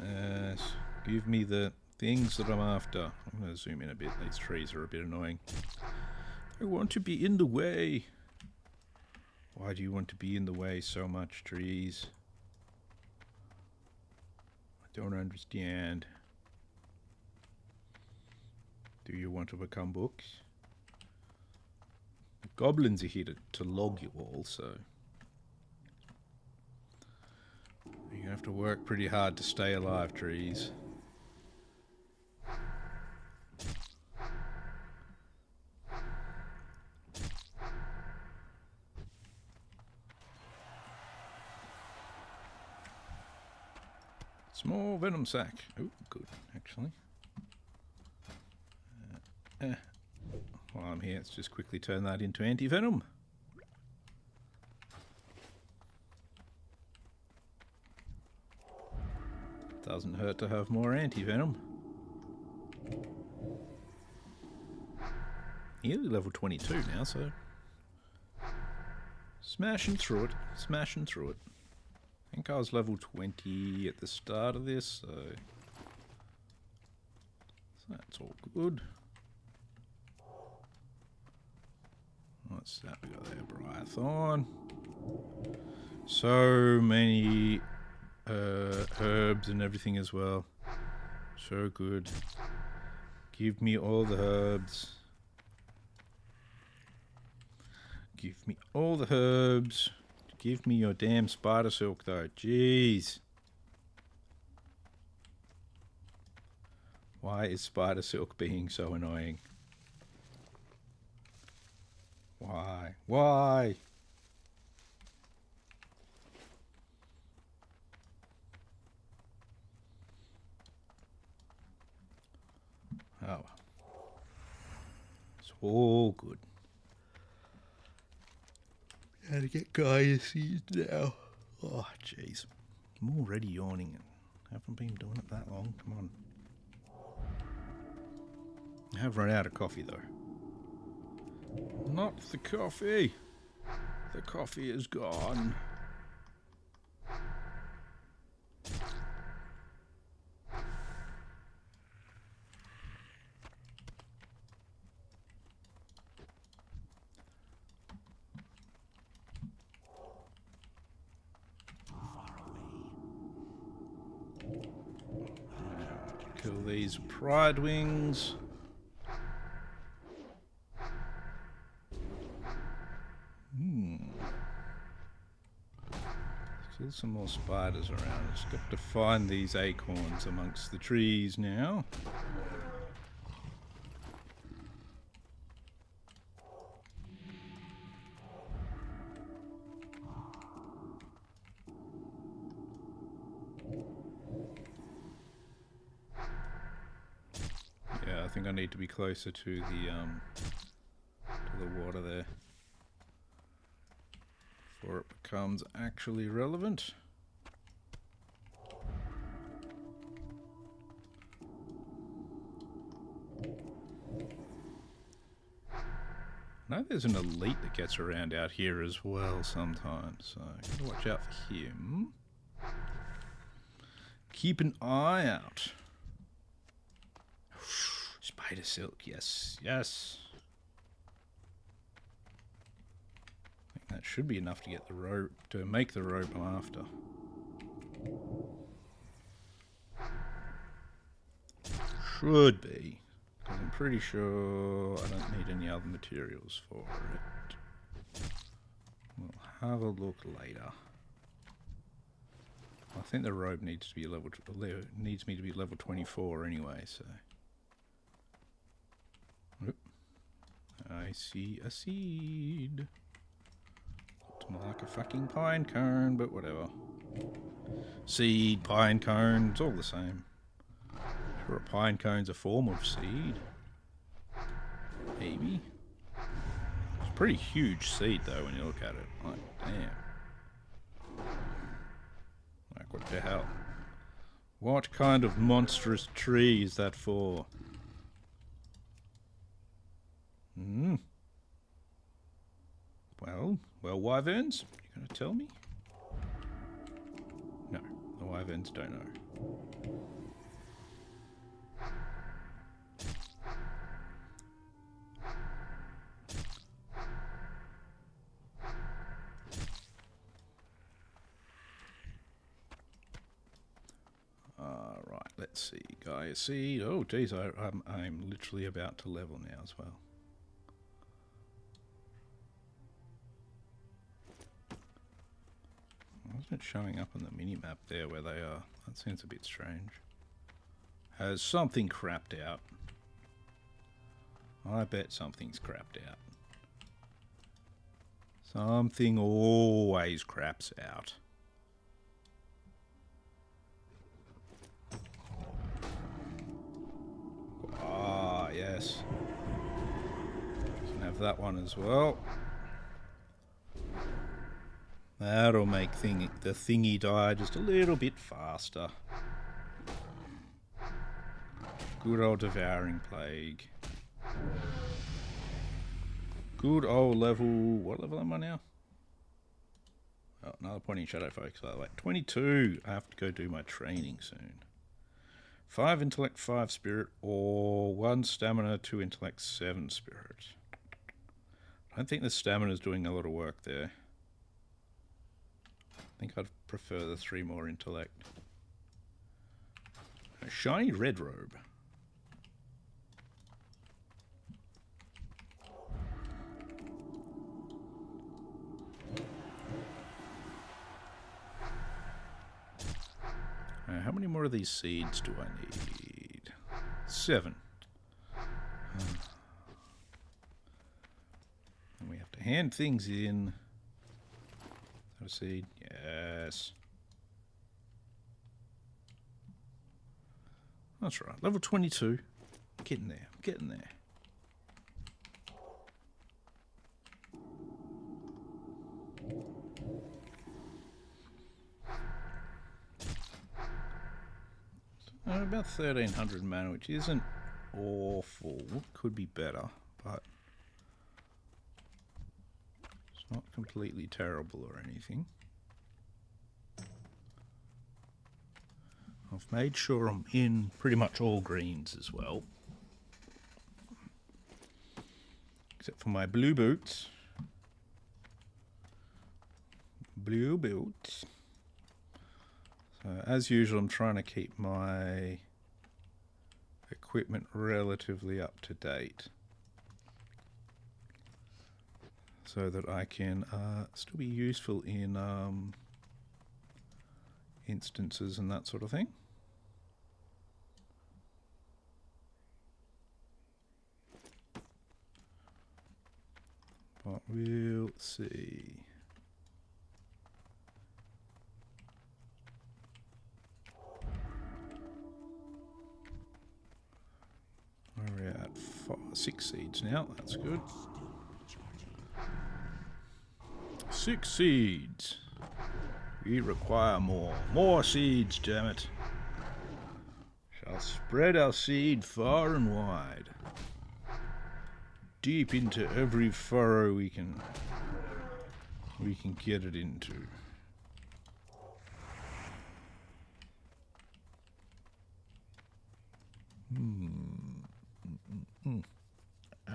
Yes, give me the things that I'm after. I'm going to zoom in a bit. These trees are a bit annoying. I want to be in the way. Why do you want to be in the way so much, trees? I don't understand. Do you want to become books? The goblins are here to log you all, so you have to work pretty hard to stay alive, trees. Small venom sac. Oh, good, actually. While I'm here, let's just quickly turn that into anti-venom. Doesn't hurt to have more anti-venom. Nearly level 22 now, so smashing through it, smashing through it. I think I was level 20 at the start of this, so that's all good. What's that we got there? Brythorn. So many herbs and everything as well. So good. Give me all the herbs. Give me all the herbs. Give me your damn spider silk though. Jeez. Why is spider silk being so annoying? Why? Why? Oh. It's all good. How to get Gaia seeds now. Oh, jeez. I'm already yawning and haven't been doing it that long. Come on. I have run out of coffee though. Not the coffee. The coffee is gone. Kill these pride wings. Still some more spiders around. Just got to find these acorns amongst the trees now. Yeah, I think I need to be closer to the water there before it becomes actually relevant. I know there's an elite that gets around out here as well sometimes, so gotta watch out for him. Keep an eye out. Spider silk, yes, yes. I think that should be enough to get the rope, to make the rope I'm after. Should be. Because I'm pretty sure I don't need any other materials for it. We'll have a look later. I think the rope needs to be needs me to be level 24 anyway, so. Oop. I see a seed. Looks more like a fucking pine cone, but whatever. Seed, pine cone, it's all the same. Sure, a pine cone's a form of seed. Maybe. It's a pretty huge seed though when you look at it. Like, damn. What the hell? What kind of monstrous tree is that for? Hmm. Well, wyverns? You gonna tell me? No, the wyverns don't know. Right, let's see. Gaia seed. Oh, geez, I'm literally about to level now as well. Why isn't it showing up on the mini-map there where they are? That seems a bit strange. Has something crapped out? I bet something's crapped out. Something always craps out. Ah, yes. Can have that one as well. That'll make the thingy die just a little bit faster. Good old devouring plague. Good old level. What level am I now? Oh, another pointing shadow focus. By the way, 22. I have to go do my training soon. 5 intellect, 5 spirit, or 1 stamina, 2 intellect, 7 spirit. I don't think the stamina is doing a lot of work there. I think I'd prefer the 3 more intellect. A shiny red robe. How many more of these seeds do I need? 7. And we have to hand things in. Is that a seed? Yes. That's right. Level 22. Getting there. Getting there. About 1300 mana, which isn't awful. Could be better, but it's not completely terrible or anything. I've made sure I'm in pretty much all greens as well. Except for my blue boots. Blue boots. So as usual, I'm trying to keep my equipment relatively up to date so that I can still be useful in instances and that sort of thing. But we'll see. We're at 6 seeds now. That's good. 6 seeds. We require more. More seeds, damn it. Shall spread our seed far and wide. Deep into every furrow we can get it into.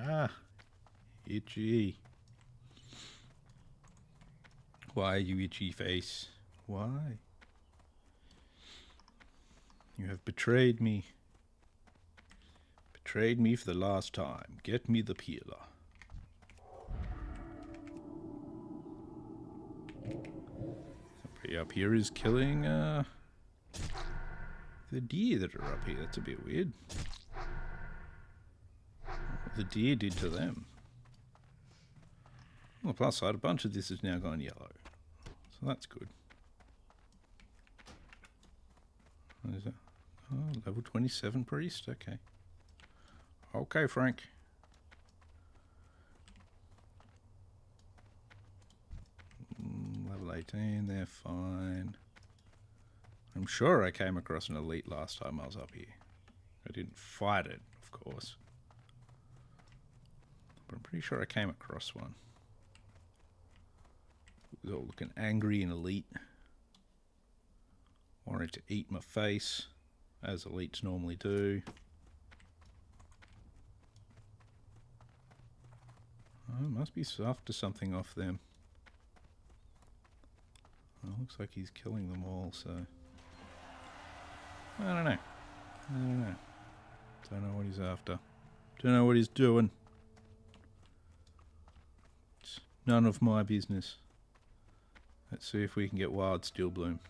Ah, itchy. Why, you itchy face? Why? You have betrayed me. Betrayed me for the last time. Get me the peeler. Somebody up here is killing the deer that are up here. That's a bit weird. What the deer did to them. On the plus side, a bunch of this has now gone yellow. So that's good. What is that? Oh, level 27 priest. Okay. Okay, Frank. Level 18, they're fine. I'm sure I came across an elite last time I was up here. I didn't fight it, of course. But I'm pretty sure I came across one. It was all looking angry and elite. Wanted to eat my face, as elites normally do. Oh, must be after something off them. Well, looks like he's killing them all, so... I don't know. Don't know what he's after. Don't know what he's doing. It's none of my business. Let's see if we can get Wild Steel Bloom.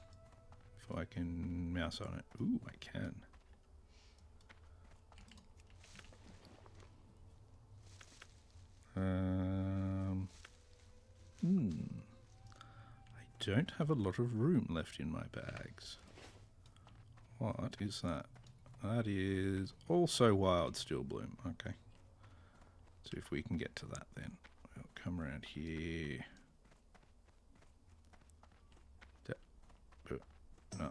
If I can mouse on it. Ooh, I can. I don't have a lot of room left in my bags. What is that? That is also Wild Steel Bloom. Okay. See if we can get to that then. We'll come around here. No.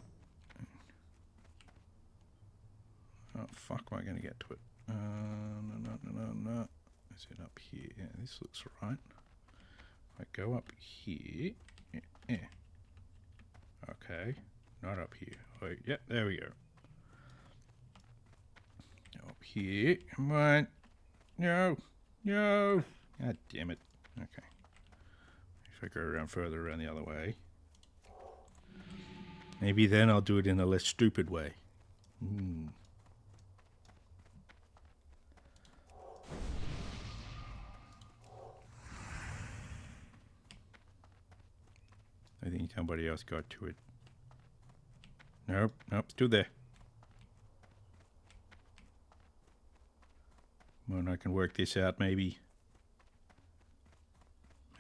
Oh, fuck, am I going to get to it? No. Is it up here? Yeah, this looks right. I go up here. Yeah. Okay. Not up here. Oh, yeah, there we go. Up here. Come on. No. God damn it. Okay. If I go around further around the other way. Maybe then I'll do it in a less stupid way. I think somebody else got to it. Nope, still there. Come on, I can work this out, maybe.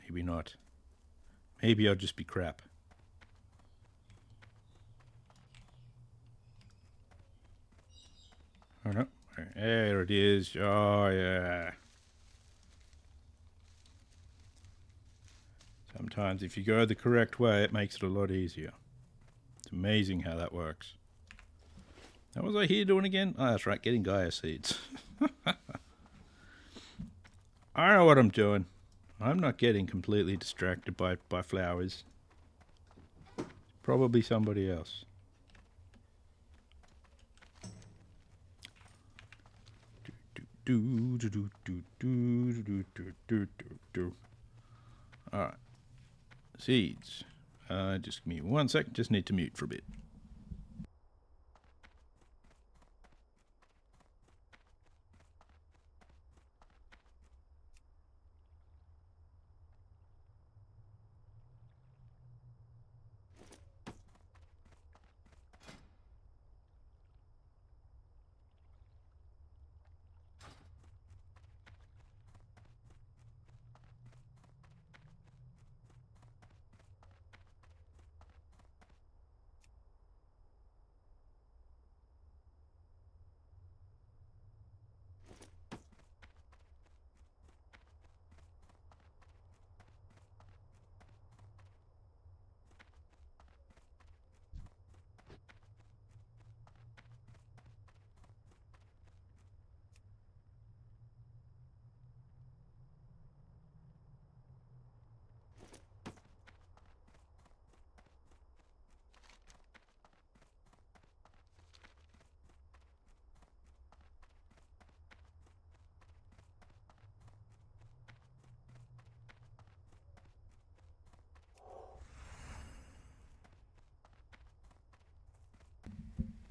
Maybe not. Maybe I'll just be crap. Oh no, there it is. Oh yeah. Sometimes if you go the correct way, it makes it a lot easier. It's amazing how that works. What was I here doing again? Oh, that's right, getting Gaia seeds. I know what I'm doing. I'm not getting completely distracted by flowers. Probably somebody else. Alright. Seeds. Just give me 1 second. Just need to mute for a bit.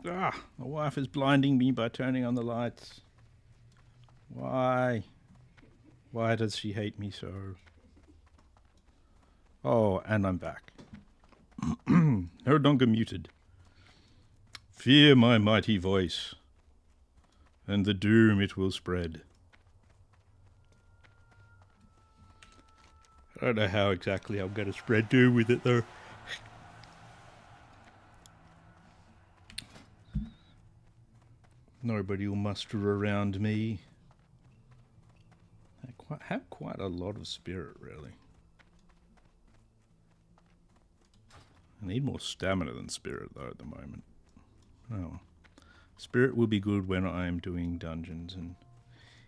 Ah, my wife is blinding me by turning on the lights. Why? Why does she hate me so? Oh, and I'm back. No longer muted. Fear my mighty voice, and the doom it will spread. I don't know how exactly I'm going to spread doom with it, though. Nobody will muster around me. I have quite a lot of spirit, really. I need more stamina than spirit though at the moment. Oh, spirit will be good when I'm doing dungeons and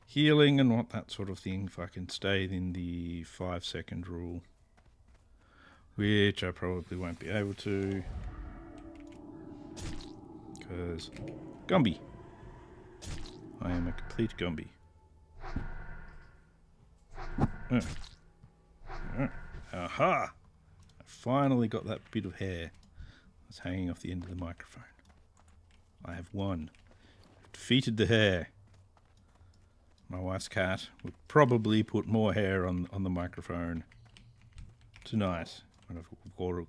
healing and what that sort of thing. If I can stay in the 5-second rule, which I probably won't be able to, because Gumby. I am a complete Gumby. Aha! I finally got that bit of hair that's hanging off the end of the microphone. I have won. Defeated the hair. My wife's cat would probably put more hair on the microphone tonight. When I've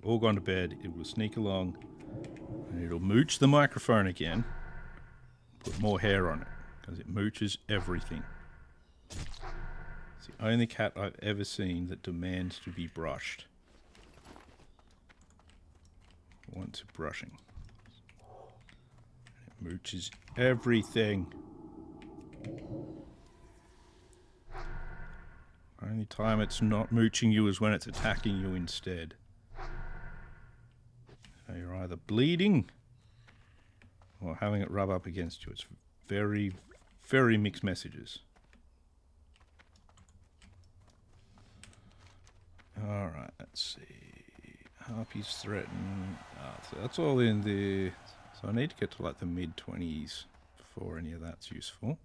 all gone to bed, it will sneak along and it'll mooch the microphone again. Put more hair on it, because it mooches everything. It's the only cat I've ever seen that demands to be brushed. Wants brushing. It mooches everything. Only time it's not mooching you is when it's attacking you instead. So you're either bleeding or having it rub up against you. It's very, very mixed messages. Alright, let's see. Harpies threaten. So that's all in there. So I need to get to like the mid-20s before any of that's useful.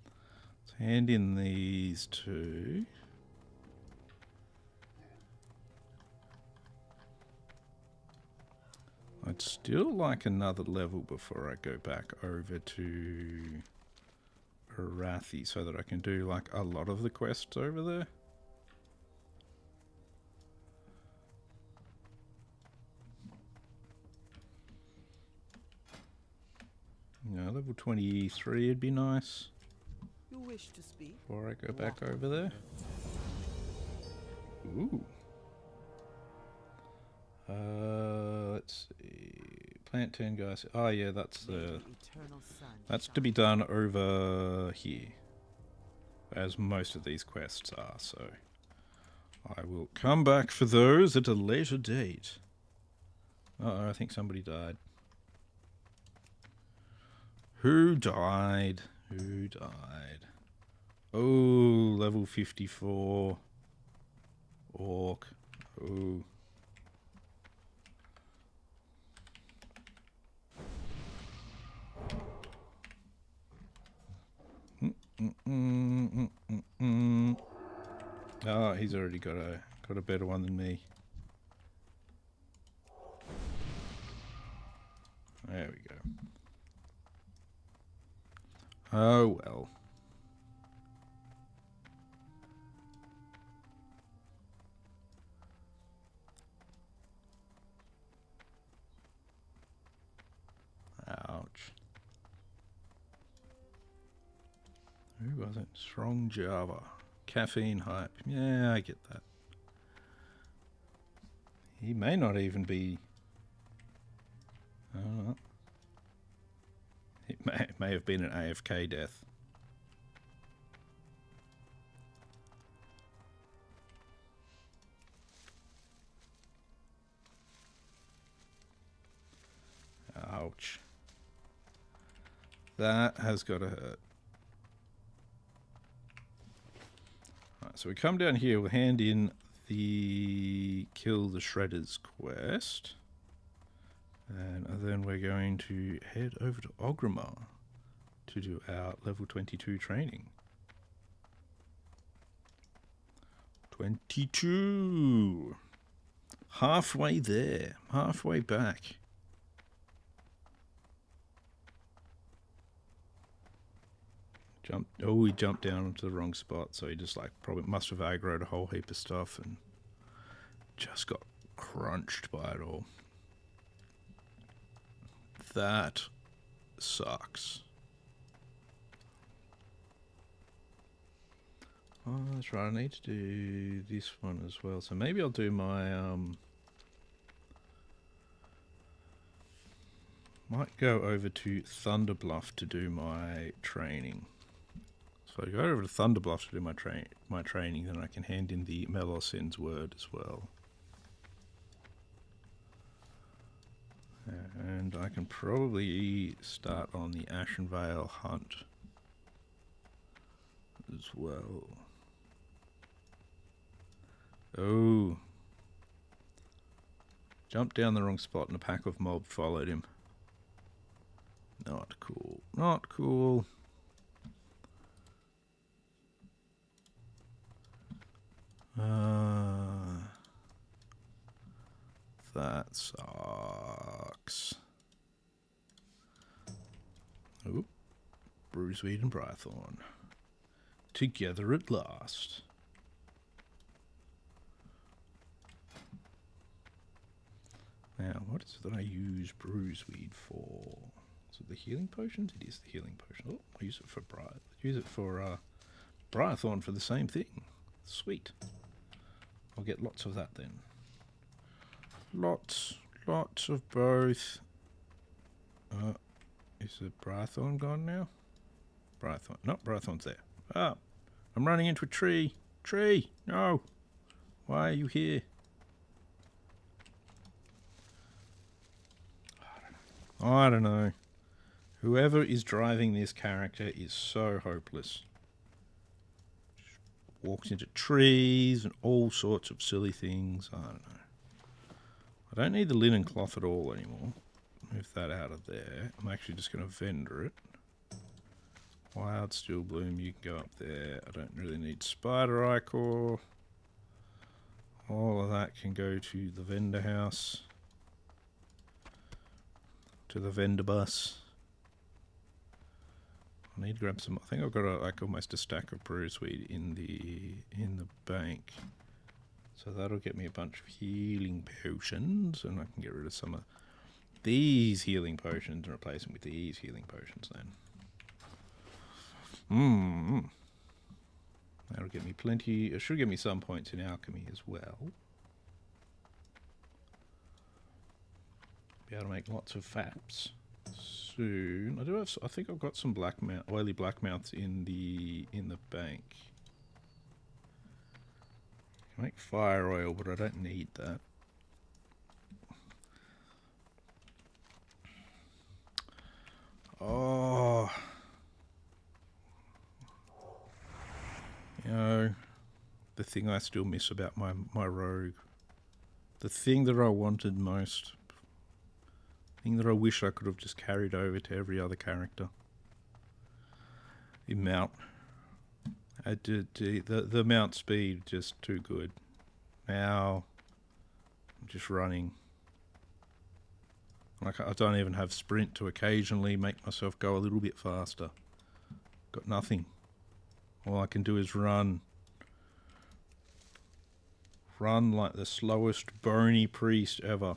Let's hand in these two. I'd still like another level before I go back over to Arathi so that I can do like a lot of the quests over there. Yeah, level 23 would be nice. You wish to speak? Before I go back over there. Ooh. Let's see. Plant 10 guys. Oh yeah, that's to be done over here, as most of these quests are. So I will come back for those at a later date. Uh-oh, I think somebody died. Who died? Who died? Oh, level 54 orc. Oh. Oh, he's already got a better one than me. There we go. Oh well. Ouch. Who was it? Strong Java. Caffeine hype. Yeah, I get that. He may not even be... I don't know. It may have been an AFK death. Ouch. That has got to hurt. Right, so we come down here, we'll hand in the Kill the Shredders quest. And then we're going to head over to Ogrimmar to do our level 22 training. 22! Halfway there. Halfway back. He jumped down into the wrong spot, so he just like probably must have aggroed a whole heap of stuff and just got crunched by it all. That sucks. Oh, that's right. I need to do this one as well. So maybe I'll do my might go over to Thunderbluff to do my training. So I go over to Thunderbluff to do my training, then I can hand in the Melosin's word as well. And I can probably start on the Ashenvale hunt as well. Oh. Jumped down the wrong spot and a pack of mob followed him. Not cool. Not cool. That sucks. Oop. Bruiseweed and Brythorn. Together at last. Now, what is it that I use Bruiseweed for? Is it the healing potions? It is the healing potion. Oh, I use it for Brythorn for the same thing. Sweet. I'll get lots of that then. Lots of both. Is the Brythorn gone now? Brythorn. No, Brythorn's there. Ah, I'm running into a tree. Tree, no. Why are you here? I don't know. Whoever is driving this character is so hopeless. Just walks into trees and all sorts of silly things. I don't know. I don't need the linen cloth at all anymore. Move that out of there. I'm actually just going to vendor it. Wild Steel Bloom, you can go up there. I don't really need Spider Eye Core. All of that can go to the vendor house. To the vendor bus. I need to grab some. I think I've got almost a stack of Bruiseweed in the bank. So that'll get me a bunch of healing potions, and I can get rid of some of these healing potions and replace them with these healing potions then. That'll get me plenty. It should give me some points in alchemy as well. Be able to make lots of faps soon. I do have. I think I've got some oily blackmouths in the bank. I can make fire oil, but I don't need that. Oh, you know, the thing I still miss about my rogue, the thing that I wanted most, the thing that I wish I could have just carried over to every other character. The mount. The mount speed just too good. Now I'm just running. Like, I don't even have sprint to occasionally make myself go a little bit faster. Got nothing. All I can do is run. Run like the slowest bony priest ever.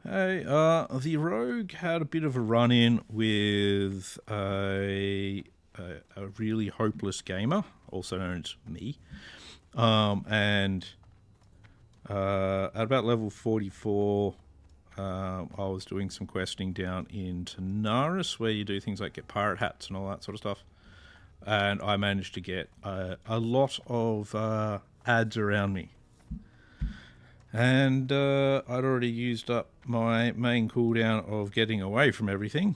Hey, the rogue had a bit of a run-in with a really hopeless gamer, also known as me, and at about level 44, I was doing some questing down in Tanaris, where you do things like get pirate hats and all that sort of stuff, and I managed to get a lot of ads around me. And I'd already used up my main cooldown of getting away from everything,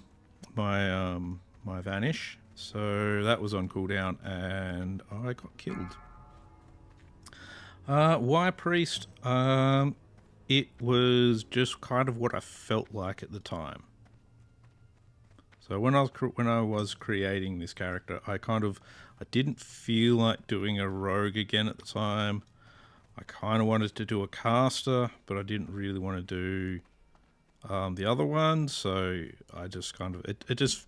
my vanish. So that was on cooldown, and I got killed. Why priest? It was just kind of what I felt like at the time. So when I was creating this character, I didn't feel like doing a rogue again at the time. I kind of wanted to do a caster, but I didn't really want to do the other one. So I just kind of just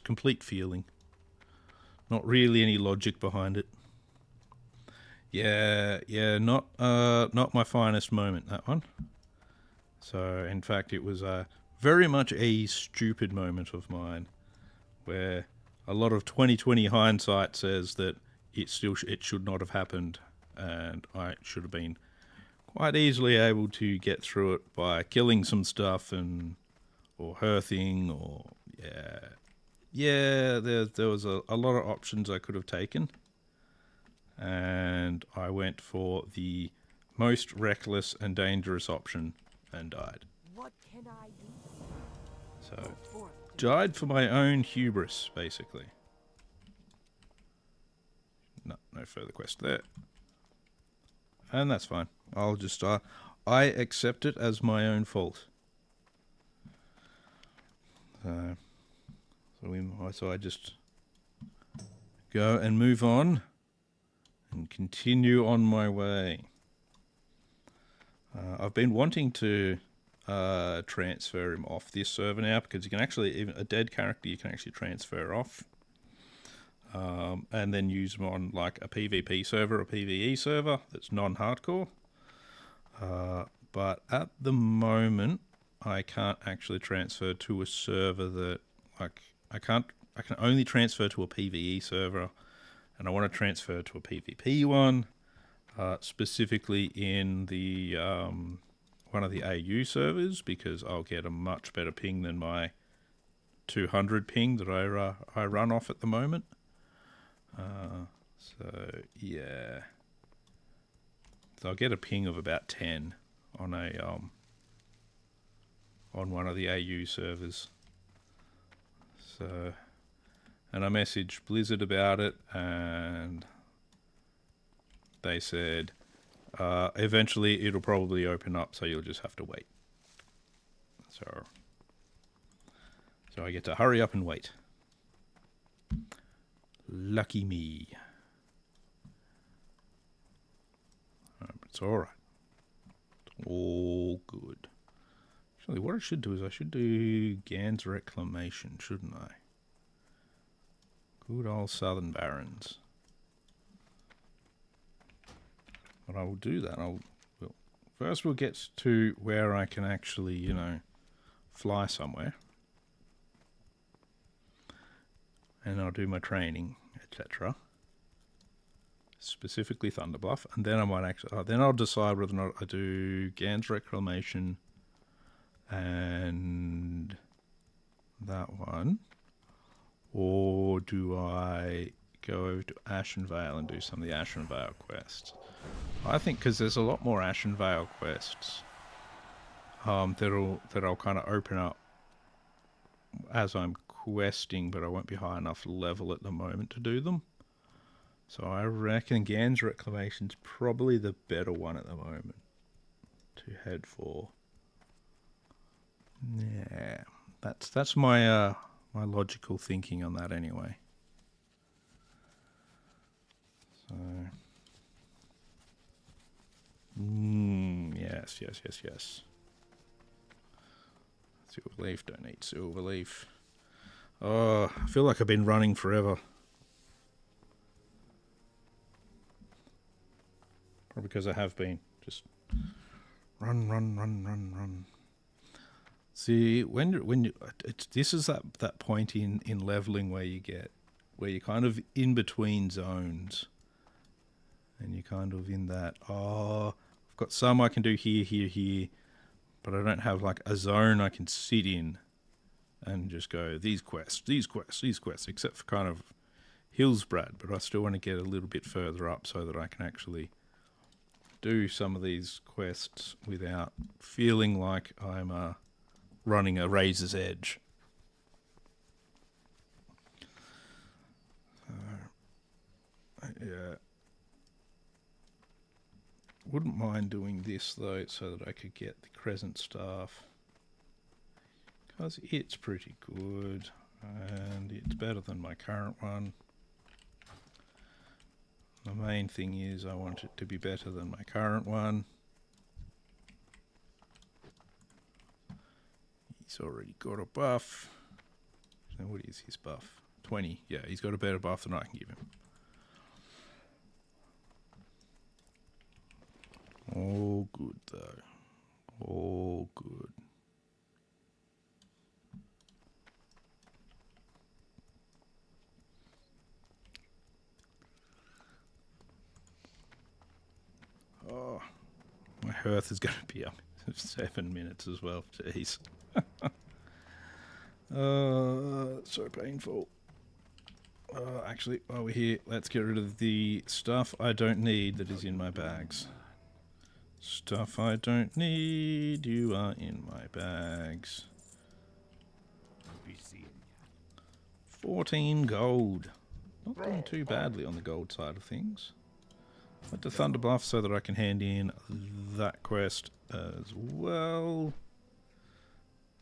complete feeling. Not really any logic behind it. Yeah, not my finest moment, that one. So in fact, it was very much a stupid moment of mine, where a lot of 2020 hindsight says that it should not have happened. And I should have been quite easily able to get through it by killing some stuff or hearthing, or there was a lot of options I could have taken. and I went for the most reckless and dangerous option and died. What can I do? So, Go forth to died for my own hubris, basically. No further quest there. And that's fine. I'll just I accept it as my own fault. So I just go and move on and continue on my way. I've been wanting to transfer him off this server now, because you can actually, even a dead character, you can actually transfer off. And then use them on like a PvP server or PvE server that's non-hardcore. But at the moment, I can't actually transfer to a server that, like, I can only transfer to a PvE server, and I want to transfer to a PvP one, specifically in the one of the AU servers, because I'll get a much better ping than my 200 ping that I run off at the moment. So yeah, so I'll get a ping of about 10 on a on one of the AU servers. So, and I messaged Blizzard about it, and they said eventually it'll probably open up, so you'll just have to wait. So I get to hurry up and wait. Lucky me. But it's alright. It's all good. Actually, what I should do is I should do Gans Reclamation, shouldn't I? Good old Southern Barrens. But I will do that. First we'll get to where I can actually, you know, fly somewhere. And I'll do my training, etc. Specifically Thunderbluff, and then I might actually. Then I'll decide whether or not I do Gans Reclamation and that one, or do I go over to Ashenvale and do some of the Ashenvale quests? I think because there's a lot more Ashenvale quests that'll kind of open up as I'm questing, but I won't be high enough level at the moment to do them. So I reckon Gans Reclamation's probably the better one at the moment to head for. Yeah, that's my my logical thinking on that anyway. So yes. Silverleaf, don't need Silverleaf. Oh, I feel like I've been running forever. Probably because I have been. Just run. See, this is that point in leveling where you're kind of in between zones. And you're kind of in that, I've got some I can do here, but I don't have like a zone I can sit in and just go, these quests, except for kind of Hillsbrad, but I still want to get a little bit further up so that I can actually do some of these quests without feeling like I'm running a razor's edge. Yeah. Wouldn't mind doing this though, so that I could get the Crescent Staff, because it's pretty good and it's better than my current one. The main thing is I want it to be better than my current one. He's already got a buff. So what is his buff? 20. Yeah, he's got a better buff than I can give him. All good though. All good. Oh, my hearth is going to be up in 7 minutes as well. Jeez. So painful. Actually, while we're here, let's get rid of the stuff I don't need that is in my bags. Stuff I don't need, you are in my bags. I'll be seeing ya. 14 gold. Not doing too badly on the gold side of things. Went to Thunderbluff so that I can hand in that quest as well.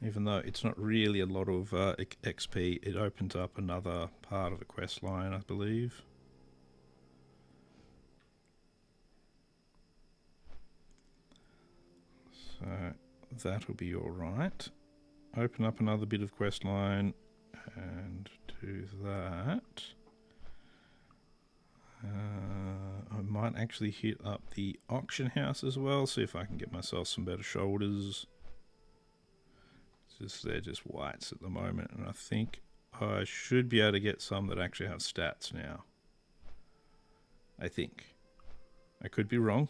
Even though it's not really a lot of XP, it opens up another part of the quest line, I believe. So that'll be alright. Open up another bit of quest line and do that. I might actually hit up the auction house as well, see if I can get myself some better shoulders. They're just whites at the moment, and I think I should be able to get some that actually have stats now. I think. I could be wrong,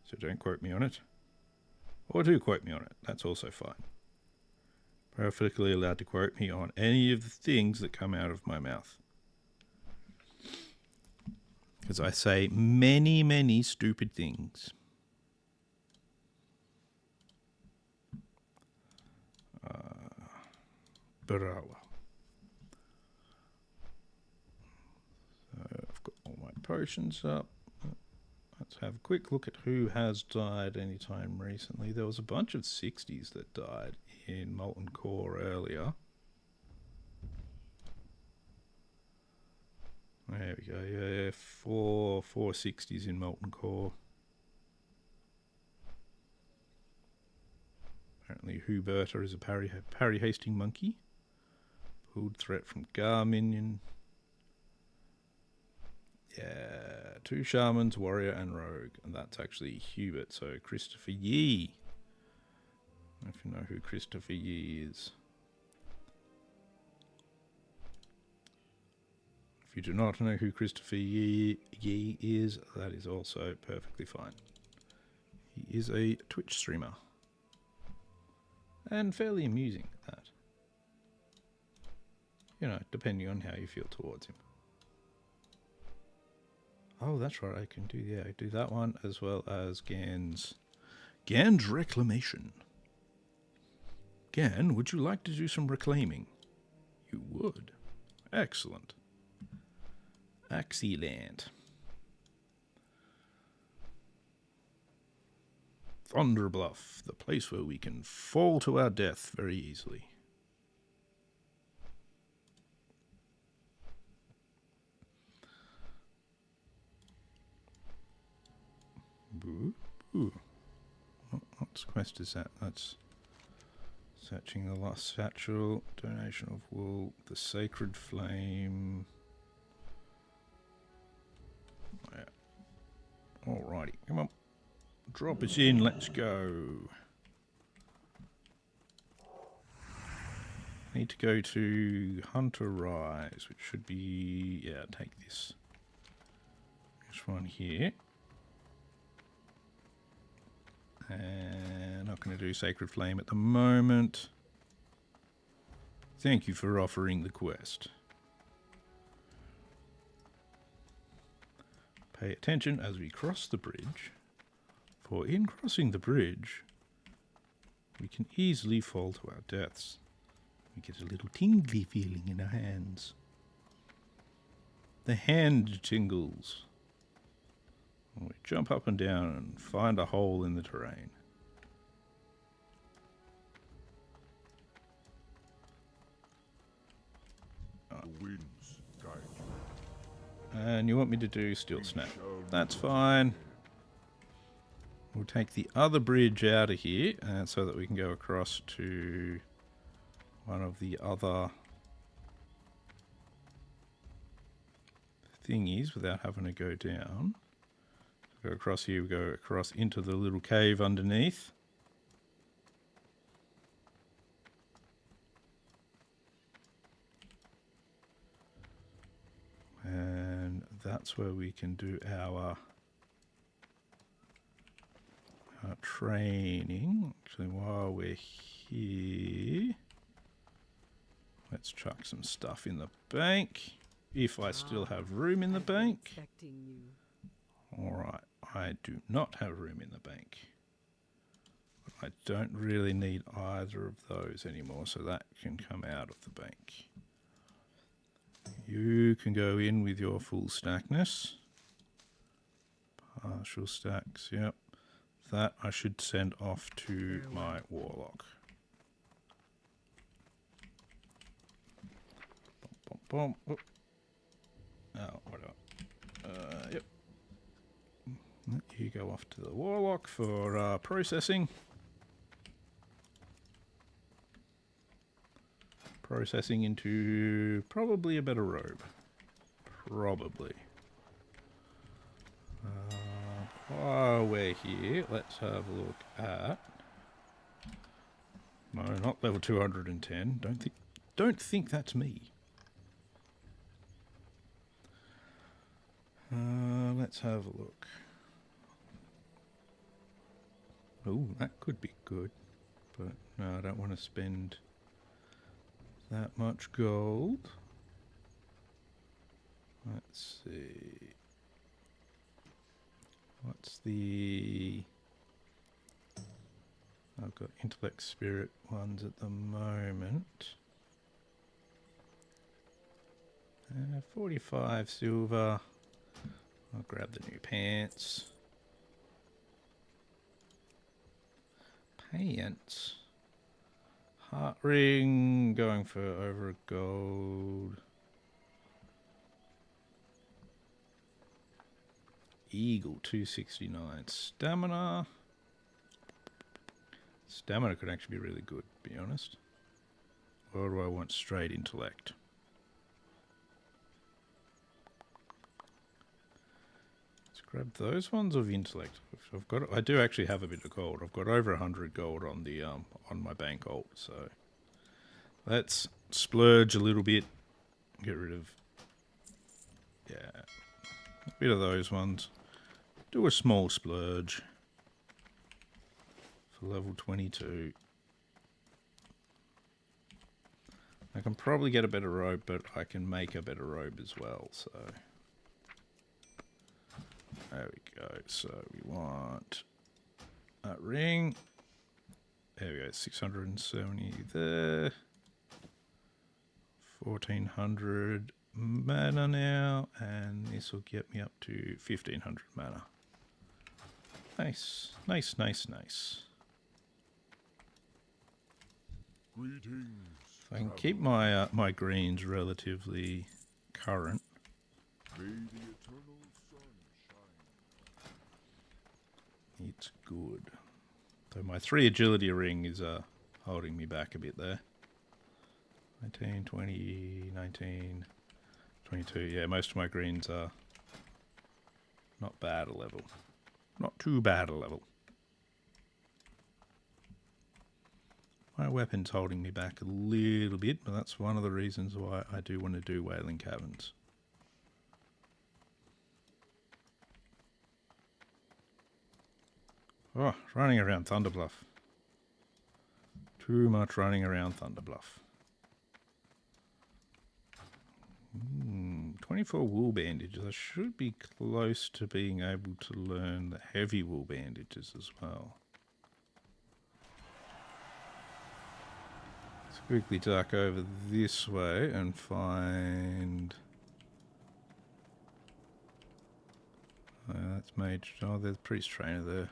so don't quote me on it. Or do quote me on it, that's also fine. Perfectly allowed to quote me on any of the things that come out of my mouth. Because I say many, many stupid things. But oh well. So I've got all my potions up. Let's have a quick look at who has died anytime recently. There was a bunch of 60s that died in Molten Core earlier. There we go, yeah, four 60s in Molten Core. Apparently Huberta is a parry hasting monkey. Pulled threat from Gar minion. Yeah, 2 shamans, warrior and rogue. And that's actually Hubert, so Christopher Yee. I don't know if you know who Christopher Yee is. If you do not know who Christopher Yee is, that is also perfectly fine. He is a Twitch streamer. And fairly amusing at that. You know, depending on how you feel towards him. Oh, that's right, I can do that one as well as Gan's Reclamation. Gan, would you like to do some reclaiming? You would. Excellent. Excellent. Thunderbluff, the place where we can fall to our death very easily. Ooh. What quest is that? That's searching the lost satchel, donation of wool, the sacred flame. Oh, yeah. Alrighty, come on. Drop us in, let's go. Need to go to Hunter Rise, which should be, yeah, take this one here. And not going to do Sacred Flame at the moment. Thank you for offering the quest. Pay attention as we cross the bridge, for in crossing the bridge, we can easily fall to our deaths. We get a little tingly feeling in our hands. The hand tingles. We jump up and down and find a hole in the terrain. The winds guide you. And you want me to do Steel Snap. That's fine. We'll take the other bridge out of here so that we can go across to one of the other thingies without having to go down. Go across here, we go across into the little cave underneath. And that's where we can do our training. Actually, while we're here, let's chuck some stuff in the bank. if I still have room in the bank. Expecting you. Alright, I do not have room in the bank. I don't really need either of those anymore, so that can come out of the bank. You can go in with your full stackness. Partial stacks, yep. That I should send off to my warlock. Bum, bum, bum. Oh, whatever. Yep. You go off to the warlock for processing. Processing into probably a better robe. Probably. While we're here, let's have a look at... No, not level 210. Don't think that's me. Let's have a look. Oh, that could be good. But no, I don't want to spend that much gold. Let's see. What's the... I've got intellect spirit ones at the moment. 45 silver. I'll grab the new pants. Pants. Heart ring, going for over a gold. Eagle, 269. Stamina. Stamina could actually be really good, to be honest. Or do I want straight intellect? Let's grab those ones of intellect. I've got. I do actually have a bit of gold. I've got over 100 gold on the on my bank alt. So let's splurge a little bit. Get rid of a bit of those ones. Do a small splurge for level 22. I can probably get a better robe, but I can make a better robe as well, so... There we go. So we want that ring. There we go, 670 there. 1400 mana now, and this will get me up to 1500 mana. Nice, nice, nice, nice. Greetings. If I can keep my my greens relatively current. May the eternal sun shine. It's good. So my 3 agility ring is holding me back a bit there. 19, 20, 19, 22. Yeah, most of my greens are not bad a level. Not too bad a level. My weapon's holding me back a little bit, but that's one of the reasons why I do want to do Wailing Caverns. Oh, running around Thunderbluff. Too much running around Thunderbluff. 24 wool bandages. I should be close to being able to learn the heavy wool bandages as well. Let's quickly duck over this way and find... that's mage. Oh, there's priest trainer there.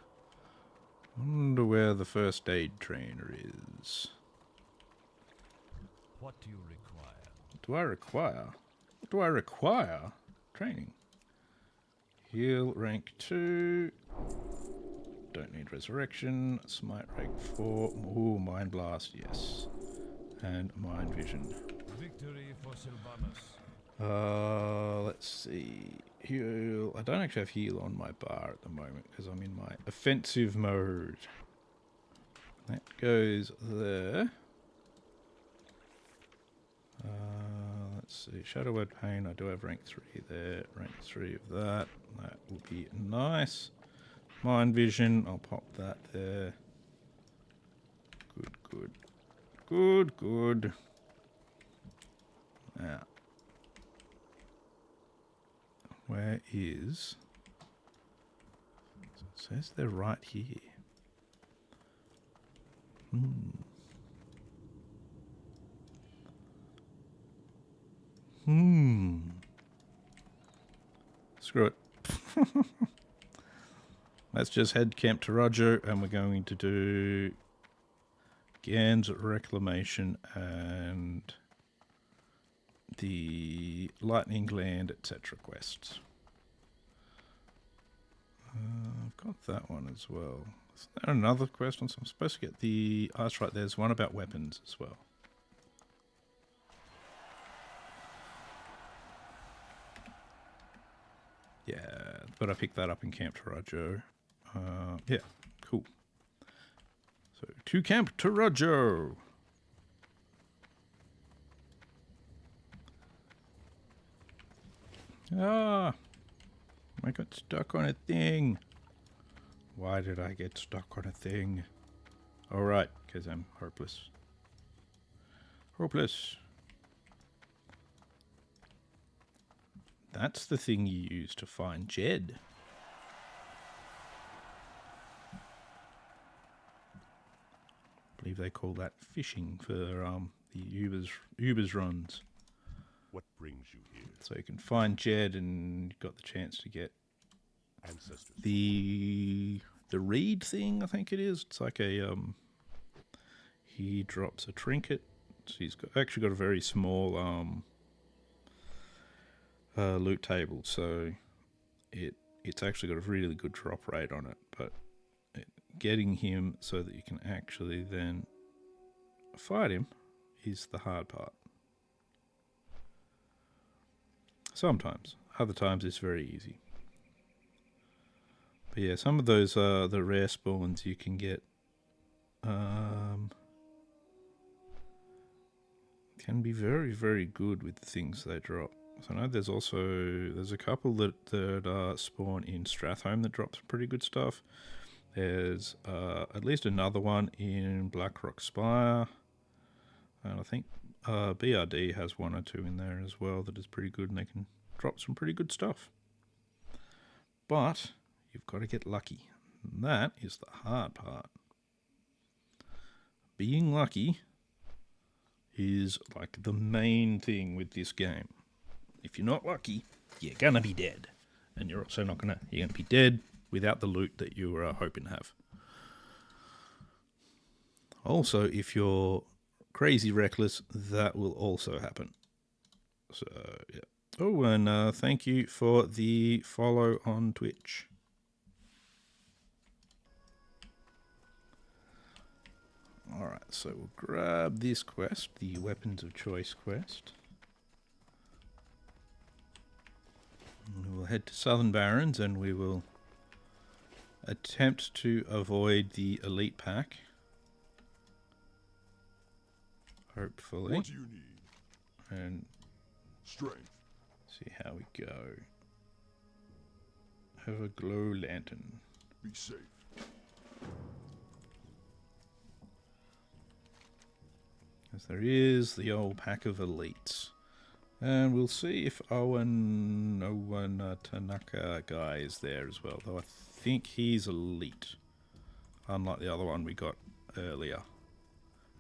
Wonder where the first aid trainer is. What do you require? What do I require? What do I require? Training. Heal rank 2. Don't need resurrection. Smite rank 4. Ooh, mind blast, yes. And mind vision. Victory for Sylvanas. Let's see. Heal. I don't actually have heal on my bar at the moment because I'm in my offensive mode. That goes there. Let's see. Shadow Word Pain. I do have rank 3 there. Rank 3 of that. That will be nice. Mind Vision. I'll pop that there. Good, good. Good, good. Now. Where is... It says they're right here. Screw it. Let's just head camp to Roger, and we're going to do Gans Reclamation and the Lightning Gland, etc. quests. I've got that one as well. Is there another quest? I'm supposed to get the... Oh, that's right, there's one about weapons as well. Yeah, but I picked that up in Camp Tarajo. Yeah, cool. So, to Camp Tarajo! Ah! I got stuck on a thing. Why did I get stuck on a thing? Alright, because I'm hopeless. Hopeless. That's the thing you use to find Jed. I believe they call that fishing for the Uber's runs. What brings you here? So you can find Jed, and you've got the chance to get Ancestors. the reed thing, I think it is. It's like a he drops a trinket. So he's actually got a very small loot table, so it's actually got a really good drop rate on it, but getting him so that you can actually then fight him is the hard part. Sometimes. Other times it's very easy. But yeah, some of those the rare spawns you can get can be very, very good with the things they drop. So I know there's a couple that spawn in Stratholme that drops pretty good stuff. There's at least another one in Blackrock Spire, and I think BRD has one or two in there as well that is pretty good, and they can drop some pretty good stuff. But you've got to get lucky, and that is the hard part. Being lucky is like the main thing with this game. If you're not lucky, you're gonna be dead, and you're also you're gonna be dead without the loot that you were hoping to have. Also, if you're crazy reckless, that will also happen. So yeah. Oh, and thank you for the follow on Twitch. Alright, so we'll grab this quest, the Weapons of Choice quest. And we'll head to Southern Barrens, and we will attempt to avoid the elite pack. Hopefully. What do you need? And Strength. see how we go. Have a glow lantern. Be safe. As there is the old pack of elites. And we'll see if Owen Tanaka guy is there as well. Though I think he's elite. Unlike the other one we got earlier.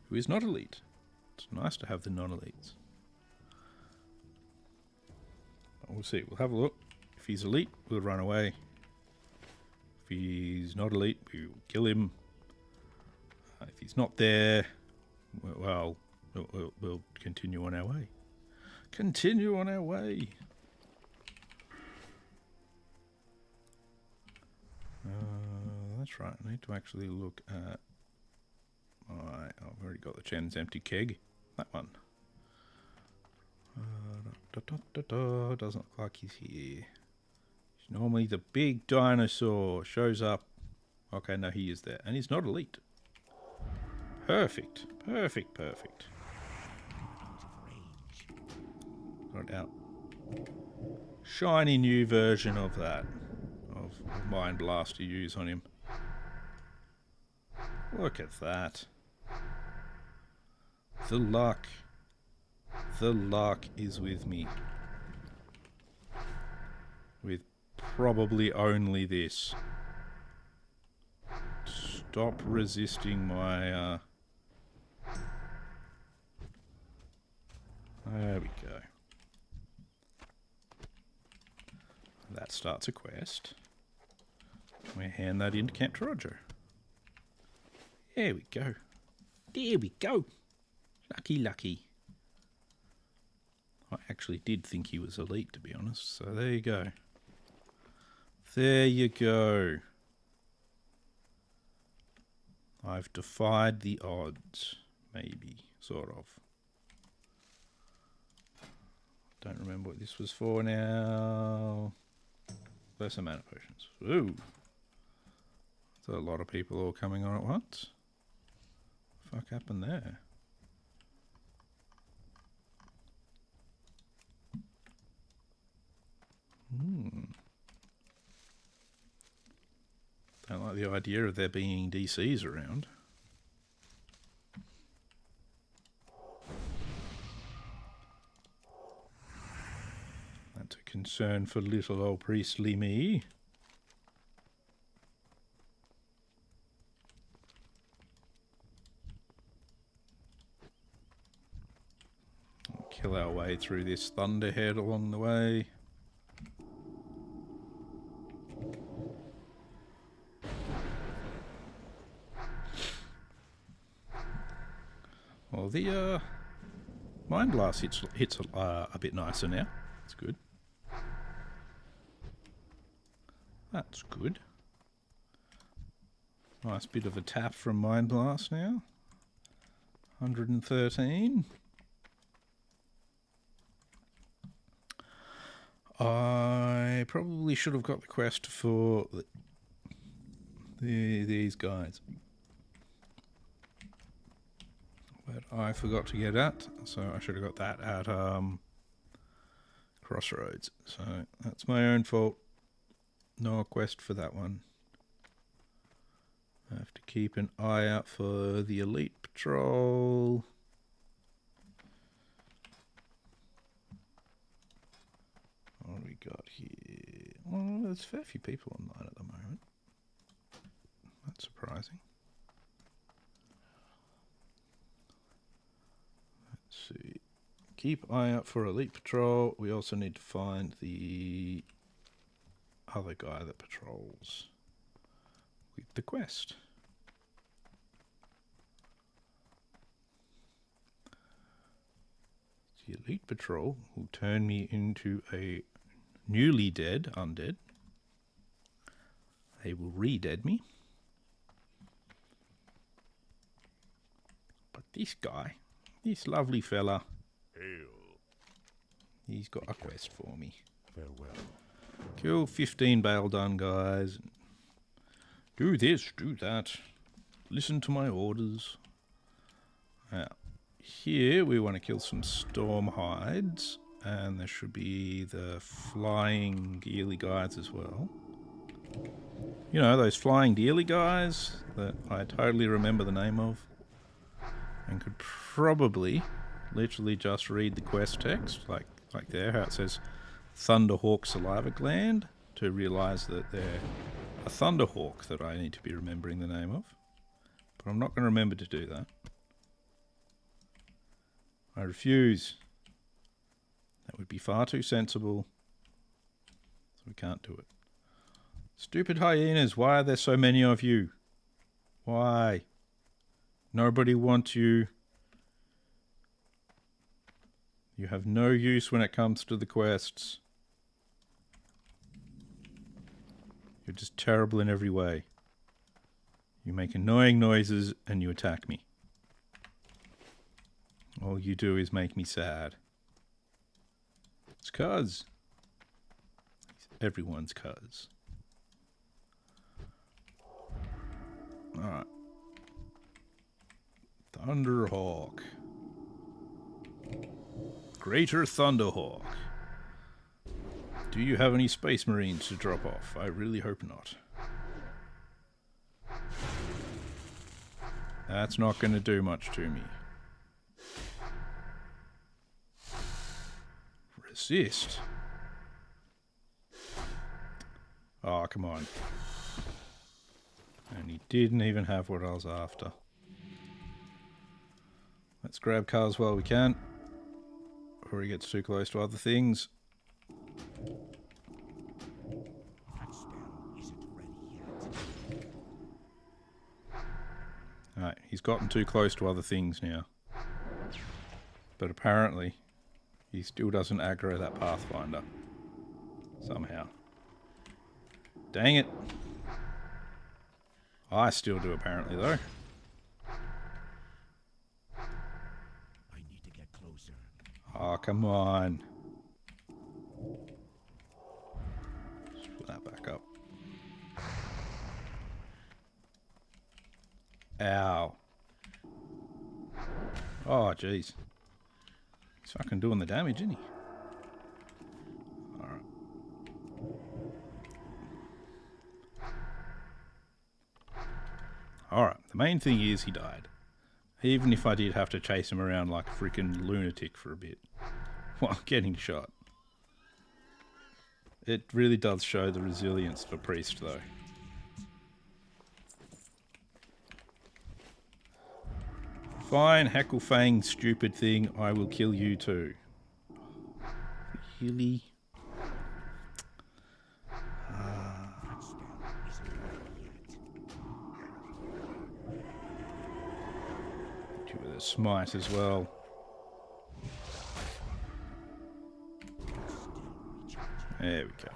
Who is not elite. It's nice to have the non-elites. But we'll see. We'll have a look. If he's elite, we'll run away. If he's not elite, we'll kill him. If he's not there, well, we'll continue on our way. Continue on our way. That's right. I need to actually look at I've already got the Chen's empty keg. That one. Doesn't look like he's here. Normally the big dinosaur shows up. Okay, no, he is there. And he's not elite. Perfect. Perfect, perfect. Got out. Shiny new version of that. Of Mind Blast to use on him. Look at that. The luck. The luck is with me. with probably only this. Stop resisting my... There we go. That starts a quest. We hand that in to Camp Roger. There we go. There we go. Lucky, lucky. I actually did think he was elite, to be honest. So there you go. There you go. I've defied the odds. Maybe. Sort of. Don't remember what this was for now. Less amount of potions. Ooh. There's a lot of people all coming on at once. What the fuck happened there? Don't like the idea of there being DCs around. That's a concern for little old priestly me. We'll kill our way through this thunderhead along the way. Well, the Mind Blast hits a bit nicer now. That's good. That's good. Nice bit of a tap from Mind Blast now. 113. I probably should have got the quest for these guys. But I forgot to get that, so I should have got that at Crossroads. So that's my own fault. No quest for that one. I have to keep an eye out for the Elite Patrol. What do we got here? Well, there's a fair few people online at the moment. That's surprising. Let's see. Keep eye out for Elite Patrol. We also need to find the other guy that patrols with the quest. The Elite Patrol will turn me into a newly dead undead. They will re-dead me. But this guy, this lovely fella, he's got a quest for me. Farewell. Kill 15 bail done, guys. Do this, do that. Listen to my orders. Now, here we want to kill some storm hides, and there should be the flying dealy guys as well. You know, those flying dealy guys that I totally remember the name of, and could probably literally just read the quest text, like there, how it says Thunderhawk Saliva Gland, to realise that they're a Thunderhawk that I need to be remembering the name of. But I'm not going to remember to do that. I refuse. That would be far too sensible. So we can't do it. Stupid hyenas, why are there so many of you? Why? Nobody wants you. You have no use when it comes to the quests. You're just terrible in every way. You make annoying noises and you attack me. All you do is make me sad. It's cuz. Everyone's cuz. Alright. Thunderhawk. Greater Thunderhawk. Do you have any Space Marines to drop off? I really hope not. That's not going to do much to me. Oh, come on. And he didn't even have what I was after. Let's grab cars while we can, before he gets too close to other things. That spell isn't ready yet. Alright, he's gotten too close to other things now. But apparently, he still doesn't aggro that Pathfinder. Somehow. Dang it. I still do apparently though. I need to get closer. Oh, come on. Let's put that back up. Ow. Oh, jeez. He's fucking doing the damage, isn't he? Alright. Alright, the main thing is he died. Even if I did have to chase him around like a freaking lunatic for a bit while getting shot. It really does show the resilience of a priest though. Fine, Hecklefang, stupid thing, I will kill you too. Really? That spell isn't ready yet. Do with a smite as well. There we go.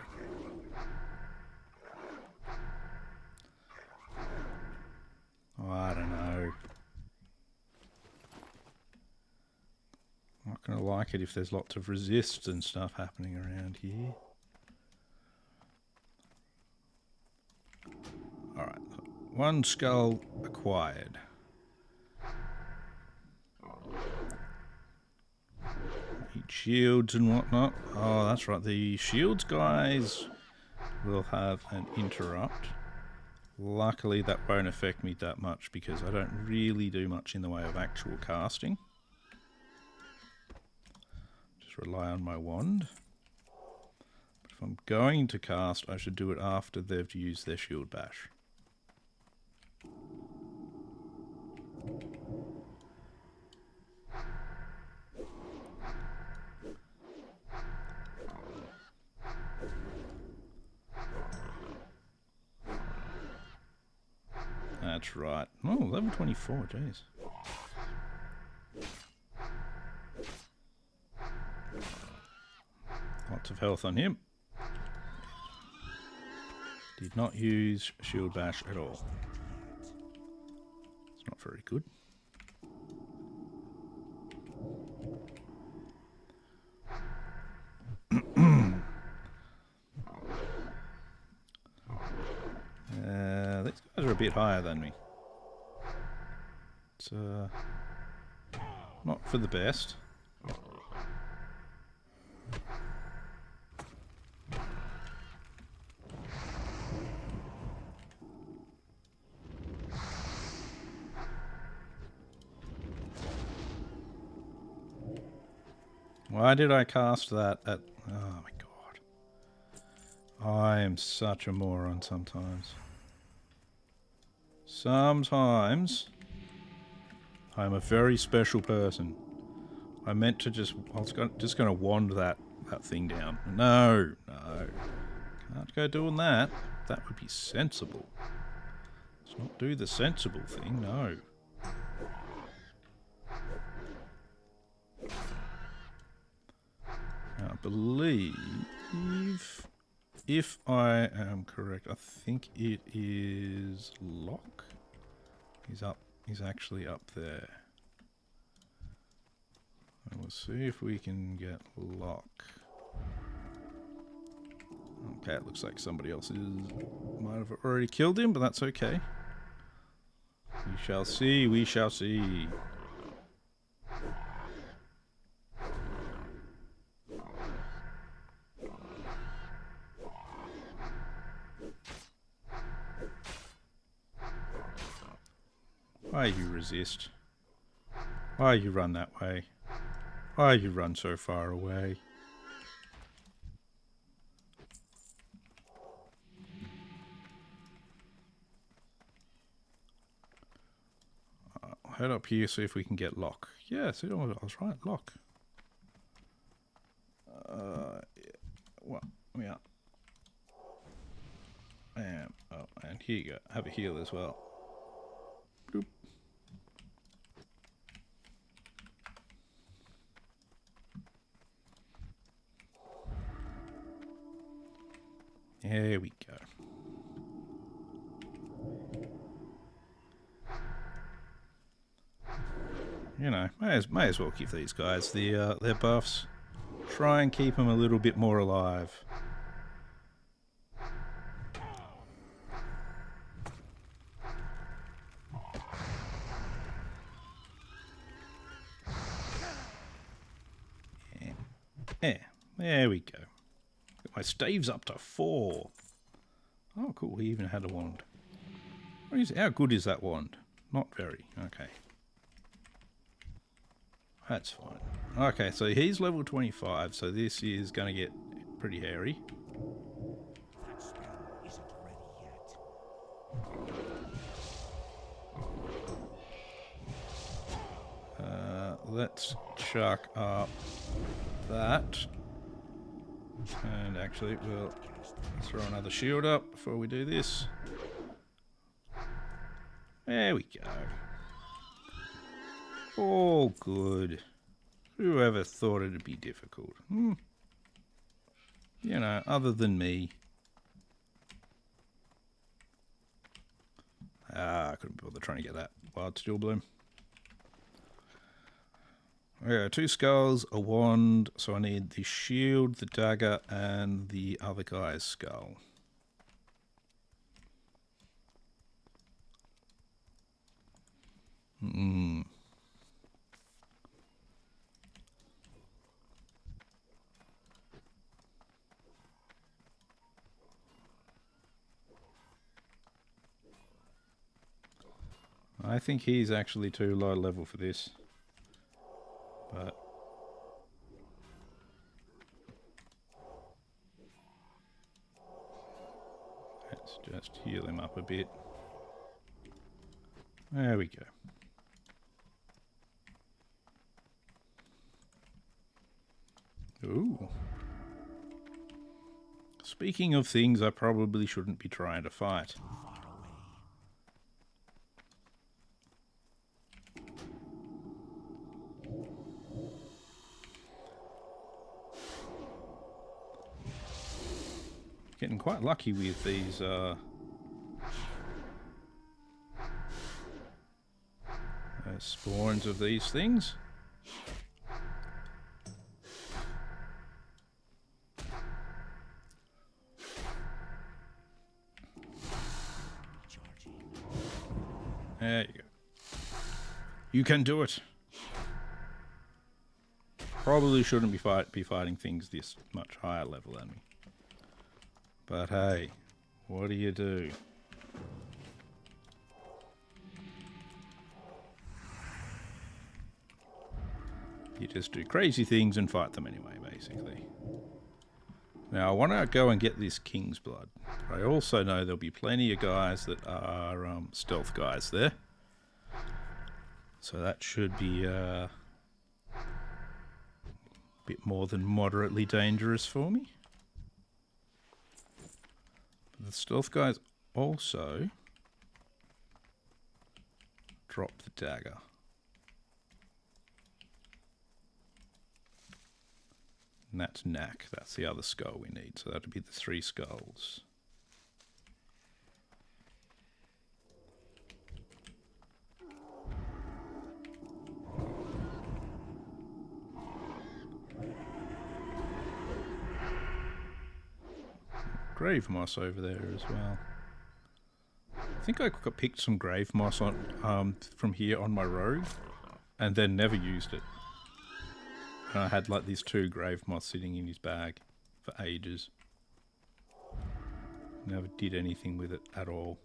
Oh, I don't know. Not gonna like it if there's lots of resists and stuff happening around here. Alright, one skull acquired. Eat shields and whatnot. Oh, that's right, the shields guys will have an interrupt. Luckily that won't affect me that much because I don't really do much in the way of actual casting. Rely on my wand. But if I'm going to cast, I should do it after they've used their shield bash. That's right. Oh, level 24, jeez. Lots of health on him. Did not use shield bash at all. It's not very good. These guys are a bit higher than me. It's not for the best. Why did I cast that at... Oh my god. I am such a moron sometimes. Sometimes I'm a very special person. I meant to just... I was just going to wand that thing down. No, no. Can't go doing that. That would be sensible. Let's not do the sensible thing, no. I believe, if I am correct, I think it is Lock. He's actually up there. And we'll see if we can get Lock. Okay, it looks like somebody else might have already killed him, but that's okay. We shall see, we shall see. Why you resist? Why you run that way? Why you run so far away? head up here, see if we can get lock. Yeah, see, I was right, lock. Yeah. Well, yeah. And, oh, and here you go. Have a heal as well. Bloop. There we go. You know, may as well give these guys their buffs. Try and keep them a little bit more alive. Yeah, there we go. Got my staves up to 4. Oh, cool. He even had a wand. How good is that wand? Not very. Okay. That's fine. Okay, so he's level 25, so this is going to get pretty hairy. That spell isn't ready yet. Let's chuck up that. And actually, we'll throw another shield up before we do this. There we go. All good. Whoever thought it'd be difficult? You know, other than me. I couldn't bother trying to get that wild steel bloom. Okay, 2 skulls, a wand, so I need the shield, the dagger, and the other guy's skull. I think he's actually too low level for this. But let's just heal him up a bit. There we go. Ooh. Speaking of things I probably shouldn't be trying to fight. Getting quite lucky with these spawns of these things. There you go. You can do it. Probably shouldn't be fighting things this much higher level than me. But hey, what do you do? You just do crazy things and fight them anyway, basically. Now, I want to go and get this King's Blood. I also know there'll be plenty of guys that are stealth guys there. So that should be a bit more than moderately dangerous for me. The stealth guys also drop the dagger. And that's Knack. That's the other skull we need. So that'd be the 3 skulls. Grave moss over there as well. I think I picked some grave moss on from here on my rogue, and then never used it. And I had like these 2 grave moss sitting in his bag for ages. Never did anything with it at all.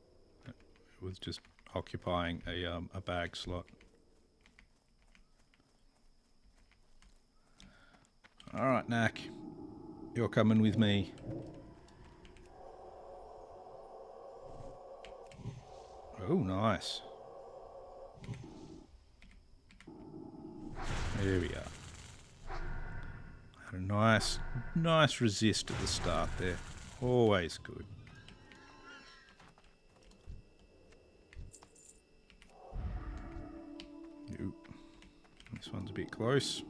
It was just occupying a bag slot. All right, Knack, you're coming with me. Oh, nice. There we are. Had a nice resist at the start there. Always good. Nope. This one's a bit close.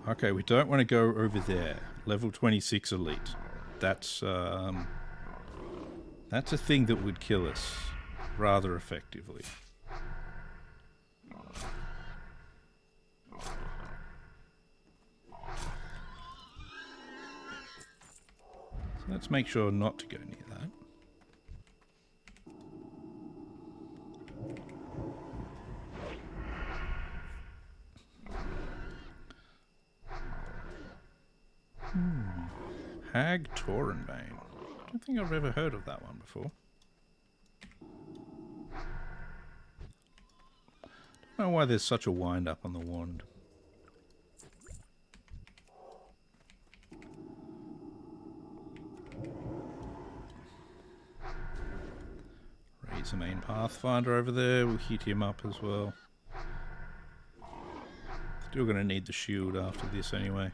Okay, we don't want to go over there. Level 26 elite. That's a thing that would kill us rather effectively. So let's make sure not to go near that. Hag Torenbane. I don't think I've ever heard of that one before. Don't know why there's such a wind up on the wand. Raise a main Pathfinder over there. We'll hit him up as well. Still going to need the shield after this anyway.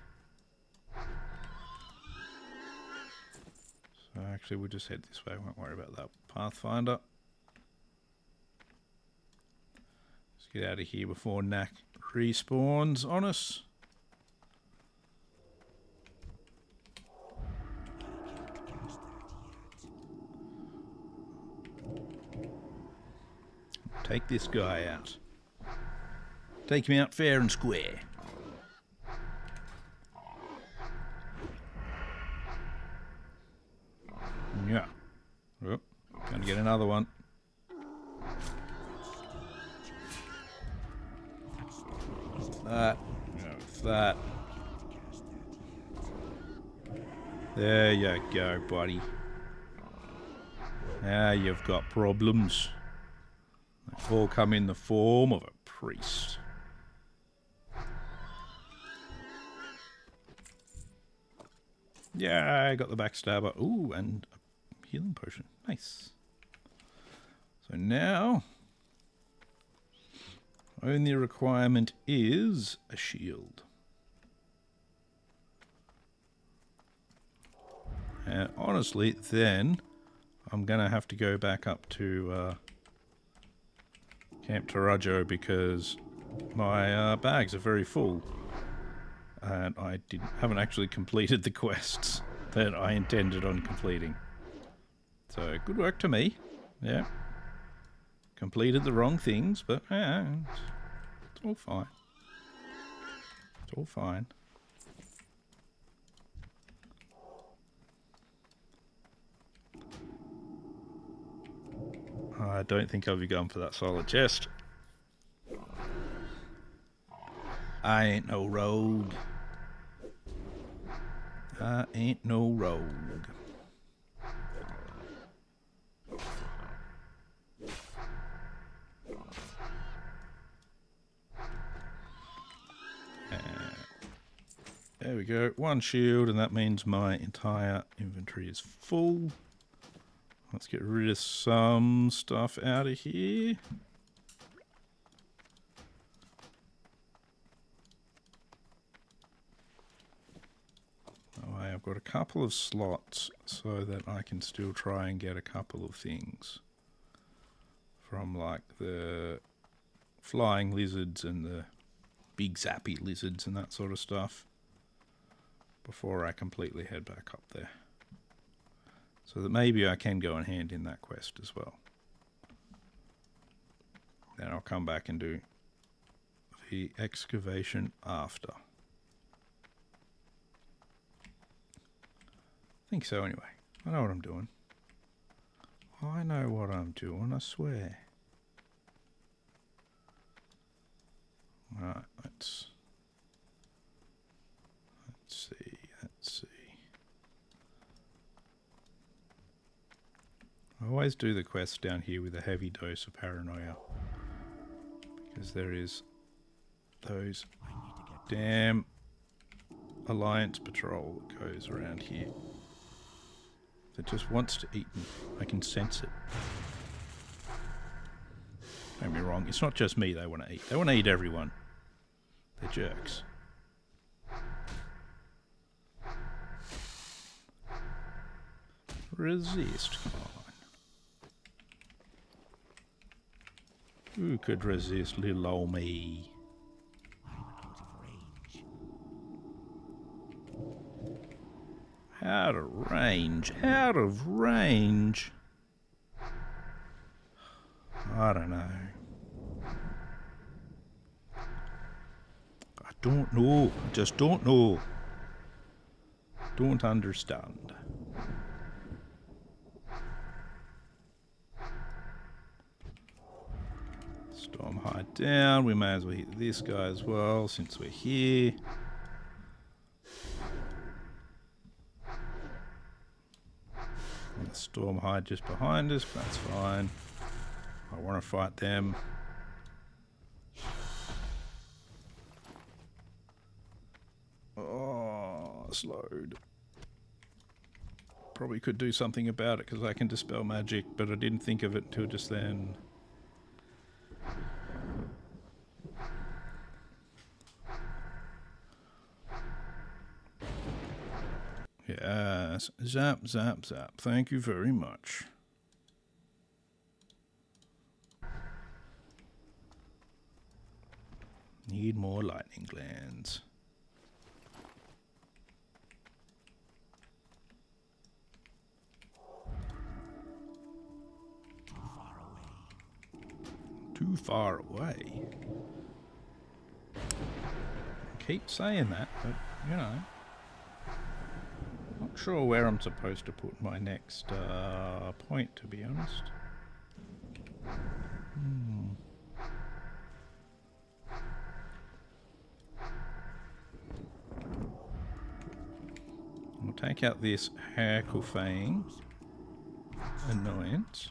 So actually we'll just head this way. Won't worry about that Pathfinder. Let's get out of here before Knack respawns on us. Take this guy out. Take him out fair and square. Yeah. Oh, gonna get another one. That. No, that. There you go, buddy. Now you've got problems. They all come in the form of a priest. Yeah, I got the backstabber. Ooh, and a healing potion. Nice. So now, only requirement is a shield. And honestly, then I'm going to have to go back up to Camp Tarajo because my bags are very full. And I haven't actually completed the quests that I intended on completing. So, good work to me. Yeah. Completed the wrong things, but it's all fine. It's all fine. I don't think I'll be going for that solid chest. I ain't no rogue. I ain't no rogue. There we go. One shield, and that means my entire inventory is full. Let's get rid of some stuff out of here. I've got a couple of slots so that I can still try and get a couple of things from like the flying lizards and the big zappy lizards and that sort of stuff before I completely head back up there. So that maybe I can go and hand in that quest as well. Then I'll come back and do the excavation after. I think so anyway. I know what I'm doing. I know what I'm doing, I swear. Alright, let's see. I always do the quests down here with a heavy dose of paranoia. Because there is those damn Alliance patrol that goes around here. That just wants to eat me. I can sense it. Don't get me wrong, it's not just me they want to eat. They want to eat everyone. They're jerks. Resist, come on. Who could resist little old me? Out of range. Out of range. I don't know. I don't know. I just don't know. Don't understand. Storm hide down. We may as well hit this guy as well since we're here. Storm hide just behind us, but that's fine. I want to fight them. Oh, slowed. Probably could do something about it because I can dispel magic, but I didn't think of it until just then. Yes, zap, zap, zap. Thank you very much. Need more lightning glands. Too far away. Keep saying that, but you know. Not sure where I'm supposed to put my next point, to be honest. We'll take out this Hercufane annoyance.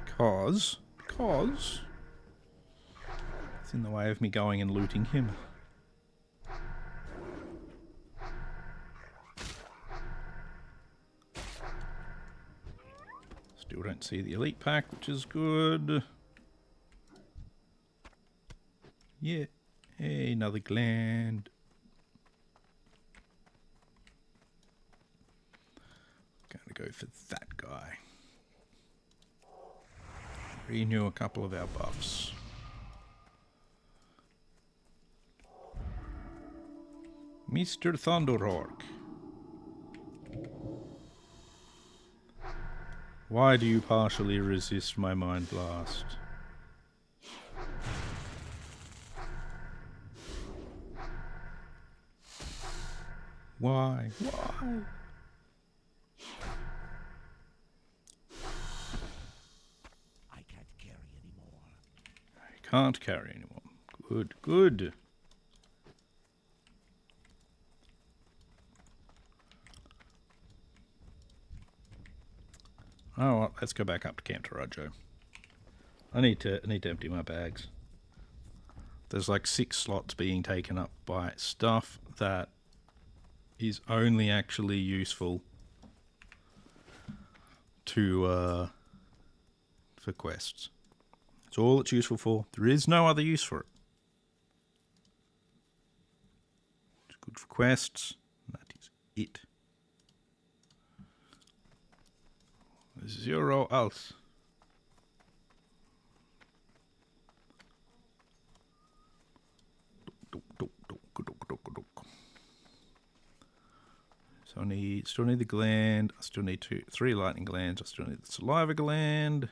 Because it's in the way of me going and looting him. Still don't see the elite pack, which is good. Yeah. Hey, another gland. Gonna go for that guy. Renew a couple of our buffs. Mr. Thunderhawk. Why do you partially resist my Mind Blast? Why? Why? I can't carry anymore. I can't carry anymore. Good, good. Oh, well, let's go back up to Camp Tarajo. I need to empty my bags. There's like 6 slots being taken up by stuff that is only actually useful to for quests. It's all it's useful for. There is no other use for it. It's good for quests. That is it. 0 else. So I still need the gland. I still need 3 lightning glands. I still need the saliva gland.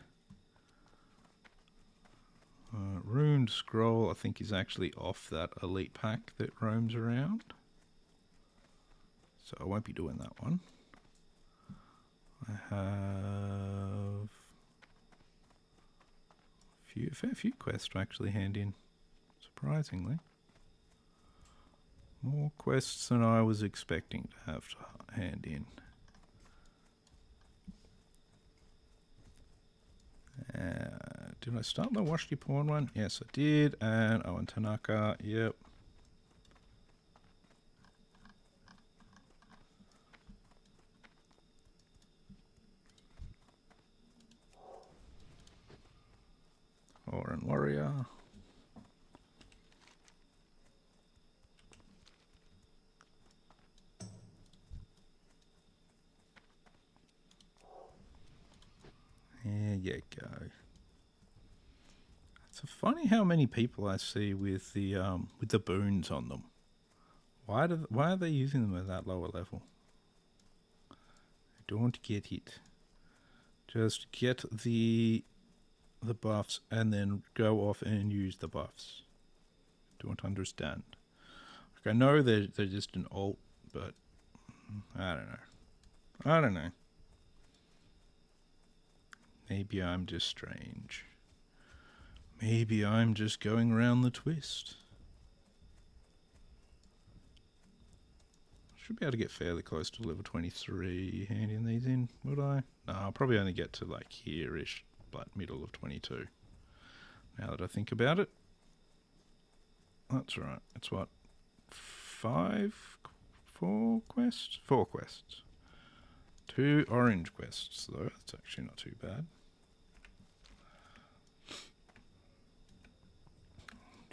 Runed scroll, I think, is actually off that elite pack that roams around. So I won't be doing that one. I have a fair few quests to actually hand in, surprisingly. More quests than I was expecting to have to hand in. Did I start the Washti Pawn one? Yes, I did. And Owen Tanaka, yep. Oran Warrior. you go. It's funny how many people I see with the boons on them. Why are they using them at that lower level? I don't get it. Just get the buffs and then go off and use the buffs. Don't understand. Like, I know they're just an alt, but I don't know. Maybe I'm just strange. Maybe I'm just going around the twist. Should be able to get fairly close to level 23 handing these in, would I? No, I'll probably only get to like here-ish, like middle of 22. Now that I think about it. That's right. It's what? 4 quests? 4 quests. 2 orange quests, though. That's actually not too bad.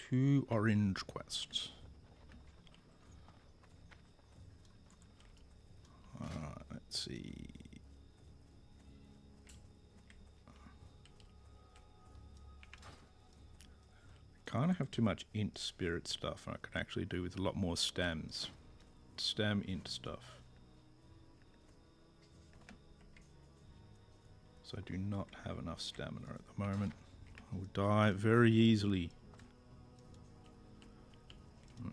2 orange quests. Let's see. Kind of have too much int spirit stuff. I could actually do with a lot more stams. Stam int stuff. So I do not have enough stamina at the moment. I will die very easily.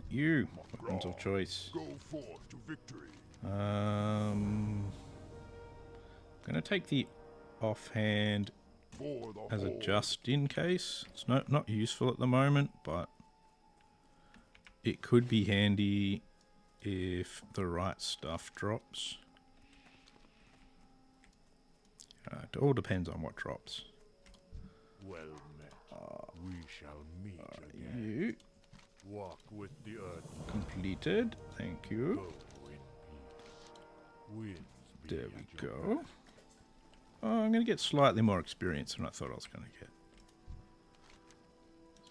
You, weapons of choice. Go forth to victory. Gonna take the offhand For the as a whole. just in case. It's not useful at the moment, but it could be handy if the right stuff drops. It all depends on what drops. Well met. We shall meet again. You Walk with the earth. completed. Thank you. Go in peace. Winds be There at we your go. back. Oh, I'm going to get slightly more experience than I thought I was going to get.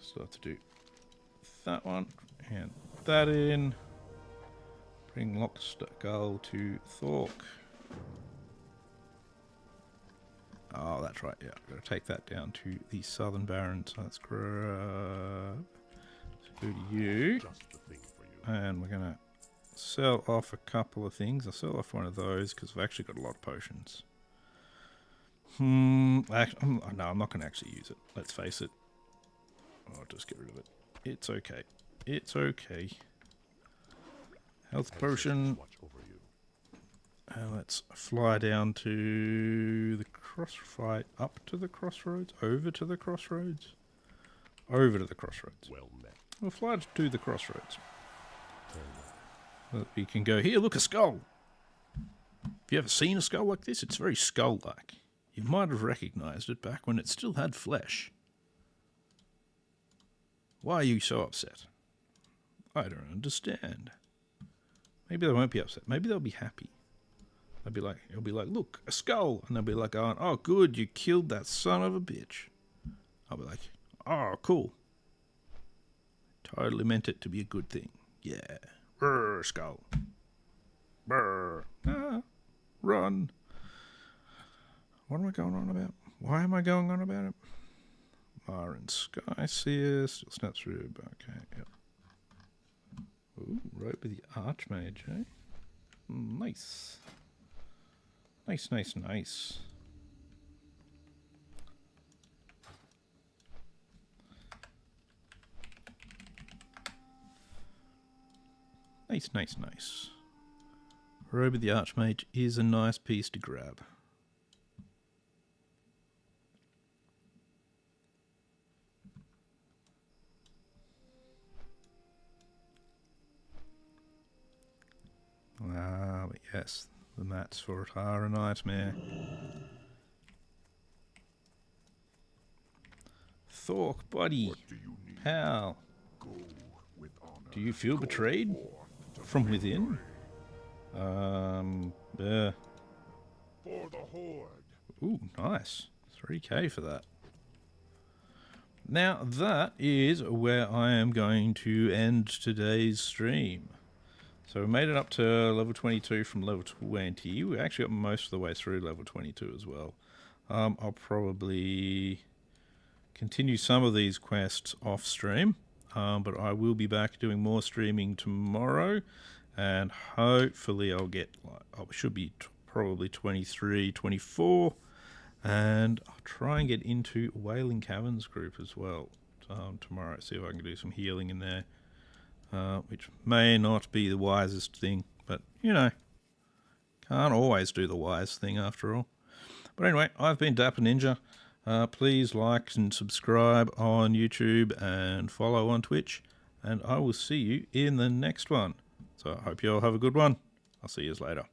Still have to do that one and that in. Bring Lockskull to Thork. Oh, that's right, yeah. I've got to take that down to the Southern Barrens. So let's grab. Let's go to you. Just the thing for you. And we're going to sell off a couple of things. I'll sell off one of those because I've actually got a lot of potions. No, I'm not going to actually use it. Let's face it. I'll just get rid of it. It's okay. It's okay. Health potion. Watch over you. Let's fly down to the fly up to the crossroads, over to the crossroads, over to the crossroads. Well met. We'll fly to the crossroads. We can go here. Look, a skull. Have you ever seen a skull like this? It's very skull-like. You might have recognized it back when it still had flesh. Why are you so upset? I don't understand. Maybe they won't be upset. Maybe they'll be happy. It'll be like, look, a skull. And they'll be like, going, oh, good, you killed that son of a bitch. I'll be like, oh, cool. Totally meant it to be a good thing. Yeah. Brr, skull. Brr. Ah, run. What am I going on about? Why am I going on about it? Mar and Sky Seer. Still snaps through. Okay, yep. Ooh, right with the Archmage, eh? Nice. Nice, nice, nice. Nice, nice, nice. Robe of the Archmage is a nice piece to grab. Ah, but yes, the mats for it are a nightmare. Thork, buddy. What do you need? How? Go with honor. Do you feel Go betrayed? forth to From victory. within? For the horde. Ooh, nice. 3k for that. Now, that is where I am going to end today's stream. So we made it up to level 22 from level 20. We actually got most of the way through level 22 as well. I'll probably continue some of these quests off stream, but I will be back doing more streaming tomorrow, and hopefully I'll get, I should be probably 23, 24, and I'll try and get into Wailing Caverns group as well tomorrow, see if I can do some healing in there, which may not be the wisest thing, but you know, can't always do the wise thing after all. But anyway, I've been Dapper Ninja. Please like and subscribe on YouTube and follow on Twitch, and I will see you in the next one. So I hope you all have a good one. I'll see you later.